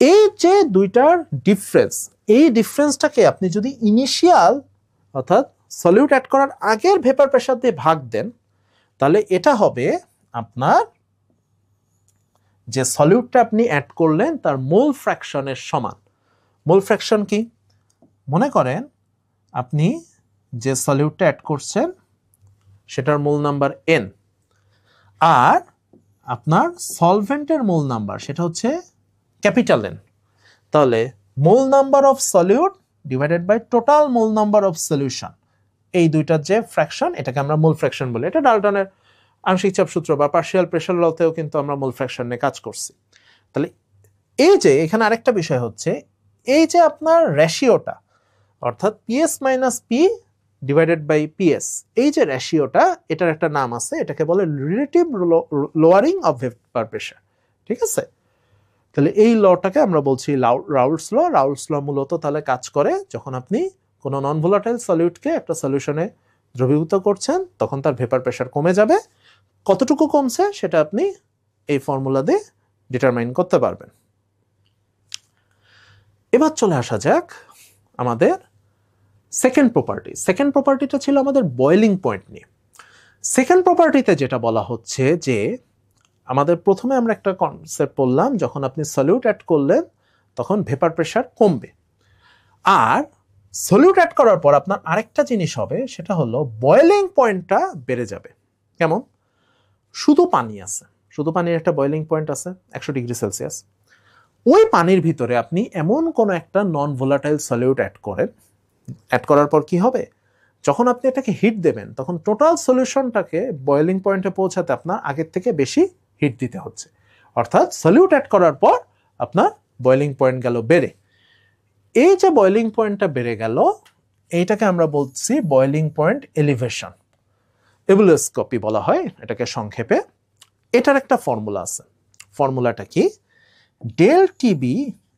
এই যে দুইটার ডিফারেন্স, এই ডিফারেন্সটাকে আপনি যদি ইনিশিয়াল অর্থাৎ সলিউট অ্যাড করার আগের ভেপার প্রেসার দিয়ে ভাগ দেন, তাহলে এটা হবে আপনার যে সলিউটটা আপনি অ্যাড করলেন তার মোল ফ্র্যাকশনের সমান। মোল ফ্র্যাকশন কি? মনে করেন আপনি যে সলিউটটা অ্যাড করছেন সেটার মোল নাম্বার এন, আর আপনার সলভেন্টের মোল নাম্বার সেটা হচ্ছে ক্যাপিটাল এন। তাহলে mole number of solute divided by total mole number of solution, এই দুইটার যে ফ্র্যাকশন, এটাকে আমরা মোল ফ্র্যাকশন বলি। এটা ডাল্টনের আংশিক চাপ সূত্র বা পার্শিয়াল প্রেসার লতেও কিন্তু আমরা মোল ফ্র্যাকশন নিয়ে কাজ করছি। তাহলে এই যে এখানে আরেকটা বিষয় হচ্ছে, এই যে আপনার রেশিওটা অর্থাৎ PS minus P divided by PS, এই যে রেশিওটা, এটার একটা নাম আছে, এটাকে বলে relative lowering of vapour pressure. ঠিক আছে, তাহলে এই লটাকে আমরা বলছি রাউলস ল। রাউলস ল মূলত তাহলে কাজ করে যখন আপনি কোনো নন ভোলাটাইল সলিউটকে একটা সলিউশনে দ্রবীভূত করছেন, তখন তার ভেপার প্রেসার কমে যাবে। কতটুকু কমছে সেটা আপনি এই ফর্মুলা দিয়ে ডিটারমাইন করতে পারবেন। এবার চলে আসা যাক আমাদের সেকেন্ড প্রপার্টি। সেকেন্ড প্রপার্টিটা ছিল আমাদের বয়েলিং পয়েন্ট নিয়ে। সেকেন্ড প্রপার্টিতে যেটা বলা হচ্ছে যে আমাদের প্রথমে আমরা একটা কনসেপ্ট বললাম, যখন আপনি সলিউট অ্যাড করলেন তখন ভেপার প্রেসার কমবে, আর সলিউট অ্যাড করার পর আপনার আরেকটা জিনিস হবে, সেটা হলো বয়েলিং পয়েন্টটা বেড়ে যাবে। কেমন? শুধু পানি আছে, শুধু পানির একটা বয়েলিং পয়েন্ট আছে 100 ডিগ্রি সেলসিয়াস। ওই পানির ভিতরে আপনি এমন কোনো একটা নন ভোলাটাইল সলিউট অ্যাড করেন, অ্যাড করার পর কি হবে, যখন আপনি এটাকে হিট দেবেন তখন টোটাল সলিউশনটাকে বয়েলিং পয়েন্টে পৌঁছাতে আপনার আগের থেকে বেশি হিট দিতে হচ্ছে। অর্থাৎ সলিউট অ্যাড করার পর আপনার বয়েলিং পয়েন্ট গেল বেড়ে। এই যে বয়েলিং পয়েন্টটা বেড়ে গেল, এইটাকে আমরা বলছি বয়েলিং পয়েন্ট এলিভেশন, এবুলিওস্কোপি বলা হয় এটাকে সংক্ষেপে। এটার একটা ফর্মুলা আছে। ফর্মুলাটা কি? ডেল টিবি,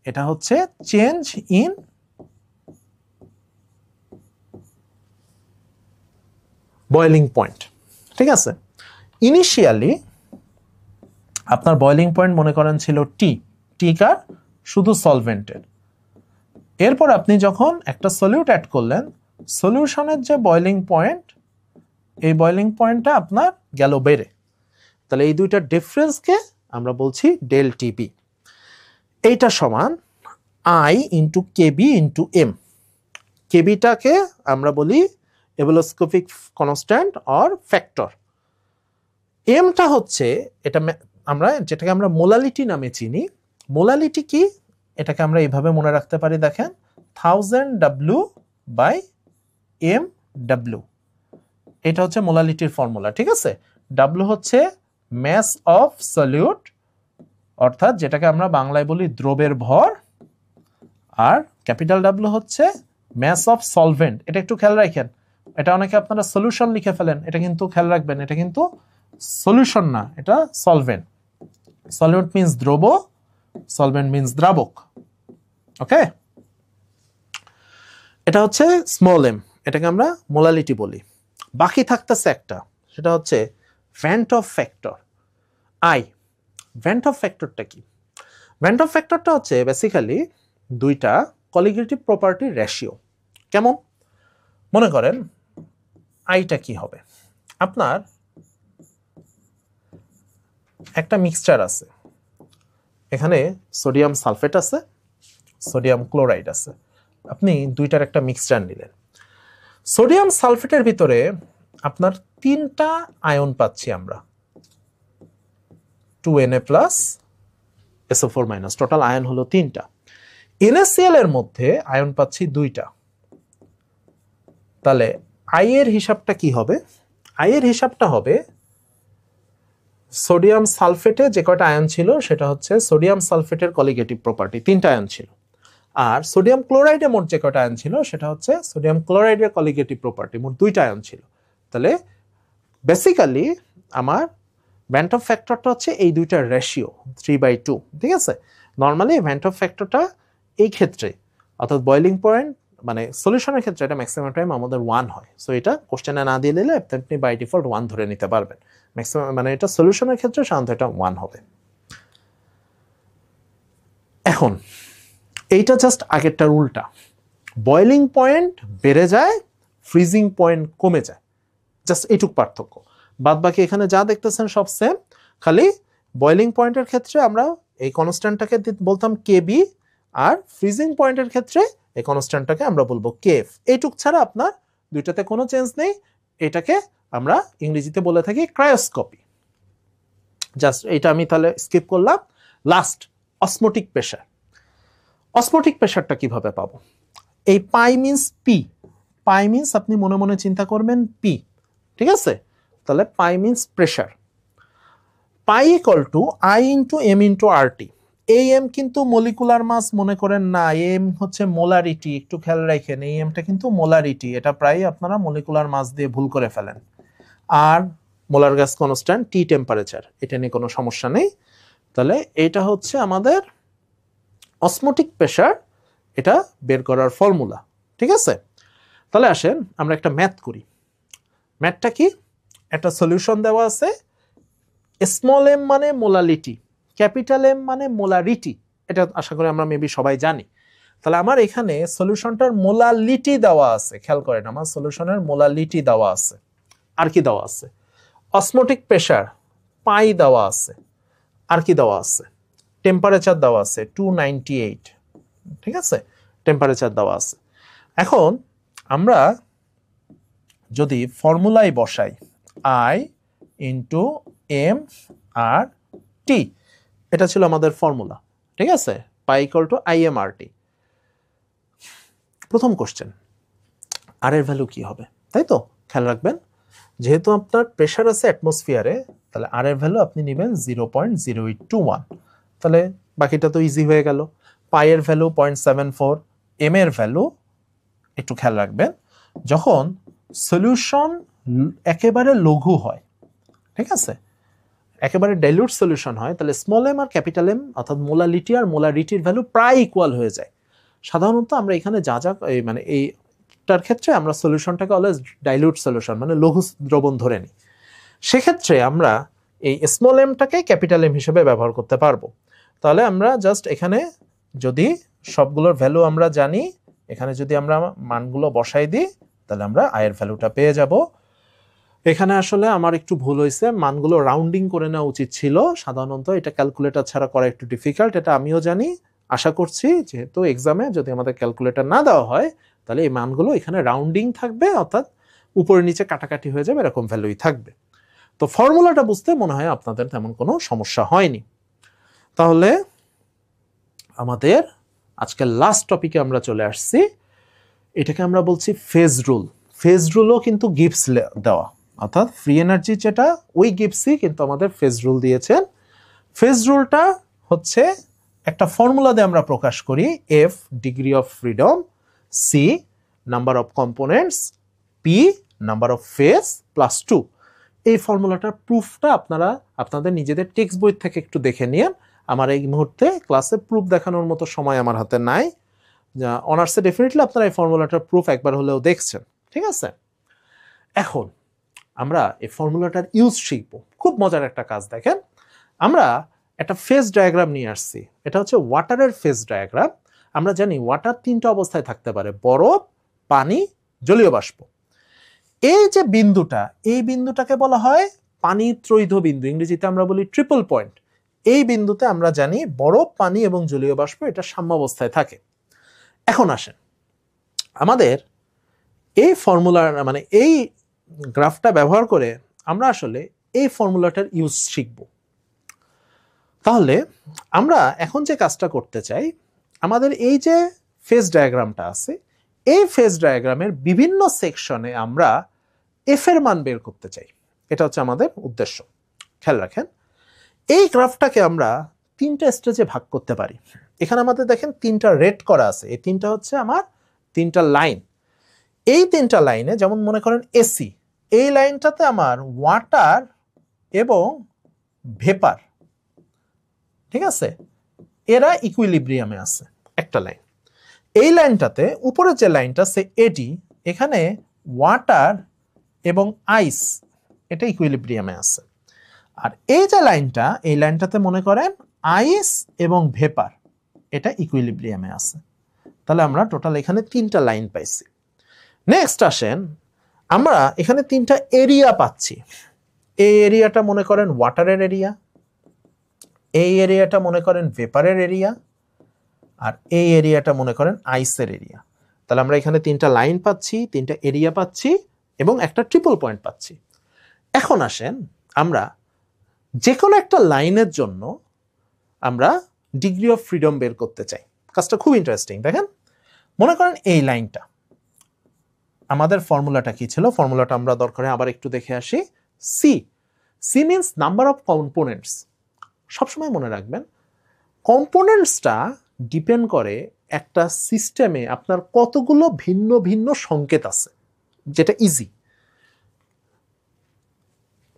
এটা হচ্ছে চেঞ্জ ইন বয়েলিং পয়েন্ট, ঠিক আছে। ইনিশিয়ালি আপনার বয়েলিং পয়েন্ট মনে করেন ছিল টি কার শুধু সলভেন্টের। এরপর আপনি যখন একটা সলিউট অ্যাড করলেন, সলিউশনের যে বয়েলিং পয়েন্ট, এই বয়েলিং পয়েন্টটা আপনার গেল বেড়ে। তাহলে এই দুইটার ডিফারেন্সকে আমরা বলছি ডেল টিপি। এইটা সমান I into KB into M. কেবিটাকে আমরা বলি এভোলোস্কোপিক কনস্ট্যান্ট অর ফ্যাক্টর। এমটা হচ্ছে এটা যেটাকে আমরা মোলালিটি নামে চিনি। মোলালিটি কি, এটাকে আমরা এইভাবে মনে রাখতে পারি, দেখেন 1000 W বাই এম ডাব্লিউ, এটা হচ্ছে মোলালিটির ফর্মুলা, ঠিক আছে। ডাব্লু হচ্ছে ম্যাস অফ সলিউট, অর্থাৎ যেটাকে আমরা বাংলায় বলি দ্রবের ভর, আর ক্যাপিটাল ডাব্লু হচ্ছে ম্যাস অফ সলভেন্ট। এটা একটু খেয়াল রাখেন, এটা অনেকে আপনারা সলিউশন লিখে ফেলেন, এটা কিন্তু খেয়াল রাখবেন, এটা কিন্তু সলিউশন না, এটা সলভেন্ট। সলিউট মিন্স দ্রব, সলভেন্ট মিন্স দ্রাবক, ওকে। এটা হচ্ছে স্মল এম, এটাকে আমরা মোলালিটি বলি। বাকি থাকতেছে একটা, সেটা হচ্ছে van't Hoff factor I. Van't Hoff ফ্যাক্টরটা কি? ভ্যান্ট অফ ফ্যাক্টরটা হচ্ছে বেসিক্যালি দুইটা কলিগেটিভ প্রপার্টির রেশিও। কেমন? মনে করেন আইটা কি হবে, আপনার একটা মিক্সচার আছে, এখানে সোডিয়াম সালফেট আছে, সোডিয়াম ক্লোরাইড আছে, আপনি দুইটার একটা মিক্সচার নিলেন। সোডিয়াম সালফেটের ভিতরে আপনার 3টা আয়ন পাচ্ছি আমরা, 2Na plus SO4 minus, total ion হলো 3টা। NaCl এর মধ্যে আয়ন পাচ্ছি 2টা। তাহলে আই এর হিসাবটা কি হবে? আই এর হিসাবটা হবে সোডিয়াম সালফেটে যে কয়টা আয়ন ছিল সেটা হচ্ছে সোডিয়াম সালফেটের কলিগেটিভ প্রপার্টি, 3টা আয়ন ছিল। আর সোডিয়াম ক্লোরাইডে মোট যে কয়টা আয়ন ছিল সেটা হচ্ছে সোডিয়াম ক্লোরাইডের কলিগেটিভ প্রপার্টি, মোট 2টা আয়ন ছিল। তাহলে বেসিক্যালি আমার ভ্যান্ট অফ ফ্যাক্টরটা হচ্ছে এই দুইটার রেশিও 3/2, ঠিক আছে। নর্মালি ভ্যান্ট অফ ফ্যাক্টরটা এই ক্ষেত্রে, অর্থাৎ বয়েলিং পয়েন্ট মানে সলিউশনের ক্ষেত্রে, এটা ম্যাক্সিমাম টাইম আমাদের 1 হয়। সো এটা কোশ্চেনে না দিয়ে দিলে আপনি বাই ডিফল্ট 1 ধরে নিতে পারবেন। ম্যাক্সিমাম মানে এটা সলিউশনের ক্ষেত্রে সাধারণত এটা 1 হবে। এখন এইটা জাস্ট আগেরটার উল্টা, বয়েলিং পয়েন্ট বেড়ে যায়, ফ্রিজিং পয়েন্ট কমে যায়, জাস্ট এইটুক পার্থক্য। বাদ বাকি এখানে যা দেখতেছেন সব সেম, খালি বয়েলিং পয়েন্টের ক্ষেত্রে আমরা এই কনস্ট্যান্টটাকে বলতাম কেবি, আর ফ্রিজিং পয়েন্টের ক্ষেত্রে এই কনস্ট্যান্টটাকে আমরা বলবো কেএফ। এইটুক ছাড়া আপনার দুইটাতে কোনো চেঞ্জ নেই। এটাকে আমরা ইংরেজিতে বলে থাকি ক্রায়োস্কোপি। জাস্ট এইটা আমি তাহলে স্কিপ করলাম। Last, osmotic pressure. অসমোটিক প্রেশারটা কিভাবে পাবো? এই pi means P, pi means আপনি মনে মনে চিন্তা করবেন পি, ঠিক আছে। তাহলে pi means pressure, pi equal to I into M into RT. এই এম কিন্তু মলিকুলার মাস মনে করেন না, এম হচ্ছে মোলারিটি, একটু খেয়াল রাখেন, এই এমটা কিন্তু মোলারিটি, এটা প্রায় আপনারা মলিকুলার মাস দিয়ে ভুল করে ফেলেন। আর মোলার গ্যাস কনস্ট্যান্ট, টি টেম্পারেচার, এটা নিয়ে কোনো সমস্যা নেই। তাহলে এটা হচ্ছে আমাদের অসমোটিক প্রেশার, এটা বের করার ফর্মুলা, ঠিক আছে। তাহলে আসেন আমরা একটা ম্যাথ করি। ম্যাথটা কি? একটা সলিউশন দেওয়া আছে, স্মল এম মানে মোলালিটি, ক্যাপিটাল এম মানে মোলারিটি, এটা আশা করি আমরা মেবি সবাই জানি। তাহলে আমার এখানে সলিউশনটার মোলালিটি দেওয়া আছে, খেয়াল করেন আমার সলিউশনের মোলালিটি দেওয়া আছে। আর কি দেওয়া আছে? অসমোটিক প্রেশার পাই দেওয়া আছে। আর কি দেওয়া আছে? টেম্পারেচার দেওয়া আছে 298, ঠিক আছে, টেম্পারেচার দেওয়া আছে। এখন আমরা যদি ফর্মুলায় বসাই আই ইন্টু এম আর টি, এটা ছিল আমাদের ফর্মুলা, ঠিক আছে, পাই equal to I M R টি। প্রথম কোশ্চেন, আর এর ভ্যালু কি হবে, তাই তো? খেয়াল রাখবেন, যেহেতু আপনার প্রেশার আছে অ্যাটমসফিয়ারে, তাহলে আর এর ভ্যালু আপনি নেবেন 0.0821। তাহলে বাকিটা তো ইজি হয়ে গেল। পাই এর ভ্যালু 0.74, এম এর ভ্যালু একটু খেয়াল রাখবেন, যখন সলিউশন একেবারে লঘু হয়, ঠিক আছে, একেবারে ডাইলিউট সলিউশন হয়, তাহলে small M R capital M অর্থাৎ মোলালিটি আর মোলারিটির ভ্যালু প্রায় ইকুয়াল হয়ে যায়। সাধারণত আমরা এখানে যা যা মানে এই গ্রাফটার ক্ষেত্রে আমরা সলিউশনটাকে অলওয়েজ ডাইলিউট সলিউশন মানে লঘু দ্রবণ ধরে নিই। সেক্ষেত্রে আমরা এই স্মল এমটাকে ক্যাপিটাল এম হিসেবে ব্যবহার করতে পারবো। তাহলে আমরা জাস্ট এখানে যদি সবগুলোর ভ্যালু আমরা জানি, এখানে যদি আমরা মানগুলো বসাই দিই তাহলে আমরা আয়ের ভ্যালুটা পেয়ে যাব। এখানে আসলে আমার একটু ভুল হয়েছে, মানগুলো রাউন্ডিং করে নেওয়া উচিত ছিল। সাধারণত এটা ক্যালকুলেটর ছাড়া করা একটু ডিফিকাল্ট, এটা আমিও জানি। আশা করছি যেহেতু এক্সামে যদি আমাদের ক্যালকুলেটর না দেওয়া হয় তাহলে এই মানগুলো এখানে রাউন্ডিং থাকবে, অর্থাৎ উপরে নিচে কাটাকাটি হয়ে যাবে, এরকম ভ্যালুই থাকবে। তো ফর্মুলাটা বুঝতে মনে হয় আপনাদের তেমন কোনো সমস্যা হয়নি। তাহলে আমাদের আজকের লাস্ট টপিকে আমরা চলে আসছি, এটাকে আমরা বলছি ফেজ রুল। ফেজ রুলও কিন্তু গিবস দেওয়া, অর্থাৎ ফ্রি এনার্জি যেটা ওই গিবসই কিন্তু আমাদের ফেজ রুল দিয়েছেন। ফেজ রুলটা হচ্ছে একটা ফর্মুলা দিয়ে আমরা প্রকাশ করি, F degree of freedom, C number of components, P number of phase plus 2। এই ফর্মুলাটার প্রুফটা আপনারা আপনাদের নিজেদের টেক্সট বই থেকে একটু দেখে নিন। আমার এই মুহূর্তে ক্লাসে প্রুফ দেখানোর মতো সময় আমার হাতে নাই। অনার্সে ডেফিনেটলি আপনারা এই ফর্মুলাটার প্রুফ একবার হলেও দেখছেন, ঠিক আছে? এখন আমরা এই ফর্মুলাটার ইউজ শিখব। খুব মজার একটা কাজ, দেখেন আমরা একটা ফেজ ডায়াগ্রাম নিয়ে আসছি। এটা হচ্ছে ওয়াটারের ফেজ ডায়াগ্রাম। আমরা জানি ওয়াটার তিনটা অবস্থায় থাকতে পারে, বরফ, পানি, জলীয় বাষ্প। এই যে বিন্দুটা, এই বিন্দুটাকে বলা হয় পানি ত্রৈধ বিন্দু, ইংরেজিতে আমরা বলি ট্রিপল পয়েন্ট। এই বিন্দুতে আমরা জানি বরফ, পানি এবং জলীয় বাষ্প এটা সাম্যাবস্থায় থাকে। এখন আসেন আমাদের এই ফর্মুলার মানে এই গ্রাফটা ব্যবহার করে আমরা আসলে এই ফর্মুলাটার ইউজ শিখব। তাহলে আমরা এখন যে কাজটা করতে চাই, আমাদের এই যে ফেজ ডায়াগ্রামটা আছে, এই ফেজ ডায়াগ্রামের বিভিন্ন সেকশনে আমরা এফ এর মান বের করতে চাই। এটা হচ্ছে আমাদের উদ্দেশ্য। খেয়াল রাখেন, এই গ্রাফটাকে আমরা তিনটা স্টেজে ভাগ করতে পারি। এখানে আমাদের দেখেন তিনটা রেড করা আছে, এই তিনটা হচ্ছে আমার তিনটা লাইন। এই তিনটা লাইনে যেমন মনে করেন এসি, এই লাইনটাতে আমার ওয়াটার এবং ভেপার, ঠিক আছে, এরা ইকুইলিব্রিয়ামে আছে, একটা লাইন। এই লাইনটাতে উপরে যে লাইনটা সে এডি, এখানে ওয়াটার এবং আইস এটা ইকুইলিব্রিয়ামে আছে। আর এই যে লাইনটা, এই লাইনটাতে মনে করেন আইস এবং ভেপার এটা ইকুইলিব্রিয়ামে আছে। তাহলে আমরা টোটাল এখানে তিনটা লাইন পাইছি। নেক্সট আসেন, আমরা এখানে তিনটা এরিয়া পাচ্ছি। এই এরিয়াটা মনে করেন ওয়াটারের এরিয়া, এই এরিয়াটা মনে করেন ভেপারের এরিয়া, আর এই এরিয়াটা মনে করেন আইসের এরিয়া। তাহলে আমরা এখানে তিনটা লাইন পাচ্ছি, তিনটা এরিয়া পাচ্ছি এবং একটা ট্রিপল পয়েন্ট পাচ্ছি। এখন আসেন আমরা যে কোনো একটা লাইনের জন্য আমরা ডিগ্রি অফ ফ্রিডম বের করতে চাই। কাজটা খুব ইন্টারেস্টিং। দেখেন মনে করেন এই লাইনটা, আমাদের ফর্মুলাটা কি ছিল? ফর্মুলাটা আমরা দরকারে আবার একটু দেখে আসি। C, C means number of components. সবসময় মনে রাখবেন কম্পোনেন্টসটা ডিপেন্ড করে একটা সিস্টেমে আপনার কতগুলো ভিন্ন ভিন্ন সংকেত আছে, যেটা ইজি।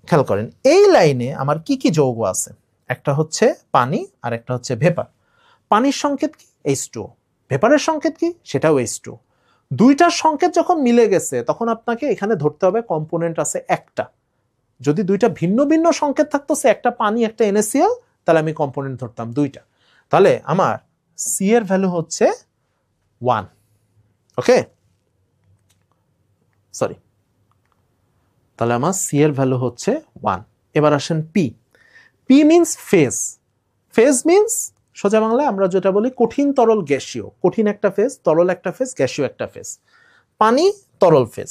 খেয়াল করেন এই লাইনে আমার কি কি যৌগ আছে, একটা হচ্ছে পানি আর একটা হচ্ছে ভেপার। পানির সংকেত কি? H2O। ভেপারের সংকেত কি? সেটাও H2O। দুইটার সংকেত যখন মিলে গেছে তখন আপনাকে এখানে ধরতে হবে কম্পোনেন্ট আছে একটা। যদি দুইটা ভিন্ন ভিন্ন সংকেত থাকতো, সে একটা পানি একটা NaCl, তাহলে আমি কম্পোনেন্ট ধরতাম দুইটা। তাহলে আমার সি এর ভ্যালু হচ্ছে 1। ওকে, সরি, তাহলে আমার সি এর ভ্যালু হচ্ছে 1। এবার আসেন P. P means phase. Phase means সোজা বাংলায় আমরা যেটা বলি কঠিন তরল গ্যাসীয়। কঠিন একটা ফেজ, তরল একটা ফেজ, গ্যাসীয় একটা ফেজ। পানি তরল ফেজ,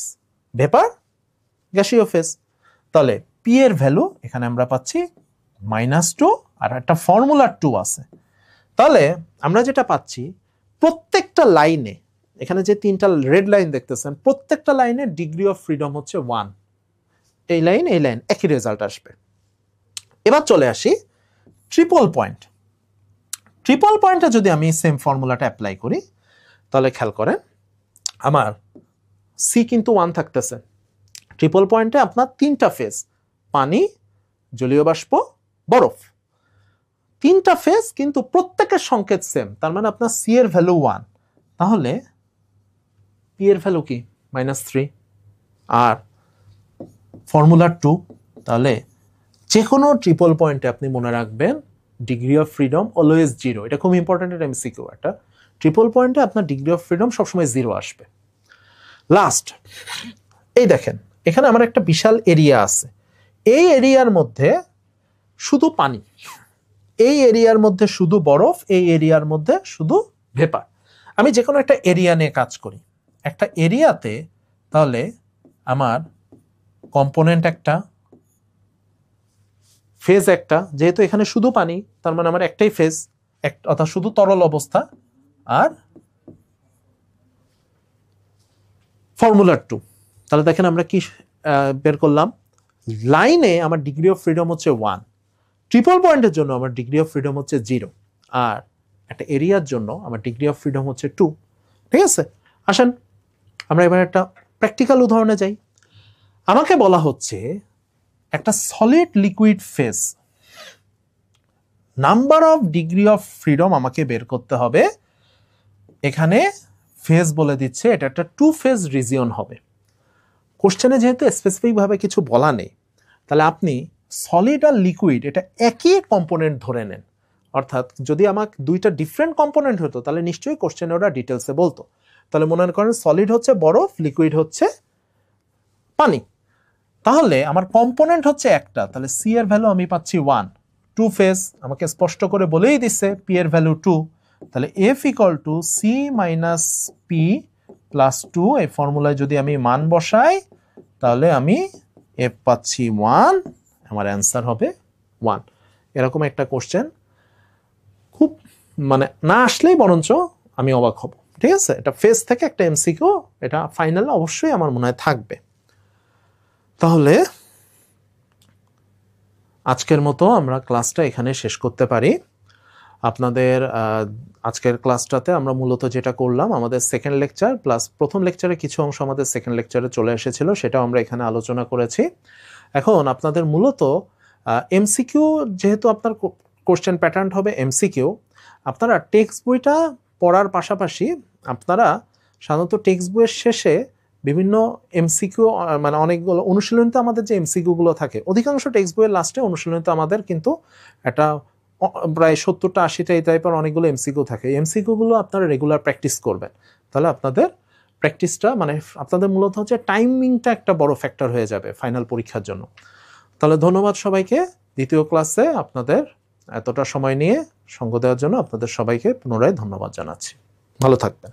ভেপার গ্যাসীয় ফেজ। তাহলে পি এর ভ্যালু এখানে আমরা পাচ্ছি -2 আর একটা ফর্মুলা 2 আছে। তাহলে আমরা যেটা পাচ্ছি প্রত্যেকটা লাইনে, এখানে যে তিনটা রেড লাইন দেখতেছেন, প্রত্যেকটা লাইনে ডিগ্রি অফ ফ্রিডম হচ্ছে 1। এই লাইন এই লাইন একই রেজাল্ট আসবে। এবার চলে আসি ট্রিপল পয়েন্ট। ট্রিপল পয়েন্টে যদি আমি সেম ফর্মুলাটা অ্যাপ্লাই করি তাহলে খেয়াল করেন আমার সি কিন্তু 1 থাকতেছে। ট্রিপল পয়েন্টে আপনার তিনটা ফেজ, পানি, জলীয় বাষ্প, বরফ, তিনটা ফেজ কিন্তু প্রত্যেকের সংকেত সেম। তার মানে আপনার সি এর ভ্যালু 1। তাহলে পি এর ভ্যালু কি -3 আর ফর্মুলা 2। তাহলে যে কোনো ট্রিপল পয়েন্টে আপনি মনে রাখবেন ডিগ্রি অফ ফ্রিডম অলওয়েজ 0। এটা খুব ইম্পর্টেন্ট, এটা এমসিকিউ। একটা ট্রিপল পয়েন্টে আপনার ডিগ্রি অফ ফ্রিডম সবসময় 0 আসবে। লাস্ট এই দেখেন, এখানে আমার একটা বিশাল এরিয়া আছে, এই এরিয়ার মধ্যে শুধু পানি, এই এরিয়ার মধ্যে শুধু বরফ, এই এরিয়ার মধ্যে শুধু ভেপার। আমি যে কোনো একটা এরিয়া নিয়ে কাজ করি, একটা এরিয়াতে তাহলে আমার কম্পোনেন্ট একটা, ফেজ একটা, যেহেতু এখানে শুধু পানি তার মানে আমার একটাই ফেজ, অর্থাৎ শুধু তরল অবস্থা। আর ফর্মুলা 2, তাহলে দেখেন আমরা কি বের করলাম, লাইনে আমার ডিগ্রি অফ ফ্রিডম হচ্ছে 1, ট্রিপল পয়েন্টের জন্য আমার ডিগ্রি অফ ফ্রিডম হচ্ছে 0, আর একটা এরিয়ার জন্য আমার ডিগ্রি অফ ফ্রিডম হচ্ছে 2। ঠিক আছে, আসেন আমরা এবার একটা প্র্যাকটিক্যাল উদাহরণে যাই। আমাকে বলা হচ্ছে একটা solid liquid phase, number of degree of freedom আমাকে বের করতে হবে। এখানে ফেজ বলে দিচ্ছে এটা একটা 2 ফেজ রিজিয়ন হবে। কোশ্চেনে যেহেতু স্পেসিফিক ভাবে কিছু বলা নেই, তাহলে আপনি সলিড আর লিকুইড এটা একই কম্পোনেন্ট ধরে নেন। অর্থাৎ যদি আমাকে দুইটা ডিফারেন্ট কম্পোনেন্ট হতো তাহলে নিশ্চয়ই কোশ্চেনে ওরা ডিটেলসে বলতো। তাহলে মনে করেন সলিড হচ্ছে বরফ, লিকুইড হচ্ছে পানি, তাহলে আমার কম্পোনেন্ট হচ্ছে একটা, তাহলে সি এর ভ্যালু আমি পাচ্ছি 1। 2 ফেজ আমাকে স্পষ্ট করে বলেই দিচ্ছে পি এর ভ্যালু 2, তাহলে F equal to C minus P plus 2। এই ফর্মুলায় যদি আমি মান বসাই তাহলে আমি এফ পাচ্ছি 1, আমার অ্যান্সার হবে 1। এরকম একটা কোশ্চেন খুব মানে না আসলেই বরঞ্চ আমি অবাক হব। ঠিক আছে, এটা ফেজ থেকে একটা এমসিকিউ, এটা ফাইনালে অবশ্যই আমার মনে হয় থাকবে। তাহলে আজকের মতো আমরা ক্লাসটা এখানে শেষ করতে পারি। আপনাদের আজকের ক্লাসটাতে আমরা মূলত যেটা করলাম, আমাদের সেকেন্ড লেকচার প্লাস প্রথম লেকচারে কিছু অংশ আমাদের সেকেন্ড লেকচারে চলে এসেছিল, সেটাও আমরা এখানে আলোচনা করেছি। এখন আপনাদের মূলত এমসিকিউ, যেহেতু আপনার কোশ্চেন প্যাটার্ন হবে এমসিকিউ, আপনারা টেক্সট বইটা পড়ার পাশাপাশি আপনারা সাধারণত টেক্সট বইয়ের শেষে বিভিন্ন এমসিকিউ, মানে অনেকগুলো অনুশীলনীতে আমাদের যে এমসিকিউগুলো থাকে, অধিকাংশ টেক্সট বইয়ের লাস্টে অনুশীলনীতে আমাদের কিন্তু একটা প্রায় 70টা 80টা এই টাইপের অনেকগুলো এমসিকিউ থাকে। এমসিকিউগুলো আপনারা রেগুলার প্র্যাকটিস করবেন, তাহলে আপনাদের প্র্যাকটিসটা মানে আপনাদের মূলত হচ্ছে টাইমিংটা একটা বড় ফ্যাক্টর হয়ে যাবে ফাইনাল পরীক্ষার জন্য। তাহলে ধন্যবাদ সবাইকে। দ্বিতীয় ক্লাসে আপনাদের এতটা সময় নিয়ে সঙ্গ দেওয়ার জন্য আপনাদের সবাইকে পুনরায় ধন্যবাদ জানাচ্ছি। ভালো থাকবেন।